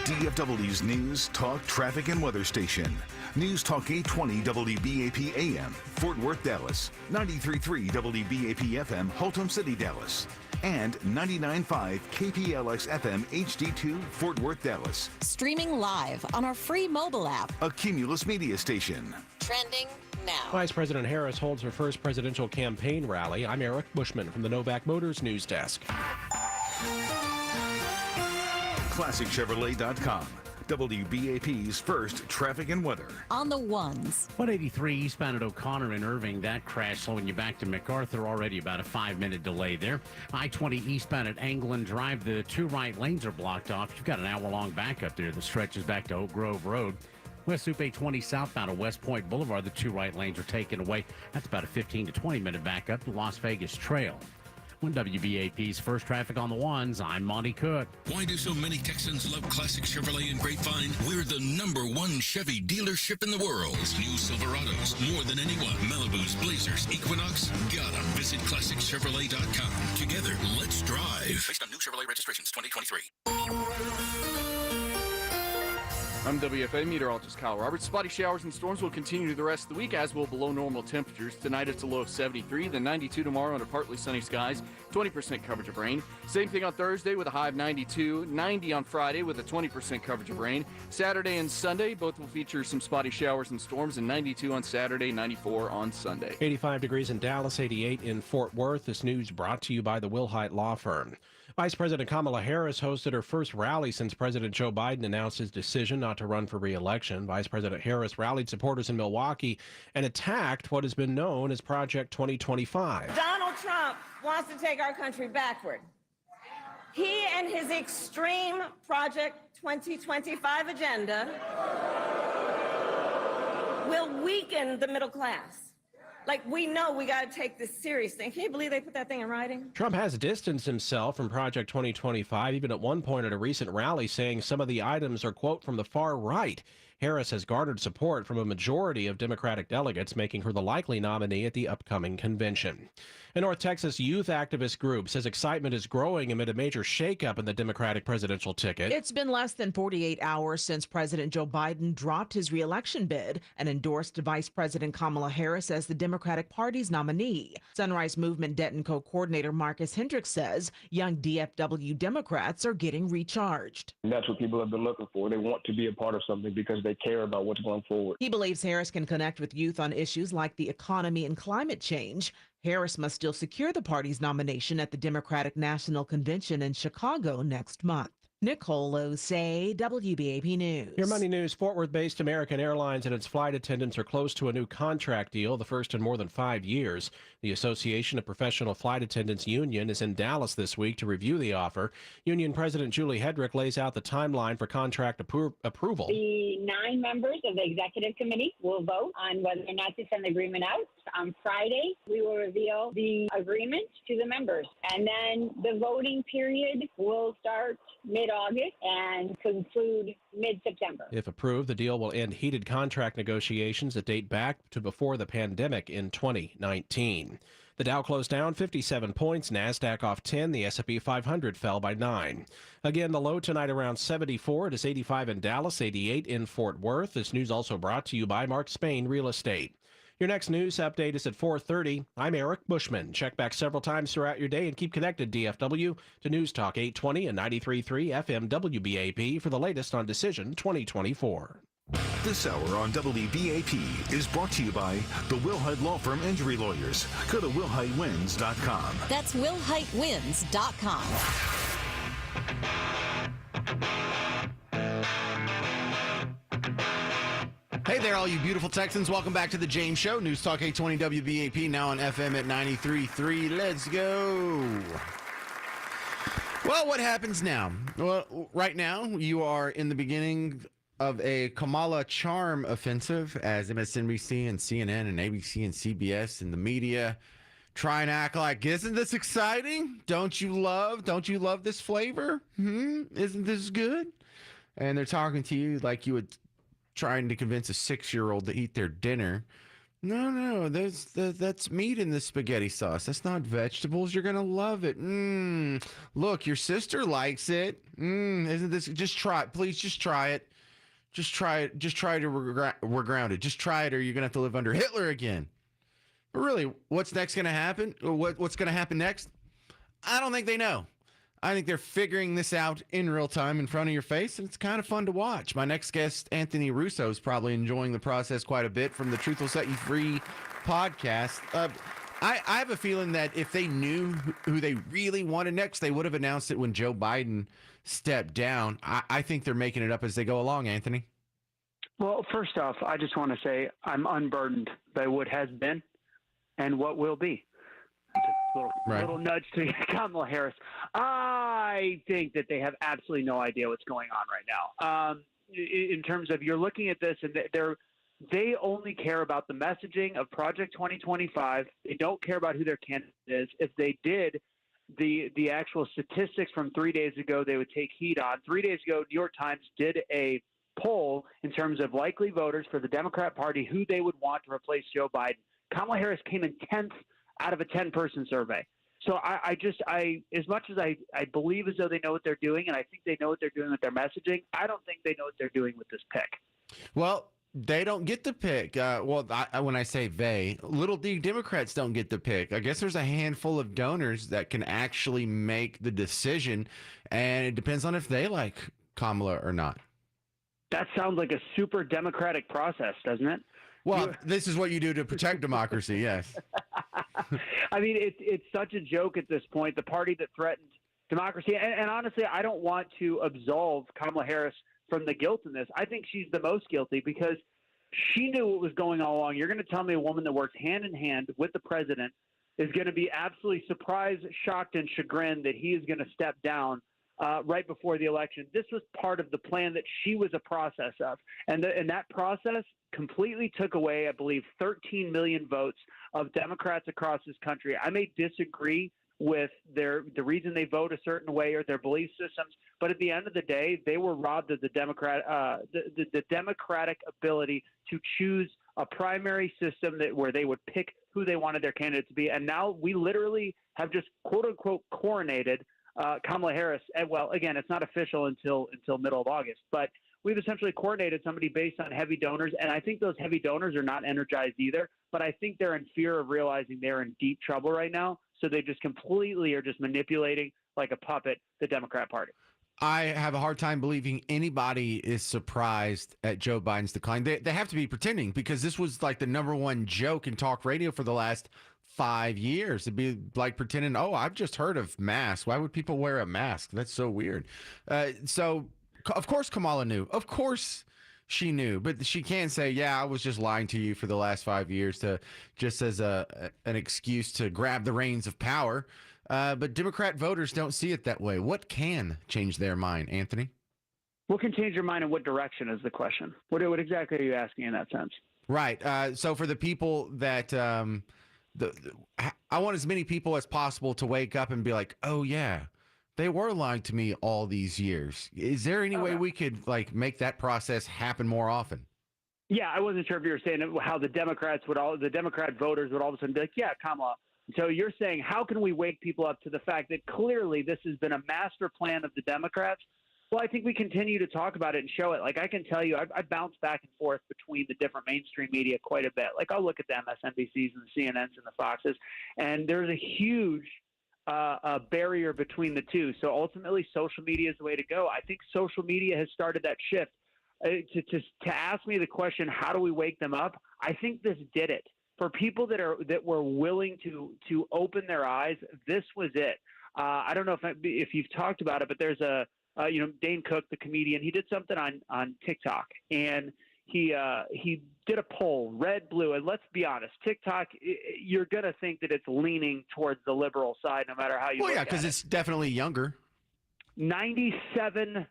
DFW's News, Talk, Traffic, and Weather Station. News Talk 820 WBAP AM, Fort Worth, Dallas. 93.3 WBAP FM, Haltom City, Dallas. And 99.5 KPLX FM HD2, Fort Worth, Dallas. Streaming live on our free mobile app. A Cumulus media station. Trending now. Vice President Harris holds her first presidential campaign rally. I'm Eric Bushman from the Novak Motors News Desk. ClassicChevrolet.com. WBAP's first traffic and weather. On the ones. 183 eastbound at O'Connor in Irving. That crash slowing you back to MacArthur. Already about a 5-minute delay there. I-20 eastbound at Anglin Drive. The two right lanes are blocked off. You've got an hour-long backup there that stretches back to Oak Grove Road. West Loop 820 southbound at West Point Boulevard. The two right lanes are taken away. That's about a 15 to 20-minute backup to Las Vegas Trail. When WBAP's first traffic on the ones, I'm Monty Cook. Why do so many Texans love Classic Chevrolet and Grapevine? We're the #1 Chevy dealership in the world. New Silverados, more than anyone. Malibus, Blazers, Equinox, got them. Visit ClassicChevrolet.com. Together, let's drive. Based on new Chevrolet registrations 2023. I'm WFA meteorologist Kyle Roberts. Spotty showers and storms will continue the rest of the week, as will below normal temperatures. Tonight it's a low of 73, then 92 tomorrow under partly sunny skies, 20% coverage of rain. Same thing on Thursday with a high of 92, 90 on Friday with a 20% coverage of rain. Saturday and Sunday both will feature some spotty showers and storms, and 92 on Saturday, 94 on Sunday. 85 degrees in Dallas, 88 in Fort Worth. This news brought to you by the Wilhite Law Firm. Vice President Kamala Harris hosted her first rally since President Joe Biden announced his decision not to run for re-election. Vice President Harris rallied supporters in Milwaukee and attacked what has been known as Project 2025. Donald Trump wants to take our country backward. He and his extreme Project 2025 agenda will weaken the middle class. Like, we know we got to take this seriously. Can you believe they put that thing in writing? Trump has distanced himself from Project 2025, even at one point at a recent rally, saying some of the items are, quote, from the far right. Harris has garnered support from a majority of Democratic delegates, making her the likely nominee at the upcoming convention. A North Texas youth activist group says excitement is growing amid a major shakeup in the Democratic presidential ticket. It's been less than 48 hours since President Joe Biden dropped his re-election bid and endorsed Vice President Kamala Harris as the Democratic Party's nominee. Sunrise Movement Denton co-coordinator Marcus Hendricks says young DFW Democrats are getting recharged. And that's what people have been looking for. They want to be a part of something because they care about what's going forward. He believes Harris can connect with youth on issues like the economy and climate change. Harris must still secure the party's nomination at the Democratic National Convention in Chicago next month. Nicole Osei, WBAP News. Your Money News, Fort Worth-based American Airlines and its flight attendants are close to a new contract deal, the first in more than 5 years. The Association of Professional Flight Attendants Union is in Dallas this week to review the offer. Union President Julie Hedrick lays out the timeline for contract approval. The 9 members of the executive committee will vote on whether or not to send the agreement out. On Friday, we will reveal the agreement to the members, and then the voting period will start mid-August and conclude mid-September. If approved, the deal will end heated contract negotiations that date back to before the pandemic in 2019. The Dow closed down 57 points, NASDAQ off 10, the S&P 500 fell by 9. Again, the low tonight around 74. It is 85 in Dallas, 88 in Fort Worth. This news also brought to you by Mark Spain Real Estate. Your next news update is at 4:30. I'm Eric Bushman. Check back several times throughout your day and keep connected, DFW, to News Talk 820 and 93.3 FM WBAP for the latest on Decision 2024. This hour on WBAP is brought to you by the Wilhite Law Firm Injury Lawyers. Go to WilhiteWins.com. That's WilhiteWins.com. Hey there, all you beautiful Texans. Welcome back to the James Show. News Talk 820 WBAP, now on FM at 93.3. Let's go. Well, what happens now? Well, right now, you are in the beginning of a Kamala charm offensive as MSNBC and CNN and ABC and CBS and the media try and act like, isn't this exciting? Don't you love this flavor? Isn't this good? And they're talking to you like you would trying to convince a 6-year-old to eat their dinner. No, that's meat in the spaghetti sauce. That's not vegetables. You're going to love it. Look, your sister likes it. Isn't this, just try it. Please just try it. Just try it. Just try it or we're grounded. Just try it or you're going to have to live under Hitler again. But really, what's next going to happen? What's going to happen next? I don't think they know. I think they're figuring this out in real time in front of your face, and it's kind of fun to watch. My next guest, Anthony Russo, is probably enjoying the process quite a bit from the Truth Will Set You Free podcast. I have a feeling that if they knew who they really wanted next, they would have announced it when Joe Biden stepped down. I think they're making it up as they go along, Anthony. Well, first off, I just want to say I'm unburdened by what has been and what will be. Little nudge to Kamala Harris. I think that they have absolutely no idea what's going on right now. In terms of you're looking at this, and they only care about the messaging of Project 2025. They don't care about who their candidate is. If they did, the actual statistics from 3 days ago, they would take heed on. 3 days ago, New York Times did a poll in terms of likely voters for the Democrat Party, who they would want to replace Joe Biden. Kamala Harris came in 10th out of a 10-person survey. So I as much as I believe as though they know what they're doing, and I think they know what they're doing with their messaging, I don't think they know what they're doing with this pick. Well, they don't get the pick. When I say they, little D Democrats don't get the pick. I guess there's a handful of donors that can actually make the decision, and it depends on if they like Kamala or not. That sounds like a super democratic process, doesn't it? Well, this is what you do to protect democracy, yes. I mean, it's such a joke at this point. The party that threatened democracy. And honestly, I don't want to absolve Kamala Harris from the guilt in this. I think she's the most guilty because she knew what was going on all along. You're going to tell me a woman that works hand in hand with the president is going to be absolutely surprised, shocked, and chagrined that he is going to step down right before the election. This was part of the plan that she was a process of. And that process completely took away, I believe, 13 million votes of Democrats across this country. I may disagree with the reason they vote a certain way or their belief systems, but at the end of the day, they were robbed of the democratic ability to choose a primary system where they would pick who they wanted their candidate to be. And now we literally have just quote unquote coronated Kamala Harris. And well, again, it's not official until middle of August, but we've essentially coordinated somebody based on heavy donors. And I think those heavy donors are not energized either, but I think they're in fear of realizing they're in deep trouble right now. So they just completely are just manipulating like a puppet the Democrat Party. I have a hard time believing anybody is surprised at Joe Biden's decline. They have to be pretending because this was like the #1 joke in talk radio for the last 5 years. It'd be like pretending, oh, I've just heard of masks. Why would people wear a mask? That's so weird. So, of course, Kamala knew. Of course she knew. But she can't say, yeah, I was just lying to you for the last 5 years just as an excuse to grab the reins of power. But Democrat voters don't see it that way. What can change their mind, Anthony? What can change your mind in what direction is the question? What exactly are you asking in that sense? Right. So for the people that I want as many people as possible to wake up and be like, oh, yeah, they were lying to me all these years. Is there any way we could like make that process happen more often? Yeah, I wasn't sure if you were saying how the Democrat voters would all of a sudden be like, yeah, Kamala. So you're saying, how can we wake people up to the fact that clearly this has been a master plan of the Democrats? Well, I think we continue to talk about it and show it. Like I can tell you, I bounce back and forth between the different mainstream media quite a bit. Like I'll look at the MSNBCs and the CNNs and the Foxes, and there's a huge barrier between the two. So ultimately, social media is the way to go. I think social media has started that shift. To ask me the question, how do we wake them up? I think this did it. For people that were willing to open their eyes, this was it. I don't know if you've talked about it, but there's Dane Cook, the comedian. He did something on TikTok, and he did a poll, red, blue, and let's be honest, TikTok, you're gonna think that it's leaning towards the liberal side, no matter how you. Well, yeah, because it's definitely younger. 97%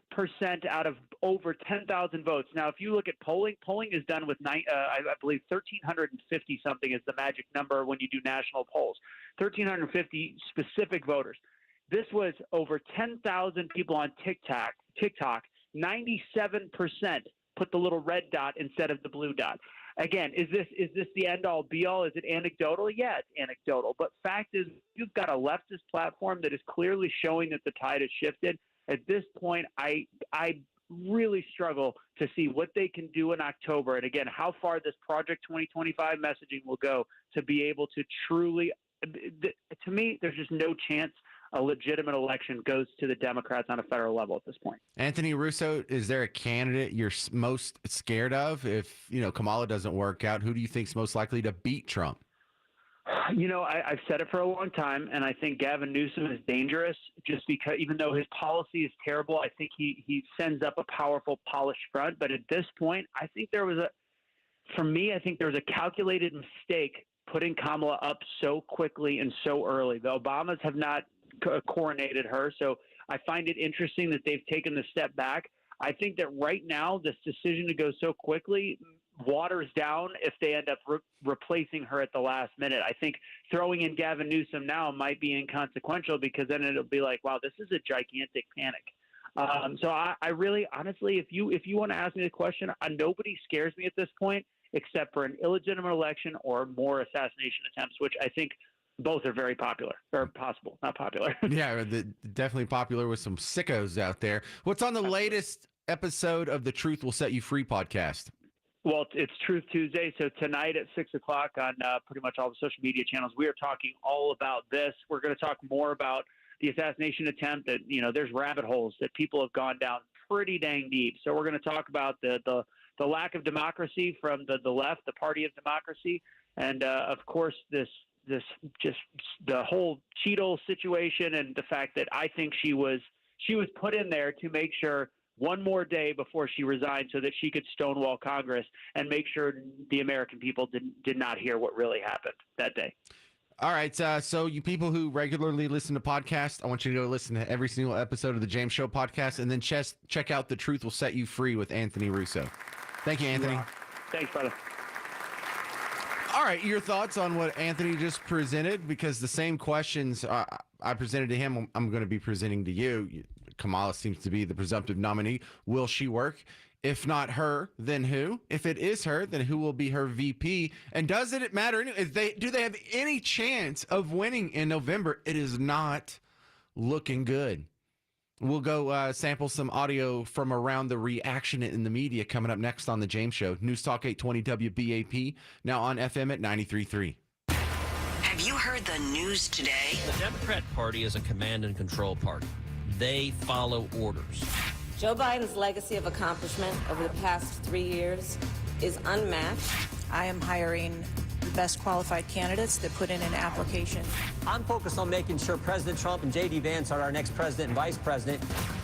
out of over 10,000 votes. Now, if you look at polling is done with, I believe, 1,350 something is the magic number when you do national polls. 1,350 specific voters. This was over 10,000 people on TikTok. 97% put the little red dot instead of the blue dot. Again, is this the end-all, be-all? Is it anecdotal? Yeah, it's anecdotal. But fact is, you've got a leftist platform that is clearly showing that the tide has shifted. At this point, I really struggle to see what they can do in October. And again, how far this Project 2025 messaging will go to be able to truly – to me, there's just no chance a legitimate election goes to the Democrats on a federal level at this point. Anthony Russo, is there a candidate you're most scared of if, Kamala doesn't work out? Who do you think is most likely to beat Trump? I've said it for a long time, and I think Gavin Newsom is dangerous just because even though his policy is terrible, I think he sends up a powerful, polished front. But at this point, I think there was a calculated mistake putting Kamala up so quickly and so early. The Obamas have not coronated her, so I find it interesting that they've taken the step back. I think that right now this decision to go so quickly waters down if they end up replacing her at the last minute. I think throwing in Gavin Newsom now might be inconsequential because then it'll be like, wow, this is a gigantic panic. So I really, honestly, if you want to ask me the question, nobody scares me at this point except for an illegitimate election or more assassination attempts, which I think both are very popular, or possible, not popular. Yeah, definitely popular with some sickos out there. What's on the latest episode of the Truth Will Set You Free podcast? Well, it's Truth Tuesday. So tonight at 6 o'clock on pretty much all the social media channels, we are talking all about this. We're going to talk more about the assassination attempt that, there's rabbit holes that people have gone down pretty dang deep. So we're going to talk about the lack of democracy from the left, the party of democracy. And of course, this just the whole Cheeto situation and the fact that I think she was put in there to make sure one more day before she resigned so that she could stonewall Congress and make sure the American people did not hear what really happened that day. All right. So you people who regularly listen to podcasts, I want you to go listen to every single episode of the James Show podcast, and then check out The Truth Will Set You Free with Anthony Russo. Thank you, Anthony. Thanks, brother. All right. Your thoughts on what Anthony just presented? Because the same questions I presented to him, I'm going to be presenting to you. Kamala seems to be the presumptive nominee. Will she work? If not her, then who? If it is her, then who will be her VP? And does it matter? Do they have any chance of winning in November? It is not looking good. We'll go sample some audio from around the reaction in the media coming up next on The James Show. News Talk 820 WBAP, now on FM at 93.3. Have you heard the news today? The Democrat Party is a command and control party. They follow orders. Joe Biden's legacy of accomplishment over the past 3 years is unmatched. I am hiring the best qualified candidates that put in an application. I'm focused on making sure President Trump and J.D. Vance are our next president and vice president.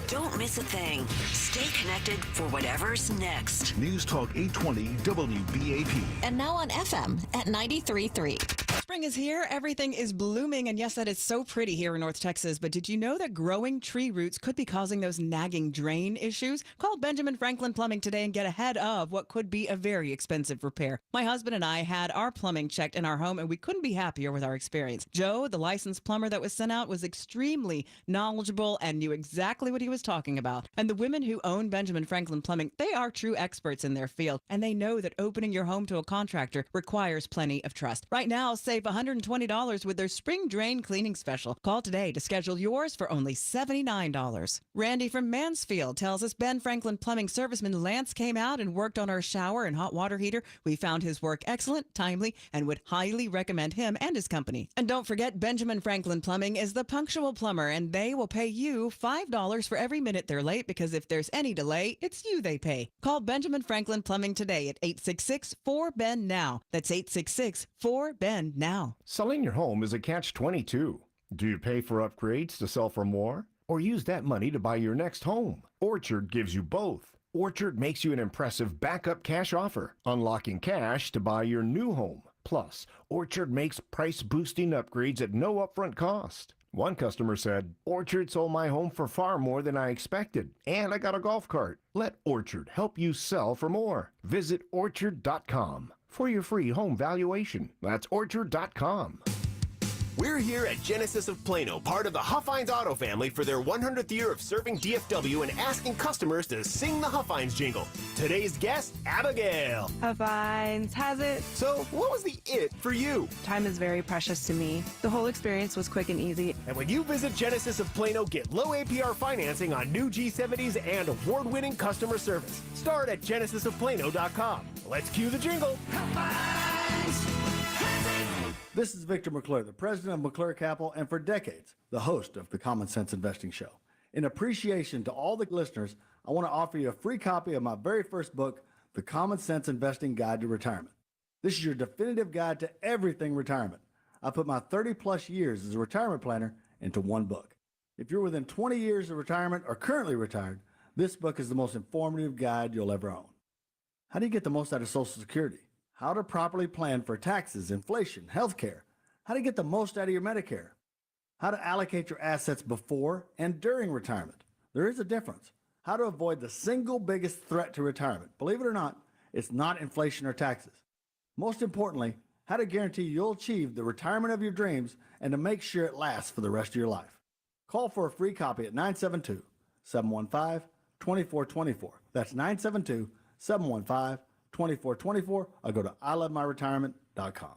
Don't miss a thing. Stay connected for whatever's next. News Talk 820 WBAP. And now on FM at 93.3. Spring is here. Everything is blooming. And yes, that is so pretty here in North Texas. But did you know that growing tree roots could be causing those nagging drain issues? Call Benjamin Franklin Plumbing today and get ahead of what could be a very expensive repair. My husband and I had our plumbing checked in our home, and we couldn't be happier with our experience. Joe, the licensed plumber that was sent out, was extremely knowledgeable and knew exactly what he was talking about. And the women who own Benjamin Franklin Plumbing, they are true experts in their field, and they know that opening your home to a contractor requires plenty of trust. Right now, save $120 with their spring drain cleaning special. Call today to schedule yours for only $79. Randy from Mansfield tells us Ben Franklin Plumbing serviceman Lance came out and worked on our shower and hot water heater. We found his work excellent, timely, and would highly recommend him and his company. And don't forget, Benjamin Franklin Plumbing is the punctual plumber, and they will pay you $5 for every minute they're late, because if there's any delay, it's you they pay. Call Benjamin Franklin Plumbing today at 866-4BEN-NOW. That's 866-4BEN-NOW. Selling your home is a catch-22. Do you pay for upgrades to sell for more, or use that money to buy your next home? Orchard gives you both. Orchard makes you an impressive backup cash offer, unlocking cash to buy your new home. Plus, Orchard makes price-boosting upgrades at no upfront cost. One customer said, Orchard sold my home for far more than I expected, and I got a golf cart. Let Orchard help you sell for more. Visit Orchard.com for your free home valuation. That's Orchard.com. We're here at Genesis of Plano, part of the Huffines Auto family, for their 100th year of serving DFW and asking customers to sing the Huffines jingle. Today's guest, Abigail. Huffines has it. So, what was the it for you? Time is very precious to me. The whole experience was quick and easy. And when you visit Genesis of Plano, get low APR financing on new G70s and award-winning customer service. Start at genesisofplano.com. Let's cue the jingle. This is Victor McClure, the president of McClure Capital, and for decades, the host of the Common Sense Investing Show. In appreciation to all the listeners, I want to offer you a free copy of my very first book, The Common Sense Investing Guide to Retirement. This is your definitive guide to everything retirement. I put my 30-plus years as a retirement planner into one book. If you're within 20 years of retirement or currently retired, this book is the most informative guide you'll ever own. How do you get the most out of Social Security? How to properly plan for taxes, inflation, healthcare. How to get the most out of your Medicare. How to allocate your assets before and during retirement. There is a difference. How to avoid the single biggest threat to retirement. Believe it or not, it's not inflation or taxes. Most importantly, how to guarantee you'll achieve the retirement of your dreams and to make sure it lasts for the rest of your life. Call for a free copy at 972-715-2424. That's 972-715-2424. I'll go to ilovemyretirement.com.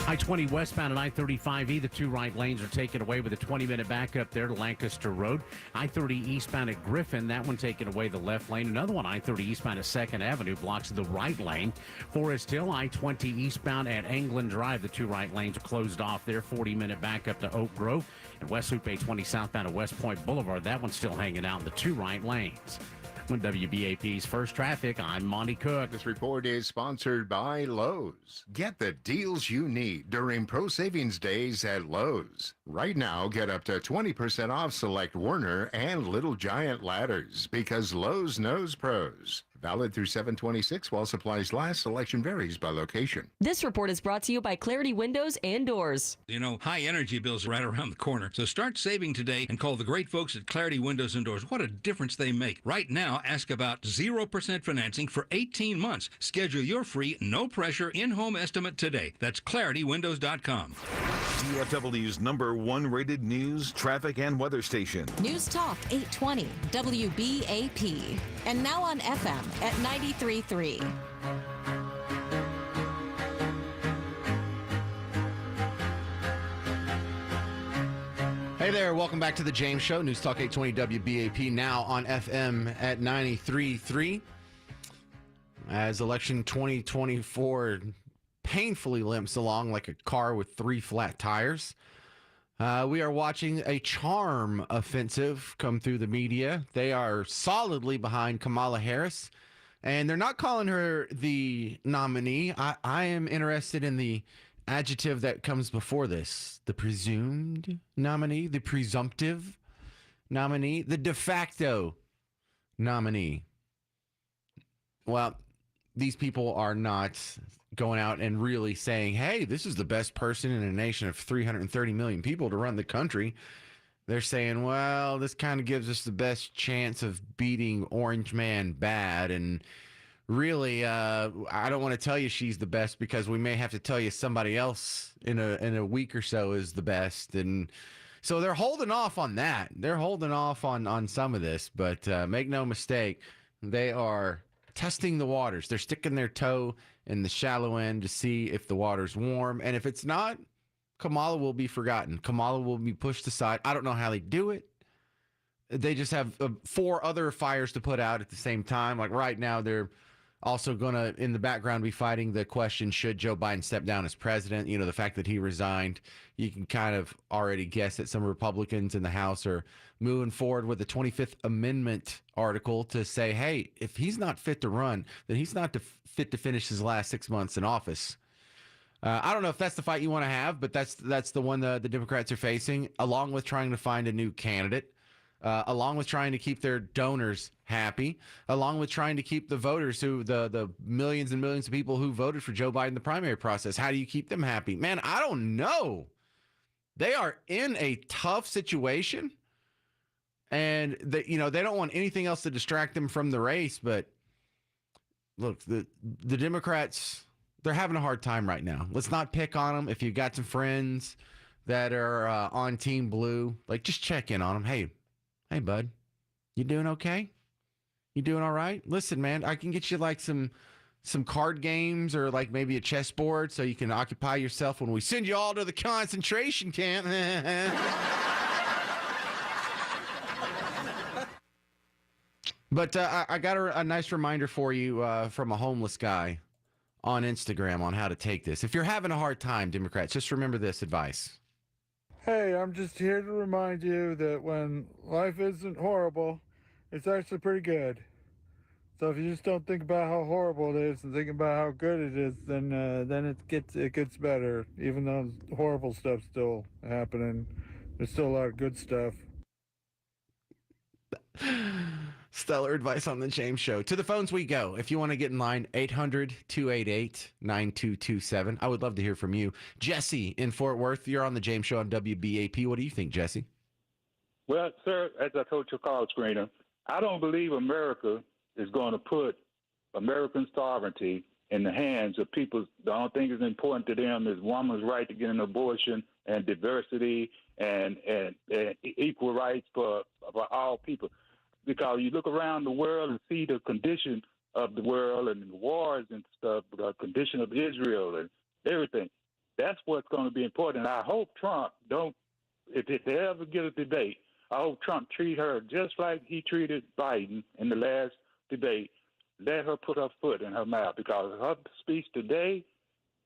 I-20 westbound and I-35E, the two right lanes are taken away with a 20-minute backup there to Lancaster Road. I-30 eastbound at Griffin, that one taking away the left lane. Another one, I-30 eastbound at 2nd Avenue, blocks the right lane. Forest Hill, I-20 eastbound at England Drive, the two right lanes are closed off there. 40-minute backup to Oak Grove. And West Loop A-20 southbound at West Point Boulevard, that one's still hanging out in the two right lanes. With WBAP's First Traffic, I'm Monty Cook. This report is sponsored by Lowe's. Get the deals you need during Pro Savings Days at Lowe's. Right now, get up to 20% off select Werner and Little Giant ladders because Lowe's knows pros. Valid through 7/26 while supplies last. Selection varies by location. This report is brought to you by Clarity Windows and Doors. You know, high energy bills are right around the corner. So start saving today and call the great folks at Clarity Windows and Doors. What a difference they make. Right now, ask about 0% financing for 18 months. Schedule your free, no pressure in-home estimate today. That's ClarityWindows.com. DFW's #1 rated news, traffic, and weather station. News Talk 820 WBAP. And now on FM at 93.3. Hey there, welcome back to the James Show. News Talk 820 WBAP, now on FM at 93.3. As election 2024 painfully limps along like a car with 3 flat tires. We are watching a charm offensive come through the media. They are solidly behind Kamala Harris, and they're not calling her the nominee. I am interested in the adjective that comes before this: the presumed nominee, the presumptive nominee, the de facto nominee. Well, these people are not going out and really saying, hey, this is the best person in a nation of 330 million people to run the country. They're saying, well, this kind of gives us the best chance of beating Orange Man bad. And really, I don't want to tell you she's the best because we may have to tell you somebody else in a week or so is the best. And so they're holding off on that. They're holding off on some of this. But make no mistake, they are testing the waters. They're sticking their toe in the shallow end to see if the water's warm. And if it's not, Kamala will be forgotten. Kamala will be pushed aside. I don't know how they do it. They just have 4 other fires to put out at the same time. Like right now, they're also going to, in the background, be fighting the question, should Joe Biden step down as president? You know, the fact that he resigned, you can kind of already guess that some Republicans in the House are moving forward with the 25th Amendment article to say, hey, if he's not fit to run, then he's not fit to finish his last 6 months in office. I don't know if that's the fight you want to have, but that's the one the Democrats are facing, along with trying to find a new candidate. Along with trying to keep their donors happy, along with trying to keep the voters the millions and millions of people who voted for Joe Biden in the primary process. How do you keep them happy? Man, I don't know. They are in a tough situation, and they don't want anything else to distract them from the race. But look, the Democrats, they're having a hard time right now. Let's not pick on them. If you've got some friends that are on Team Blue, like just check in on them. Hey, bud, you doing okay? You doing all right? Listen, man, I can get you like some card games or like maybe a chessboard so you can occupy yourself when we send you all to the concentration camp. But I got a nice reminder for you from a homeless guy on Instagram on how to take this. If you're having a hard time, Democrats, just remember this advice. Hey, I'm just here to remind you that when life isn't horrible, it's actually pretty good. So if you just don't think about how horrible it is and think about how good it is, then it gets better. Even though horrible stuff's still happening, there's still a lot of good stuff. Stellar advice on the James Show. To the phones we go. If you want to get in line, 800-288-9227. I would love to hear from you. Jesse in Fort Worth, you're on the James Show on WBAP. What do you think, Jesse? Well, sir, as I told your call screener, I don't believe America is going to put American sovereignty in the hands of people. The only thing that's important to them is woman's right to get an abortion and diversity and equal rights for all people. Because you look around the world and see the condition of the world and the wars and stuff, the condition of Israel and everything. That's what's going to be important. I hope Trump if they ever get a debate, I hope Trump treat her just like he treated Biden in the last debate. Let her put her foot in her mouth, because her speech today,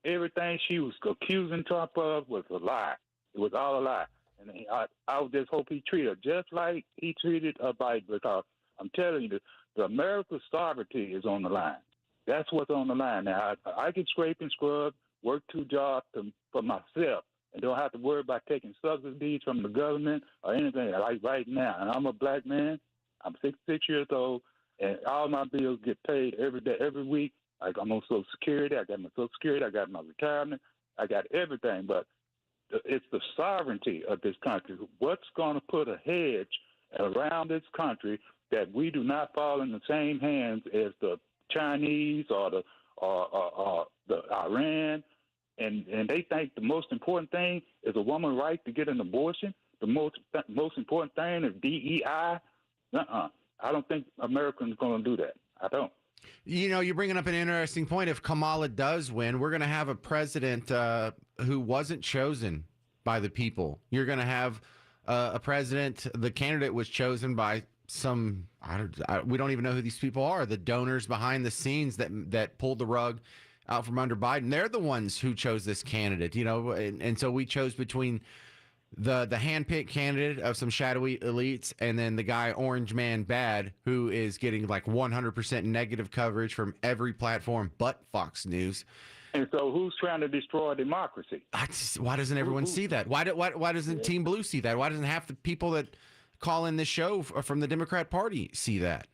everything she was accusing Trump of was a lie. It was all a lie. And I would just hope he treated her just like he treated Biden, because I'm telling you, the America's sovereignty is on the line. That's what's on the line. Now, I can scrape and scrub, work 2 jobs for myself, and don't have to worry about taking subsidies from the government or anything like right now. And I'm a black man. I'm 66 years old, and all my bills get paid every day, every week. Like I'm on Social Security. I got my Social Security. I got my retirement. I got everything. But it's the sovereignty of this country. What's going to put a hedge around this country that we do not fall in the same hands as the Chinese or the Iran, and they think the most important thing is a woman's right to get an abortion. The most important thing is DEI. I don't think Americans are going to do that. I don't. You know, you're bringing up an interesting point. If Kamala does win, we're going to have a president who wasn't chosen by the people. You're going to have a president, the candidate was chosen by some, we don't even know who these people are, the donors behind the scenes that pulled the rug out from under Biden. They're the ones who chose this candidate, you know, and so we chose between the handpicked candidate of some shadowy elites and then the guy Orange Man Bad, who is getting like 100% negative coverage from every platform but Fox News. And so who's trying to destroy democracy? Why doesn't everyone see that? Why doesn't Team Blue see that? Why doesn't half the people that call in this show from the Democrat Party see that?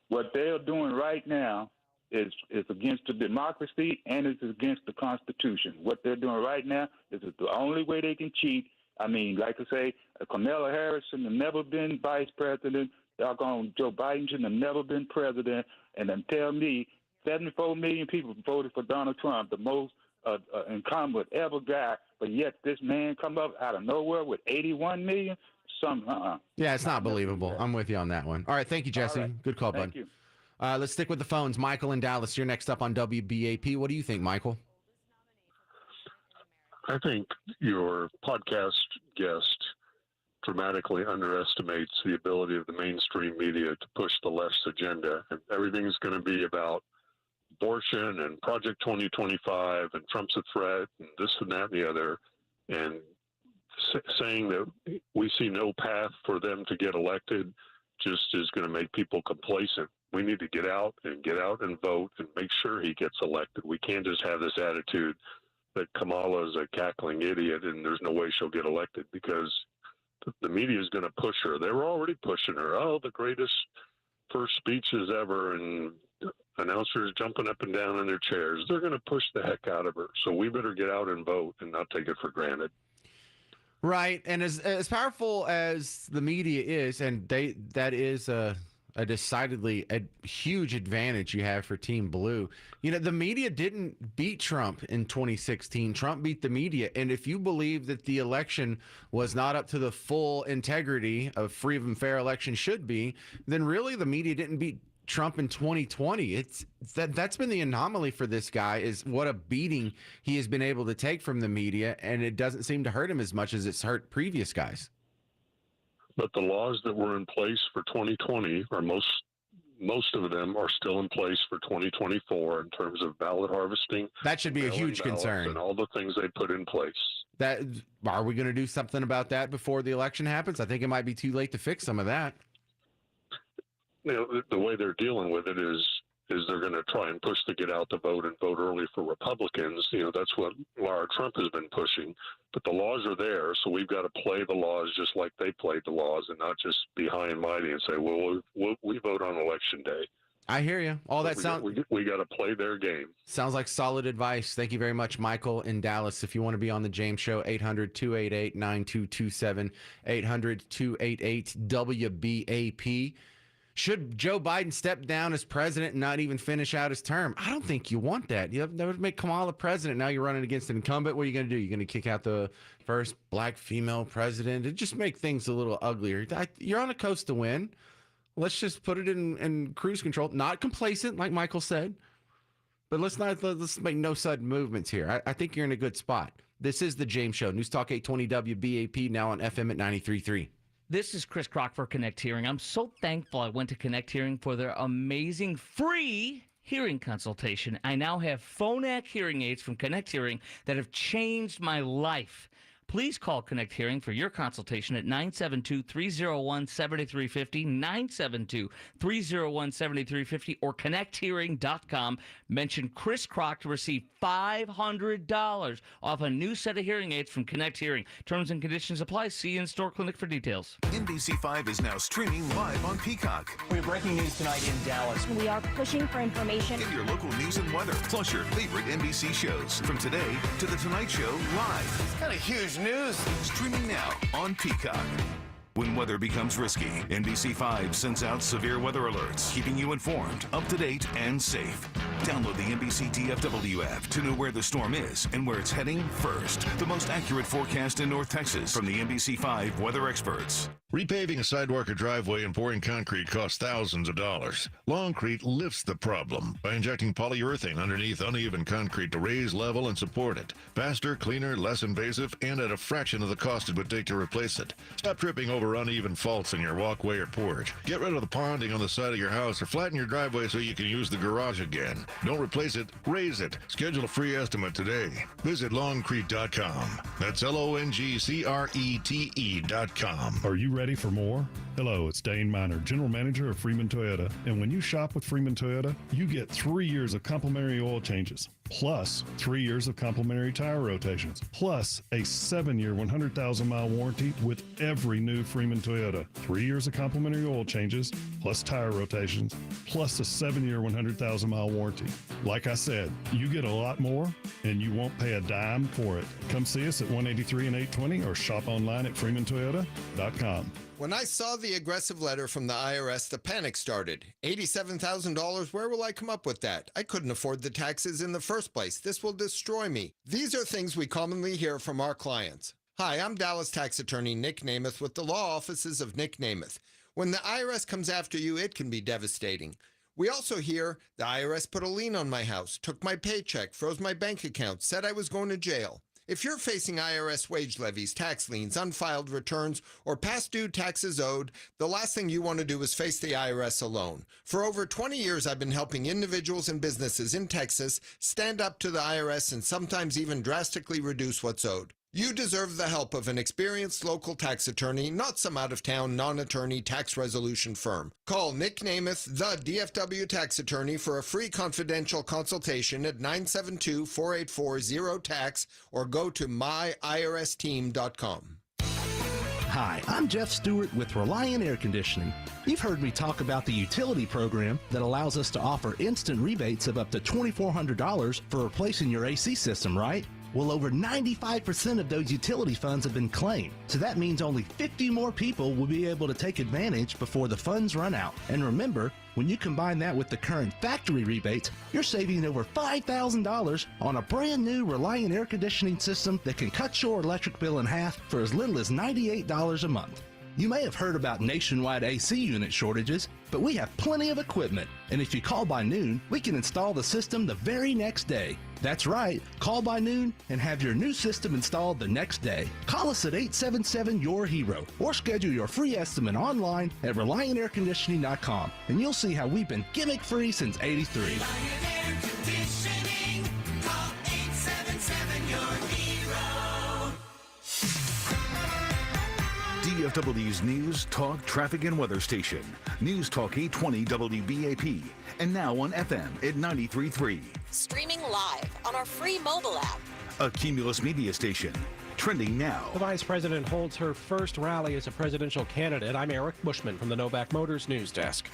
What they're doing right now is against the democracy and it's against the Constitution. What they're doing right now is the only way they can cheat. I mean, like I say, Kamala Harris should have never been vice president. Doggone Joe Biden should have never been president. And then tell me, 74 million people voted for Donald Trump, the most incumbent ever guy, but yet this man come up out of nowhere with 81 million? Yeah, it's not believable. I'm with you on that one. All right, thank you, Jesse. Right. Good call, bud. Thank you. Let's stick with the phones. Michael in Dallas, you're next up on WBAP. What do you think, Michael? I think your podcast guest dramatically underestimates the ability of the mainstream media to push the left's agenda. And everything's going to be about abortion and Project 2025 and Trump's a threat and this and that and the other. And saying that we see no path for them to get elected just is going to make people complacent. We need to get out and vote and make sure he gets elected. We can't just have this attitude that Kamala is a cackling idiot and there's no way she'll get elected, because the media is going to push her. They were already pushing her. Oh, the greatest first speeches ever, and announcers jumping up and down in their chairs. They're going to push the heck out of her. So we better get out and vote and not take it for granted. Right. And as powerful as the media is, and that is a decidedly a huge advantage you have for Team Blue. You know, the media didn't beat Trump in 2016. Trump beat the media. And if you believe that the election was not up to the full integrity of free and fair election should be, then really the media didn't beat Trump in 2020. That's been the anomaly for this guy, is what a beating he has been able to take from the media, and it doesn't seem to hurt him as much as it's hurt previous guys. But the laws that were in place for 2020, or most of them, are still in place for 2024 in terms of ballot harvesting. That should be a huge concern. And all the things they put in place. Are we going to do something about that before the election happens? I think it might be too late to fix some of that. You know, the way they're dealing with it is they're going to try and push to get out the vote and vote early for Republicans. You know, that's what Lara Trump has been pushing. But the laws are there, so we've got to play the laws just like they played the laws, and not just be high and mighty and say, well, we vote on election day. I hear you. All that sounds. We got to play their game. Sounds like solid advice. Thank you very much, Michael in Dallas. If you want to be on the James Show, 800-288-9227, 800-288-WBAP. Should Joe Biden step down as president and not even finish out his term? I don't think you want that. That would make Kamala president. Now you're running against an incumbent. What are you going to do? You're going to kick out the first black female president? It just make things a little uglier. You're on a coast to win. Let's just put it in cruise control. Not complacent, like Michael said, but let's make no sudden movements here. I think you're in a good spot. This is the James Show. News Talk 820 WBAP, now on FM at 93.3. This is Chris Crock for Connect Hearing. I'm so thankful I went to Connect Hearing for their amazing free hearing consultation. I now have Phonak hearing aids from Connect Hearing that have changed my life. Please call Connect Hearing for your consultation at 972-301-7350, 972-301-7350, or connecthearing.com. Mention Chris Kroc to receive $500 off a new set of hearing aids from Connect Hearing. Terms and conditions apply. See you in store clinic for details. NBC5 is now streaming live on Peacock. We have breaking news tonight in Dallas. We are pushing for information. Get your local news and weather, plus your favorite NBC shows from today to The Tonight Show live. It's kind of huge news. Streaming now on Peacock. When weather becomes risky, NBC5 sends out severe weather alerts, keeping you informed, up to date, and safe. Download the NBC DFW app to know where the storm is and where it's heading first. The most accurate forecast in North Texas from the NBC5 weather experts. Repaving a sidewalk or driveway and pouring concrete costs thousands of dollars. Longcrete lifts the problem by injecting polyurethane underneath uneven concrete to raise level and support it. Faster, cleaner, less invasive, and at a fraction of the cost it would take to replace it. Stop tripping over uneven faults in your walkway or porch. Get rid of the ponding on the side of your house or flatten your driveway so you can use the garage again. Don't replace it, raise it. Schedule a free estimate today. Visit longcrete.com. That's LONGCRETE.com. Are you ready for more? Hello, it's Dane Miner, General Manager of Freeman Toyota. And when you shop with Freeman Toyota, you get 3 years of complimentary oil changes, plus 3 years of complimentary tire rotations, plus a 7-year, 100,000-mile warranty with every new Freeman Toyota. 3 years of complimentary oil changes, plus tire rotations, plus a 7-year, 100,000-mile warranty. Like I said, you get a lot more, and you won't pay a dime for it. Come see us at 183 and 820 or shop online at freemantoyota.com. When I saw the aggressive letter from the IRS, the panic started. $87,000, where will I come up with that? I couldn't afford the taxes in the first place. This will destroy me. These are things we commonly hear from our clients. Hi, I'm Dallas tax attorney Nick Namath with the law offices of Nick Namath. When the IRS comes after you, it can be devastating. We also hear the IRS put a lien on my house, took my paycheck, froze my bank account, said I was going to jail. If you're facing IRS wage levies, tax liens, unfiled returns, or past due taxes owed, the last thing you want to do is face the IRS alone. For over 20 years, I've been helping individuals and businesses in Texas stand up to the IRS and sometimes even drastically reduce what's owed. You deserve the help of an experienced local tax attorney, not some out-of-town, non-attorney tax resolution firm. Call Nick Namath, the DFW tax attorney, for a free confidential consultation at 972-484-0TAX or go to myirsteam.com. Hi, I'm Jeff Stewart with Reliant Air Conditioning. You've heard me talk about the utility program that allows us to offer instant rebates of up to $2,400 for replacing your AC system, right? Well, over 95% of those utility funds have been claimed, so that means only 50 more people will be able to take advantage before the funds run out. And remember, when you combine that with the current factory rebates, you're saving over $5,000 on a brand new Reliant air conditioning system that can cut your electric bill in half for as little as $98 a month. You may have heard about nationwide AC unit shortages, but we have plenty of equipment. And if you call by noon, we can install the system the very next day. That's right, call by noon and have your new system installed the next day. Call us at 877-YOUR-HERO or schedule your free estimate online at ReliantAirConditioning.com, and you'll see how we've been gimmick-free since '83. Reliant Air Conditioning. Call 877-YOUR-HERO. DFW's News, Talk, Traffic, and Weather Station. News Talk 820 WBAP. And now on FM at 93.3. Streaming live on our free mobile app. A Cumulus media station. Trending now. The vice president holds her first rally as a presidential candidate. I'm Eric Bushman from the Novak Motors News Desk.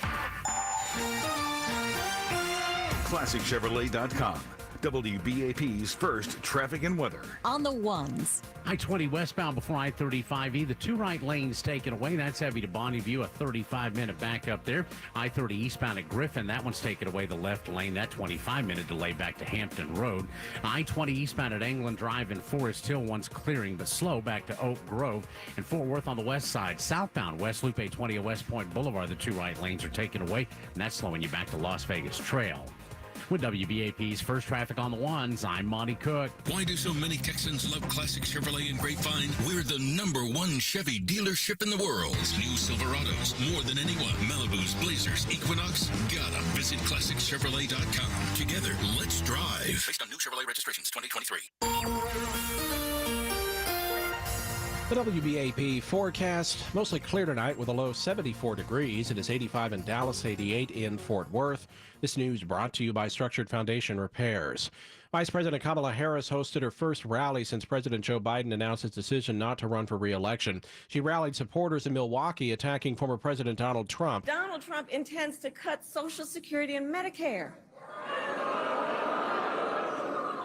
ClassicChevrolet.com. WBAP's first traffic and weather. On the ones. I-20 westbound before I-35E. The two right lanes taken away. That's heavy to Bonnie View. A 35-minute backup there. I-30 eastbound at Griffin. That one's taken away the left lane. That 25-minute delay back to Hampton Road. I-20 eastbound at England Drive in Forest Hill. One's clearing, but slow back to Oak Grove. And Fort Worth on the west side. Southbound West Loop 820 at West Point Boulevard. The two right lanes are taken away, and that's slowing you back to Las Vegas Trail. With WBAP's first traffic on the ones, I'm Monty Cook. Why do so many Texans love Classic Chevrolet and Grapevine? We're the #1 Chevy dealership in the world. New Silverados, more than anyone. Malibus, Blazers, Equinox, gotta visit ClassicChevrolet.com. Together, let's drive. Based on new Chevrolet registrations 2023. The WBAP forecast, mostly clear tonight with a low 74 degrees. It is 85 in Dallas, 88 in Fort Worth. This news brought to you by Structured Foundation Repairs. Vice President Kamala Harris hosted her first rally since President Joe Biden announced his decision not to run for re-election. She rallied supporters in Milwaukee attacking former President Donald Trump. Donald Trump intends to cut Social Security and Medicare.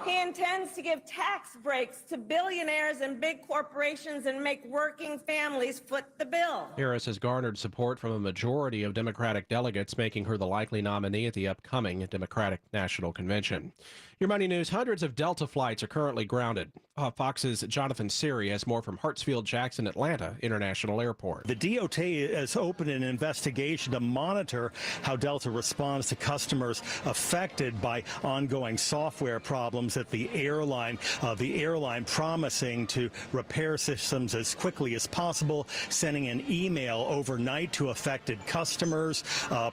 He intends to give tax breaks to billionaires and big corporations and make working families foot the bill. Harris has garnered support from a majority of Democratic delegates, making her the likely nominee at the upcoming Democratic National Convention. Your money news, hundreds of Delta flights are currently grounded. Fox's Jonathan Siri has more from Hartsfield-Jackson Atlanta International Airport. The DOT has opened an investigation to monitor how Delta responds to customers affected by ongoing software problems at the airline. The airline promising to repair systems as quickly as possible, sending an email overnight to affected customers,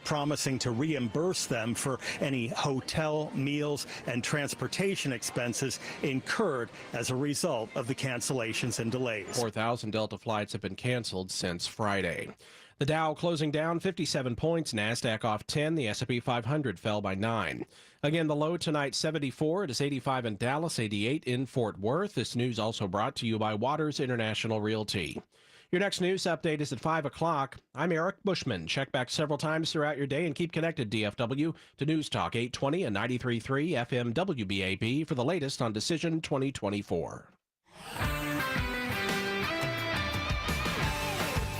promising to reimburse them for any hotel, meals, and transportation expenses incurred as a result of the cancellations and delays. 4,000 Delta flights have been canceled since Friday. The Dow closing down 57 points, NASDAQ off 10, the S&P 500 fell by 9. Again, the low tonight 74, it is 85 in Dallas, 88 in Fort Worth. This news also brought to you by Waters International Realty. Your next news update is at 5 o'clock. I'm Eric Bushman. Check back several times throughout your day and keep connected, DFW, to News Talk 820 and 93.3 FM WBAP for the latest on Decision 2024.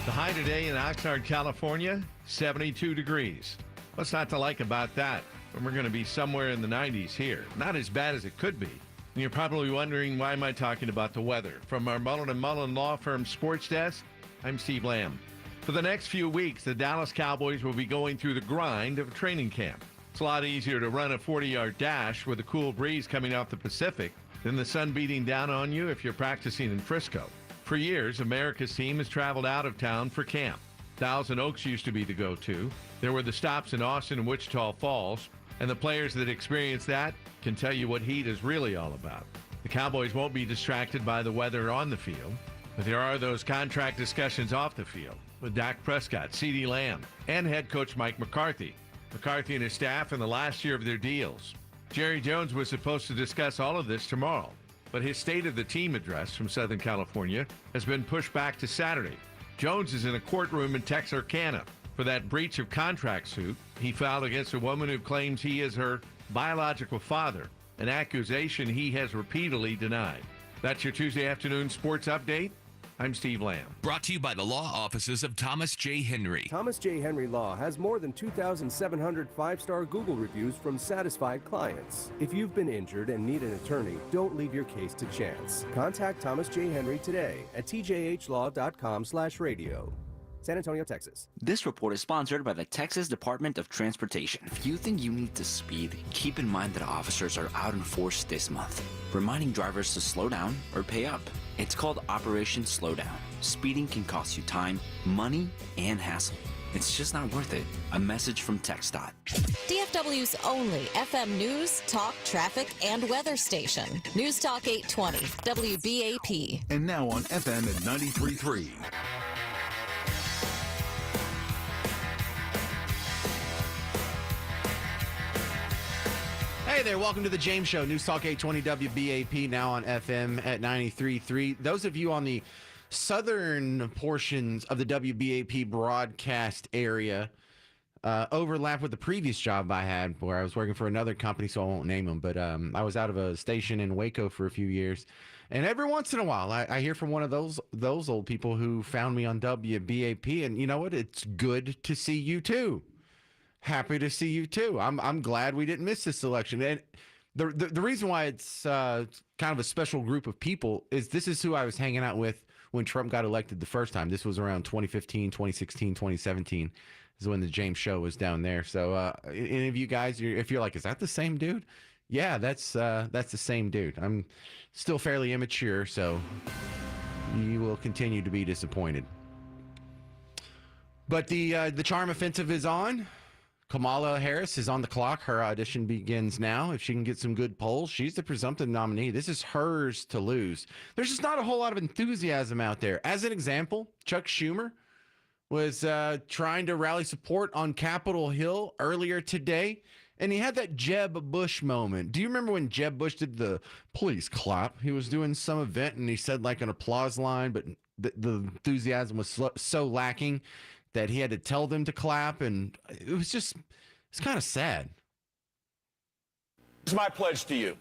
The high today in Oxnard, California, 72 degrees. What's not to like about that? And we're going to be somewhere in the 90s here. Not as bad as it could be. And you're probably wondering, why am I talking about the weather? From our Mullen & Mullen Law Firm Sports Desk, I'm Steve Lamb. For the next few weeks, the Dallas Cowboys will be going through the grind of training camp. It's a lot easier to run a 40-yard dash with a cool breeze coming off the Pacific than the sun beating down on you if you're practicing in Frisco. For years, America's team has traveled out of town for camp. Thousand Oaks used to be the go-to. There were the stops in Austin and Wichita Falls, and the players that experienced that can tell you what heat is really all about. The Cowboys won't be distracted by the weather on the field, but there are those contract discussions off the field with Dak Prescott, CeeDee Lamb, and head coach Mike McCarthy. McCarthy and his staff in the last year of their deals. Jerry Jones was supposed to discuss all of this tomorrow, but his State of the Team address from Southern California has been pushed back to Saturday. Jones is in a courtroom in Texarkana for that breach of contract suit he filed against a woman who claims he is her biological father, an accusation he has repeatedly denied. That's your Tuesday afternoon sports update. I'm Steve Lamb. Brought to you by the law offices of Thomas J. Henry. Thomas J. Henry Law has more than 2,700 five-star Google reviews from satisfied clients. If you've been injured and need an attorney, don't leave your case to chance. Contact Thomas J. Henry today at tjhlaw.com/radio. San Antonio, Texas. This report is sponsored by the Texas Department of Transportation. If you think you need to speed, keep in mind that officers are out in force this month, reminding drivers to slow down or pay up. It's called Operation Slowdown. Speeding can cost you time, money, and hassle. It's just not worth it. A message from TxDOT. DFW's only FM news, talk, traffic, and weather station. News Talk 820, WBAP. And now on FM at 93.3. Hey there, welcome to the James Show, News Talk 820 WBAP, now on FM at 93.3. Those of you on the southern portions of the WBAP broadcast area overlap with the previous job I had where I was working for another company, so I won't name them, but I was out of a station in Waco for a few years. And every once in a while, I hear from one of those old people who found me on WBAP, and you know what? It's good to see you too. Happy to see you too. I'm glad we didn't miss this election. And the reason why it's kind of a special group of people is this is who I was hanging out with when Trump got elected the first time. This was around 2015, 2016, 2017 is when the James Show was down there. So any of you guys, if you're like, is that the same dude? Yeah, that's the same dude. I'm still fairly immature, so you will continue to be disappointed. But the charm offensive is on. Kamala Harris is on the clock. Her audition begins now. If she can get some good polls, she's the presumptive nominee. This is hers to lose. There's just not a whole lot of enthusiasm out there. As an example, Chuck Schumer was trying to rally support on Capitol Hill earlier today, and he had that Jeb Bush moment. Do you remember when Jeb Bush did the please clap? He was doing some event, and he said like an applause line, but the enthusiasm was so lacking that he had to tell them to clap, and it's kind of sad. This is my pledge to you.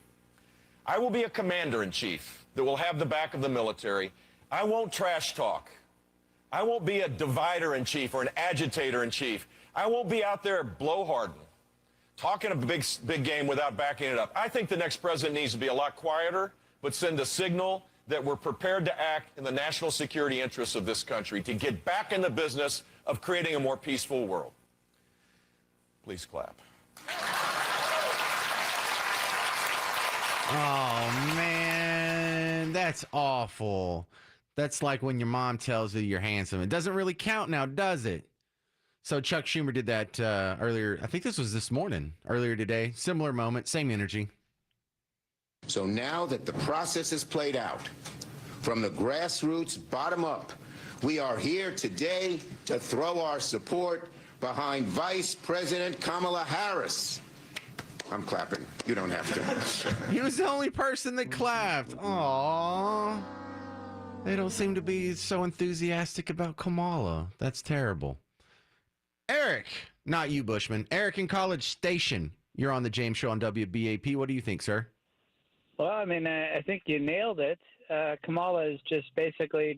I will be a commander-in-chief that will have the back of the military. I won't trash talk. I won't be a divider-in-chief or an agitator-in-chief. I won't be out there blowharding, talking a big game without backing it up. I think the next president needs to be a lot quieter, but send a signal that we're prepared to act in the national security interests of this country to get back in the business of creating a more peaceful world. Please clap. Oh, man, that's awful. That's like when your mom tells you you're handsome. It doesn't really count now, does it? So Chuck Schumer did that earlier. I think this was this morning, earlier today. Similar moment, same energy. So now that the process is played out, from the grassroots bottom up, we are here today to throw our support behind Vice President Kamala Harris. I'm clapping. You don't have to. He was the only person that clapped. Aww. They don't seem to be so enthusiastic about Kamala. That's terrible. Eric, not you, Bushman. Eric in College Station. You're on the James Show on WBAP. What do you think, sir? Well, I mean, I think you nailed it. Kamala is just basically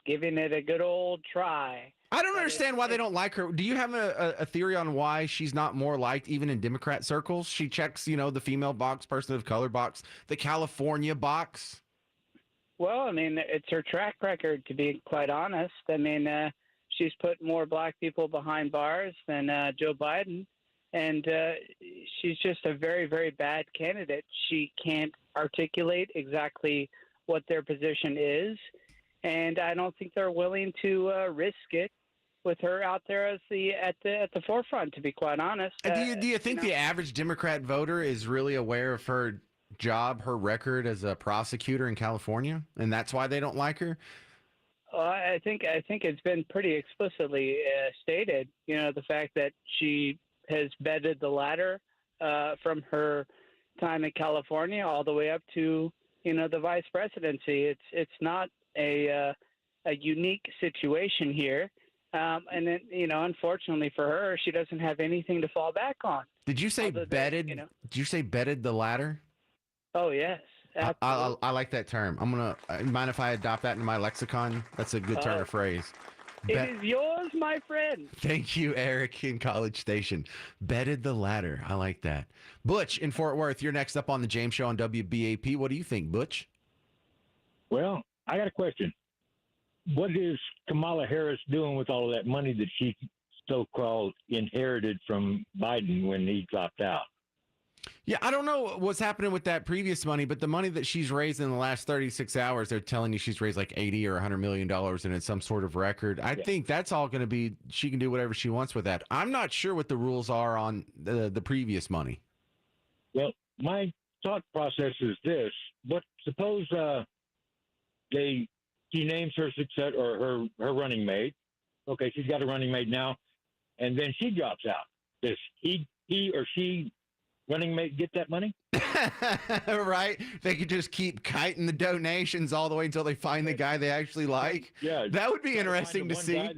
giving it a good old try. I don't understand why they don't like her. Do you have a theory on why she's not more liked even in Democrat circles? She checks, the female box, person of color box, the California box. Well, I mean, it's her track record, to be quite honest. I mean, she's put more black people behind bars than Joe Biden, and she's just a very, very bad candidate. She can't articulate exactly what their position is, and I don't think they're willing to risk it with her out there as at the forefront, to be quite honest. Do you think the average Democrat voter is really aware of her job, her record as a prosecutor in California, and that's why they don't like her? I think it's been pretty explicitly stated. The fact that she has bedded the ladder from her time in California all the way up to the vice presidency. It's not a unique situation here, and then unfortunately for her, she doesn't have anything to fall back on. Did you say bedded? Did you say bedded the ladder? Oh, yes. I like that term. I'm going to mind if I adopt that in my lexicon? That's a good turn of phrase. It is yours, my friend. Thank you, Eric in College Station. Bedded the ladder. I like that. Butch in Fort Worth, you're next up on the James Show on WBAP. What do you think, Butch? Well, I got a question. What is Kamala Harris doing with all of that money that she so-called inherited from Biden when he dropped out? Yeah, I don't know what's happening with that previous money, but the money that she's raised in the last 36 hours, they're telling you she's raised like $80 or $100 million, and it's some sort of record. I think that's all going to be, she can do whatever she wants with that. I'm not sure what the rules are on the previous money. Well, my thought process is this. But suppose she names her success or her running mate. Okay, she's got a running mate now, and then she drops out. Does he or she running mate get that money? Right? They could just keep kiting the donations all the way until they find the guy they actually like. Yeah. That would be interesting to see. Guy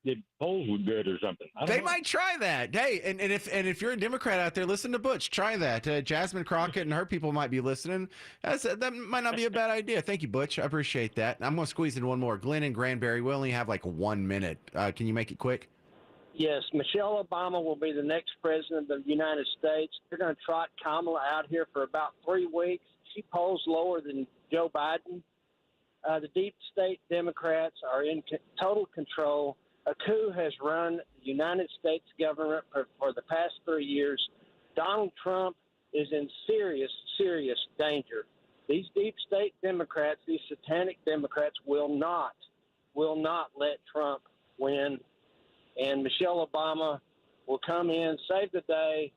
that polls were good or something. They might try that. Hey, and if you're a Democrat out there, listen to Butch. Try that. Jasmine Crockett and her people might be listening. That might not be a bad idea. Thank you, Butch. I appreciate that. I'm going to squeeze in one more. Glenn and Granbury, we only have like 1 minute. Can you make it quick? Yes, Michelle Obama will be the next president of the United States. They're going to trot Kamala out here for about 3 weeks. She polls lower than Joe Biden. The deep state Democrats are in total control. A coup has run the United States government for the past 3 years. Donald Trump is in serious, serious danger. These deep state Democrats, these satanic Democrats, will not let Trump win. And Michelle Obama will come in, save the day,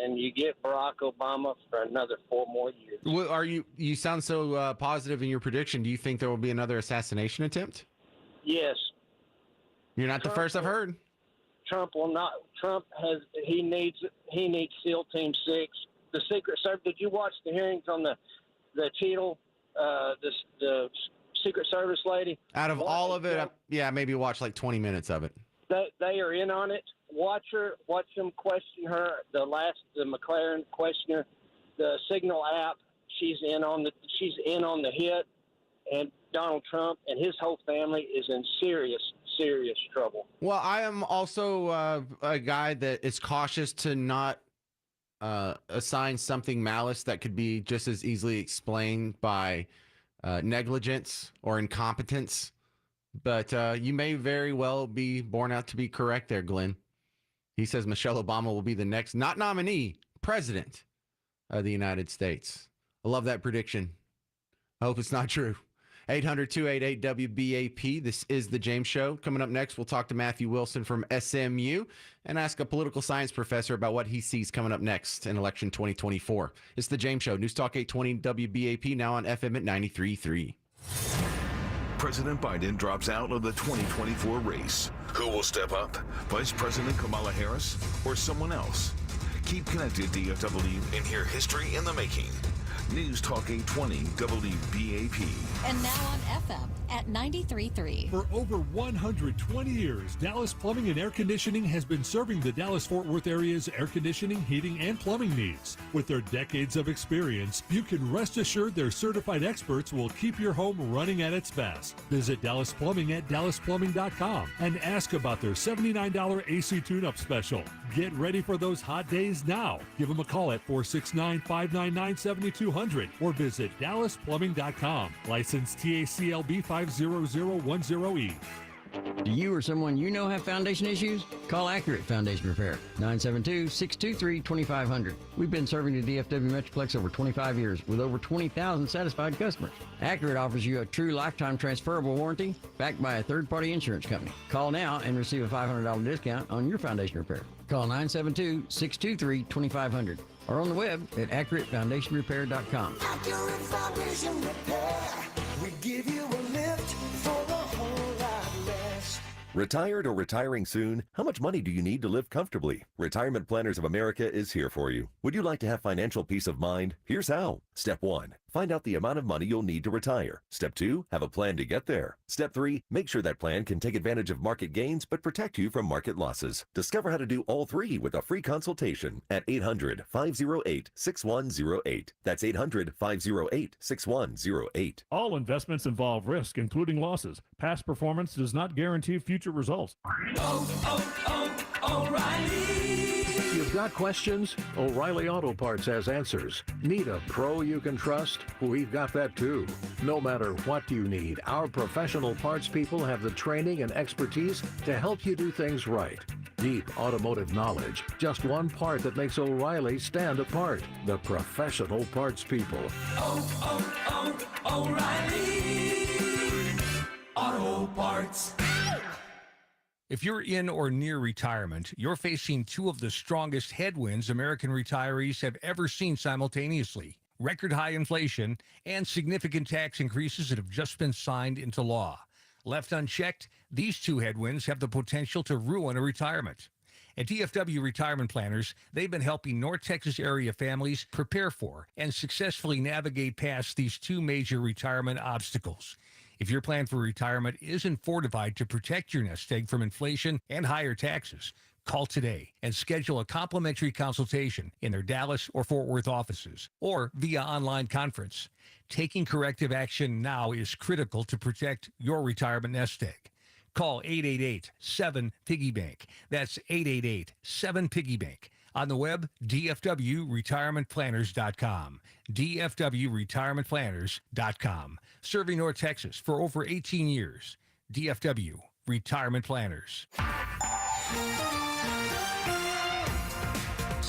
and you get Barack Obama for another 4 more years. Well, you sound so positive in your prediction. Do you think there will be another assassination attempt? Yes. You're not the first I've heard. Trump will not. Trump has. He needs SEAL Team 6. The Secret Service. Did you watch the hearings on the Cheadle, the Secret Service lady? Out of all of it, maybe watch like 20 minutes of it. They are in on it. Watch them question her. The McLaren questioner, the Signal app. She's in on the hit, and Donald Trump and his whole family is in serious trouble. Well, I am also a guy that is cautious to not assign something malice that could be just as easily explained by negligence or incompetence. But you may very well be borne out to be correct there, Glenn. He says Michelle Obama will be the next, not nominee, president of the United States. I love that prediction. I hope it's not true. 800-288-WBAP. This is The James Show. Coming up next, we'll talk to Matthew Wilson from SMU and ask a political science professor about what he sees coming up next in election 2024. It's The James Show. News Talk 820 WBAP, now on FM at 93.3. President Biden drops out of the 2024 race. Who will step up? Vice President Kamala Harris or someone else? Keep connected, DFW, and hear history in the making. News Talk 820 WBAP. And now on FM at 93.3. For over 120 years, Dallas Plumbing and Air Conditioning has been serving the Dallas-Fort Worth area's air conditioning, heating, and plumbing needs. With their decades of experience, you can rest assured their certified experts will keep your home running at its best. Visit Dallas Plumbing at dallasplumbing.com and ask about their $79 AC tune-up special. Get ready for those hot days now. Give them a call at 469-599-7200 or visit dallasplumbing.com. Licensed TACLB 50010E. Do you or someone you know have foundation issues? Call Accurate Foundation Repair, 972-623-2500. We've been serving the DFW Metroplex over 25 years with over 20,000 satisfied customers. Accurate offers you a true lifetime transferable warranty backed by a third-party insurance company. Call now and receive a $500 discount on your foundation repair. Call 972-623-2500 or on the web at AccurateFoundationRepair.com. Accurate Foundation Repair. We give you a lift for a whole lot less. Retired or retiring soon? How much money do you need to live comfortably? Retirement Planners of America is here for you. Would you like to have financial peace of mind? Here's how. Step 1. Find out the amount of money you'll need to retire. Step 2. Have a plan to get there. Step 3. Make sure that plan can take advantage of market gains but protect you from market losses. Discover how to do all three with a free consultation at 800-508-6108. That's 800-508-6108. All investments involve risk, including losses. Past performance does not guarantee future results. O'Reilly. If you've got questions, O'Reilly Auto Parts has answers. Need a pro you can trust? We've got that too. No matter what you need, our professional parts people have the training and expertise to help you do things right. Deep automotive knowledge. Just one part that makes O'Reilly stand apart. The professional parts people. O'Reilly Auto Parts. If you're in or near retirement, you're facing two of the strongest headwinds American retirees have ever seen simultaneously: record high inflation and significant tax increases that have just been signed into law. Left unchecked, these two headwinds have the potential to ruin a retirement. At DFW Retirement Planners, they've been helping North Texas area families prepare for and successfully navigate past these two major retirement obstacles. If your plan for retirement isn't fortified to protect your nest egg from inflation and higher taxes, call today and schedule a complimentary consultation in their Dallas or Fort Worth offices or via online conference. Taking corrective action now is critical to protect your retirement nest egg. Call 888-7-PIGGY-BANK. That's 888-7-PIGGY-BANK. On the web, dfwretirementplanners.com. dfwretirementplanners.com. Serving North Texas for over 18 years. DFW Retirement Planners.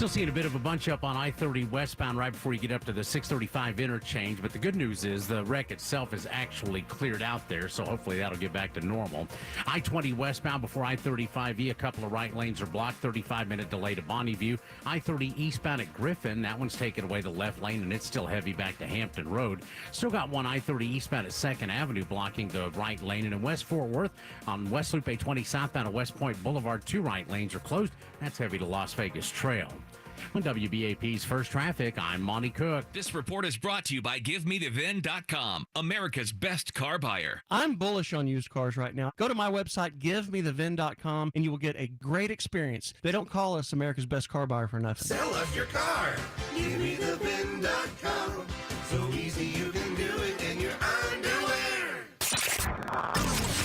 Still seeing a bit of a bunch up on I-30 westbound right before you get up to the 635 interchange, but the good news is the wreck itself is actually cleared out there, so hopefully that'll get back to normal. I-20 westbound before I-35E, a couple of right lanes are blocked, 35-minute delay to Bonneview. I-30 eastbound at Griffin, that one's taken away the left lane, and it's still heavy back to Hampton Road. Still got one I-30 eastbound at 2nd Avenue blocking the right lane, and in West Fort Worth on West Loop A20 southbound at West Point Boulevard, 2 right lanes are closed. That's heavy to Las Vegas Trail. On WBAP's First Traffic, I'm Monty Cook. This report is brought to you by GiveMeTheVin.com, America's best car buyer. I'm bullish on used cars right now. Go to my website, GiveMeTheVin.com, and you will get a great experience. They don't call us America's best car buyer for nothing. Sell us your car. GiveMeTheVin.com. So easy you can do it in your underwear.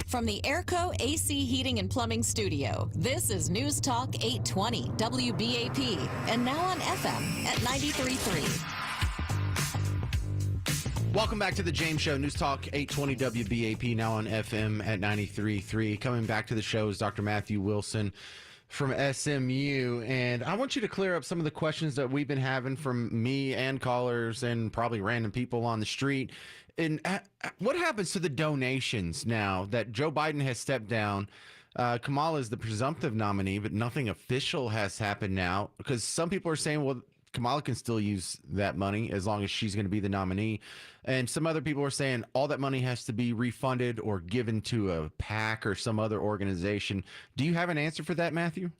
From the Airco AC Heating and Plumbing Studio, this is News Talk 820 WBAP, and now on FM at 93.3. Welcome back to the James Show, News Talk 820 WBAP, now on FM at 93.3. Coming back to the show is Dr. Matthew Wilson from SMU, and I want you to clear up some of the questions that we've been having from me and callers and probably random people on the street. And what happens to the donations now that Joe Biden has stepped down? Kamala is the presumptive nominee, but nothing official has happened now, because some people are saying, well, Kamala can still use that money as long as she's going to be the nominee. And some other people are saying all that money has to be refunded or given to a PAC or some other organization. Do you have an answer for that, Matthew?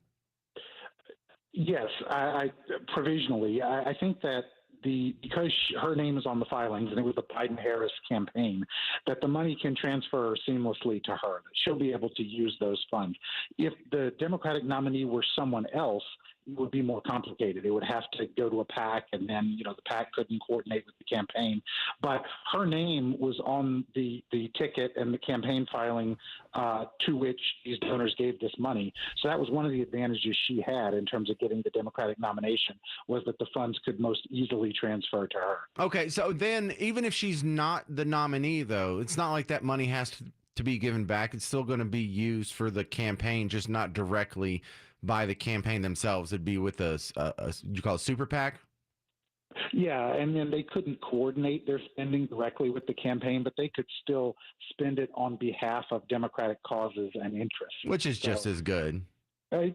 Yes, I provisionally. I think that because her name is on the filings and it was the Biden-Harris campaign, that the money can transfer seamlessly to her. She'll be able to use those funds. If the Democratic nominee were someone else, it would be more complicated. It would have to go to a PAC, and then the PAC couldn't coordinate with the campaign. But her name was on the ticket and the campaign filing to which these donors gave this money. So that was one of the advantages she had in terms of getting the Democratic nomination, was that the funds could most easily transfer to her. Okay, so then even if she's not the nominee, though, it's not like that money has to be given back. It's still going to be used for the campaign, just not directly by the campaign themselves. It'd be with a you call it super PAC? Yeah, and then they couldn't coordinate their spending directly with the campaign, but they could still spend it on behalf of Democratic causes and interests. Which is just as good.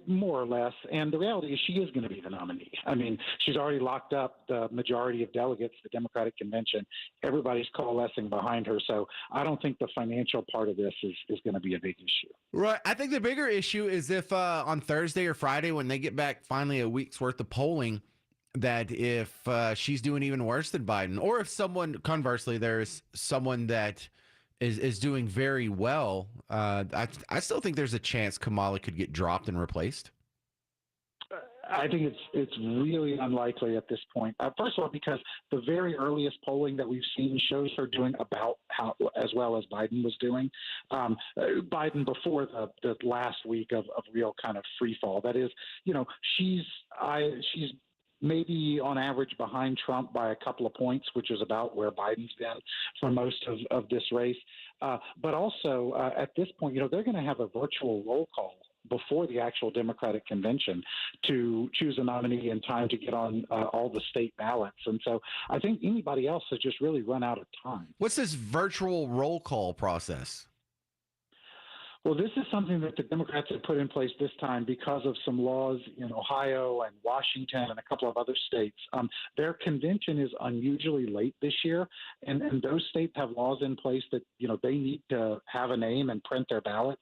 More or less. And the reality is she is going to be the nominee. I mean, she's already locked up the majority of delegates at the Democratic convention. Everybody's coalescing behind her. So I don't think the financial part of this is going to be a big issue. Right. I think the bigger issue is if on Thursday or Friday, when they get back finally a week's worth of polling, that if she's doing even worse than Biden, or if someone, conversely, there's someone that is doing very well, I still think there's a chance Kamala could get dropped and replaced. I think it's really unlikely at this point. First of all, because the very earliest polling that we've seen shows her doing about as well as Biden was doing. Biden before the last week of real kind of free fall. That is, she's maybe on average behind Trump by a couple of points, which is about where Biden's been for most of this race. But also at this point, they're going to have a virtual roll call before the actual Democratic convention to choose a nominee in time to get on all the state ballots. And so I think anybody else has just really run out of time. What's this virtual roll call process? Well, this is something that the Democrats have put in place this time because of some laws in Ohio and Washington and a couple of other states. Their convention is unusually late this year, and those states have laws in place that, they need to have a name and print their ballots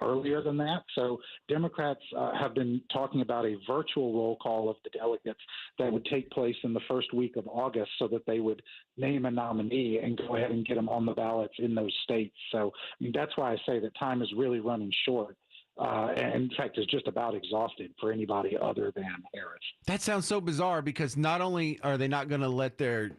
earlier than that. So Democrats have been talking about a virtual roll call of the delegates that would take place in the first week of August so that they would name a nominee and go ahead and get them on the ballots in those states. So that's why I say that time is really running short. And in fact, is just about exhausted for anybody other than Harris. That sounds so bizarre, because not only are they not going to let their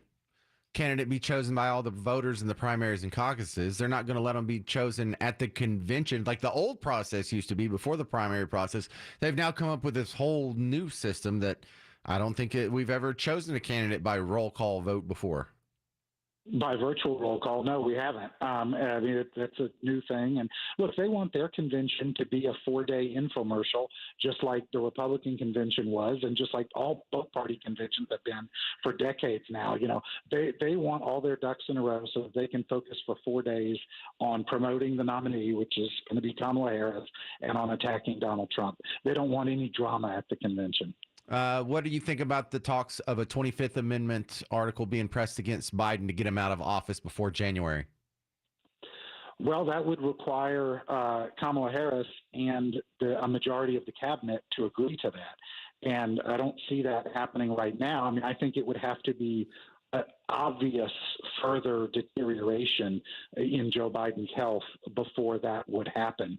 candidate be chosen by all the voters in the primaries and caucuses, they're not going to let them be chosen at the convention like the old process used to be before the primary process. They've now come up with this whole new system that I don't think we've ever chosen a candidate by roll call vote before. By virtual roll call, no, we haven't. I mean, that's a new thing. And look, they want their convention to be a 4-day infomercial, just like the Republican convention was, and just like all both party conventions have been for decades now. You know, they want all their ducks in a row so that they can focus for 4 days on promoting the nominee, which is going to be Kamala Harris, and on attacking Donald Trump. They don't want any drama at the convention. What do you think about the talks of a 25th Amendment article being pressed against Biden to get him out of office before January? Well, that would require Kamala Harris and a majority of the cabinet to agree to that. And I don't see that happening right now. I mean, I think it would have to be obvious further deterioration in Joe Biden's health before that would happen.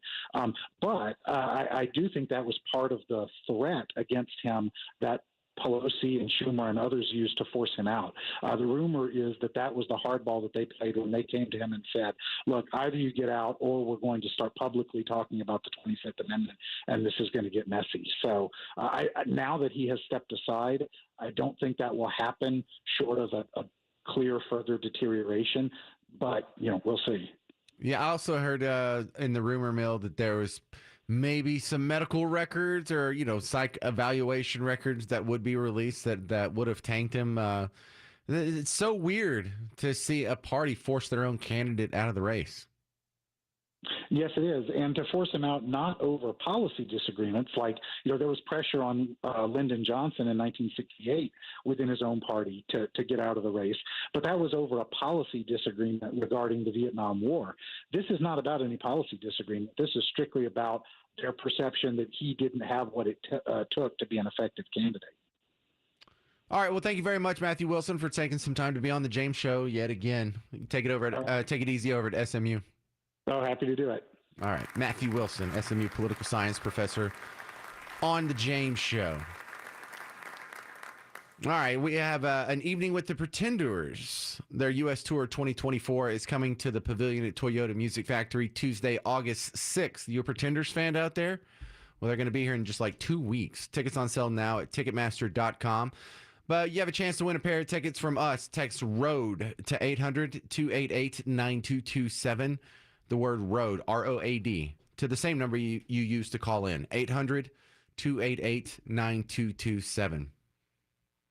But I do think that was part of the threat against him that Pelosi and Schumer and others used to force him out. The rumor is that was the hardball that they played when they came to him and said, look, either you get out or we're going to start publicly talking about the 25th Amendment, and this is going to get messy. So now that he has stepped aside, I don't think that will happen short of a clear further deterioration, but, you know, we'll see. Yeah, I also heard in the rumor mill that there was maybe some medical records or, you know, psych evaluation records that would be released that would have tanked him. It's so weird to see a party force their own candidate out of the race. Yes, it is. And to force him out not over policy disagreements, like, you know, there was pressure on Lyndon Johnson in 1968 within his own party to get out of the race. But that was over a policy disagreement regarding the Vietnam War. This is not about any policy disagreement. This is strictly about their perception that he didn't have what it took to be an effective candidate. All right. Well, thank you very much, Matthew Wilson, for taking some time to be on the James Show yet again. Take it easy over at SMU. Oh, happy to do it. All right. Matthew Wilson, SMU political science professor on the James Show. All right. We have an evening with the Pretenders. Their U.S. Tour 2024 is coming to the Pavilion at Toyota Music Factory Tuesday, August 6th. You a Pretenders fan out there? Well, they're going to be here in just like 2 weeks. Tickets on sale now at Ticketmaster.com. But you have a chance to win a pair of tickets from us. Text ROAD to 800-288-9227. The word ROAD, ROAD, to the same number you used to call in, 800-288-9227.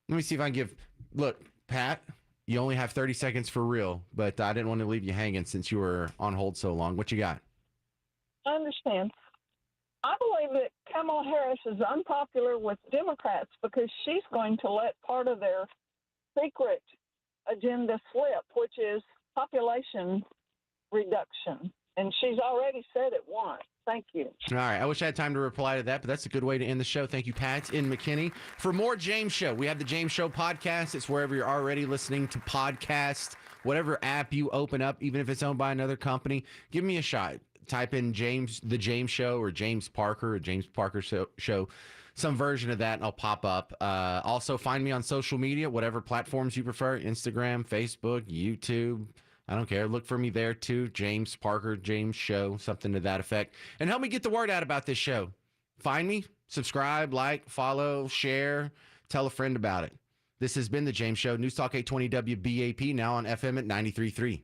Let me see if I can look, Pat, you only have 30 seconds for real, but I didn't want to leave you hanging since you were on hold so long. What you got? I understand. I believe that Kamala Harris is unpopular with Democrats because she's going to let part of their secret agenda slip, which is population reduction, and she's already said it once. Thank you. All right. I wish I had time to reply to that, but that's a good way to end the show. Thank you, Pat in McKinney. For more James Show, we have the James Show podcast. It's wherever you're already listening to podcasts, whatever app you open up, even if it's owned by another company. Give me a shot. Type in the James Show or James Parker Show, some version of that, and I'll pop up. Also, find me on social media, whatever platforms you prefer, Instagram, Facebook, YouTube. I don't care. Look for me there, too. James Parker, James Show, something to that effect. And help me get the word out about this show. Find me, subscribe, like, follow, share, tell a friend about it. This has been The James Show. News Talk 820 WBAP, now on FM at 93.3.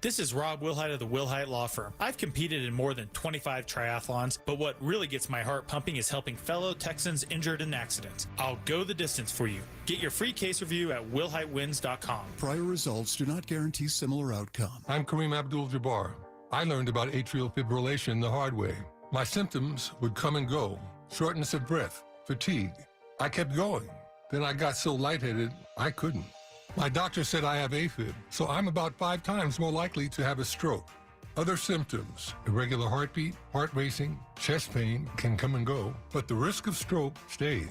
This is Rob Wilhite of the Wilhite Law Firm. I've competed in more than 25 triathlons, but what really gets my heart pumping is helping fellow Texans injured in accidents. I'll go the distance for you. Get your free case review at willhitewins.com. Prior results do not guarantee similar outcome. I'm Kareem Abdul-Jabbar. I learned about atrial fibrillation the hard way. My symptoms would come and go. Shortness of breath, fatigue. I kept going. Then I got so lightheaded, I couldn't. My doctor said I have AFib, so I'm about 5 times more likely to have a stroke. Other symptoms, irregular heartbeat, heart racing, chest pain can come and go, but the risk of stroke stays.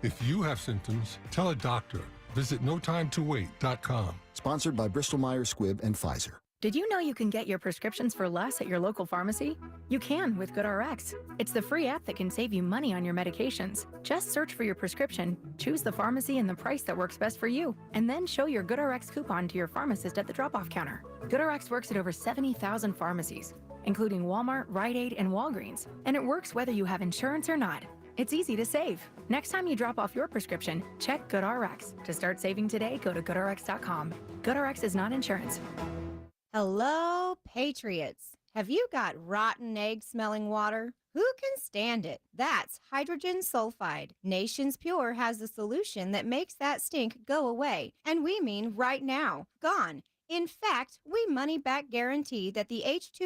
If you have symptoms, tell a doctor. Visit notimetowait.com. Sponsored by Bristol-Myers Squibb and Pfizer. Did you know you can get your prescriptions for less at your local pharmacy? You can with GoodRx. It's the free app that can save you money on your medications. Just search for your prescription, choose the pharmacy and the price that works best for you, and then show your GoodRx coupon to your pharmacist at the drop-off counter. GoodRx works at over 70,000 pharmacies, including Walmart, Rite Aid, and Walgreens, and it works whether you have insurance or not. It's easy to save. Next time you drop off your prescription, check GoodRx. To start saving today, go to goodrx.com. GoodRx is not insurance. Hello, Patriots. Have you got rotten egg smelling water? Who can stand it? That's hydrogen sulfide. Nations Pure has the solution that makes that stink go away. And we mean right now. Gone. In fact, we money back guarantee that the H2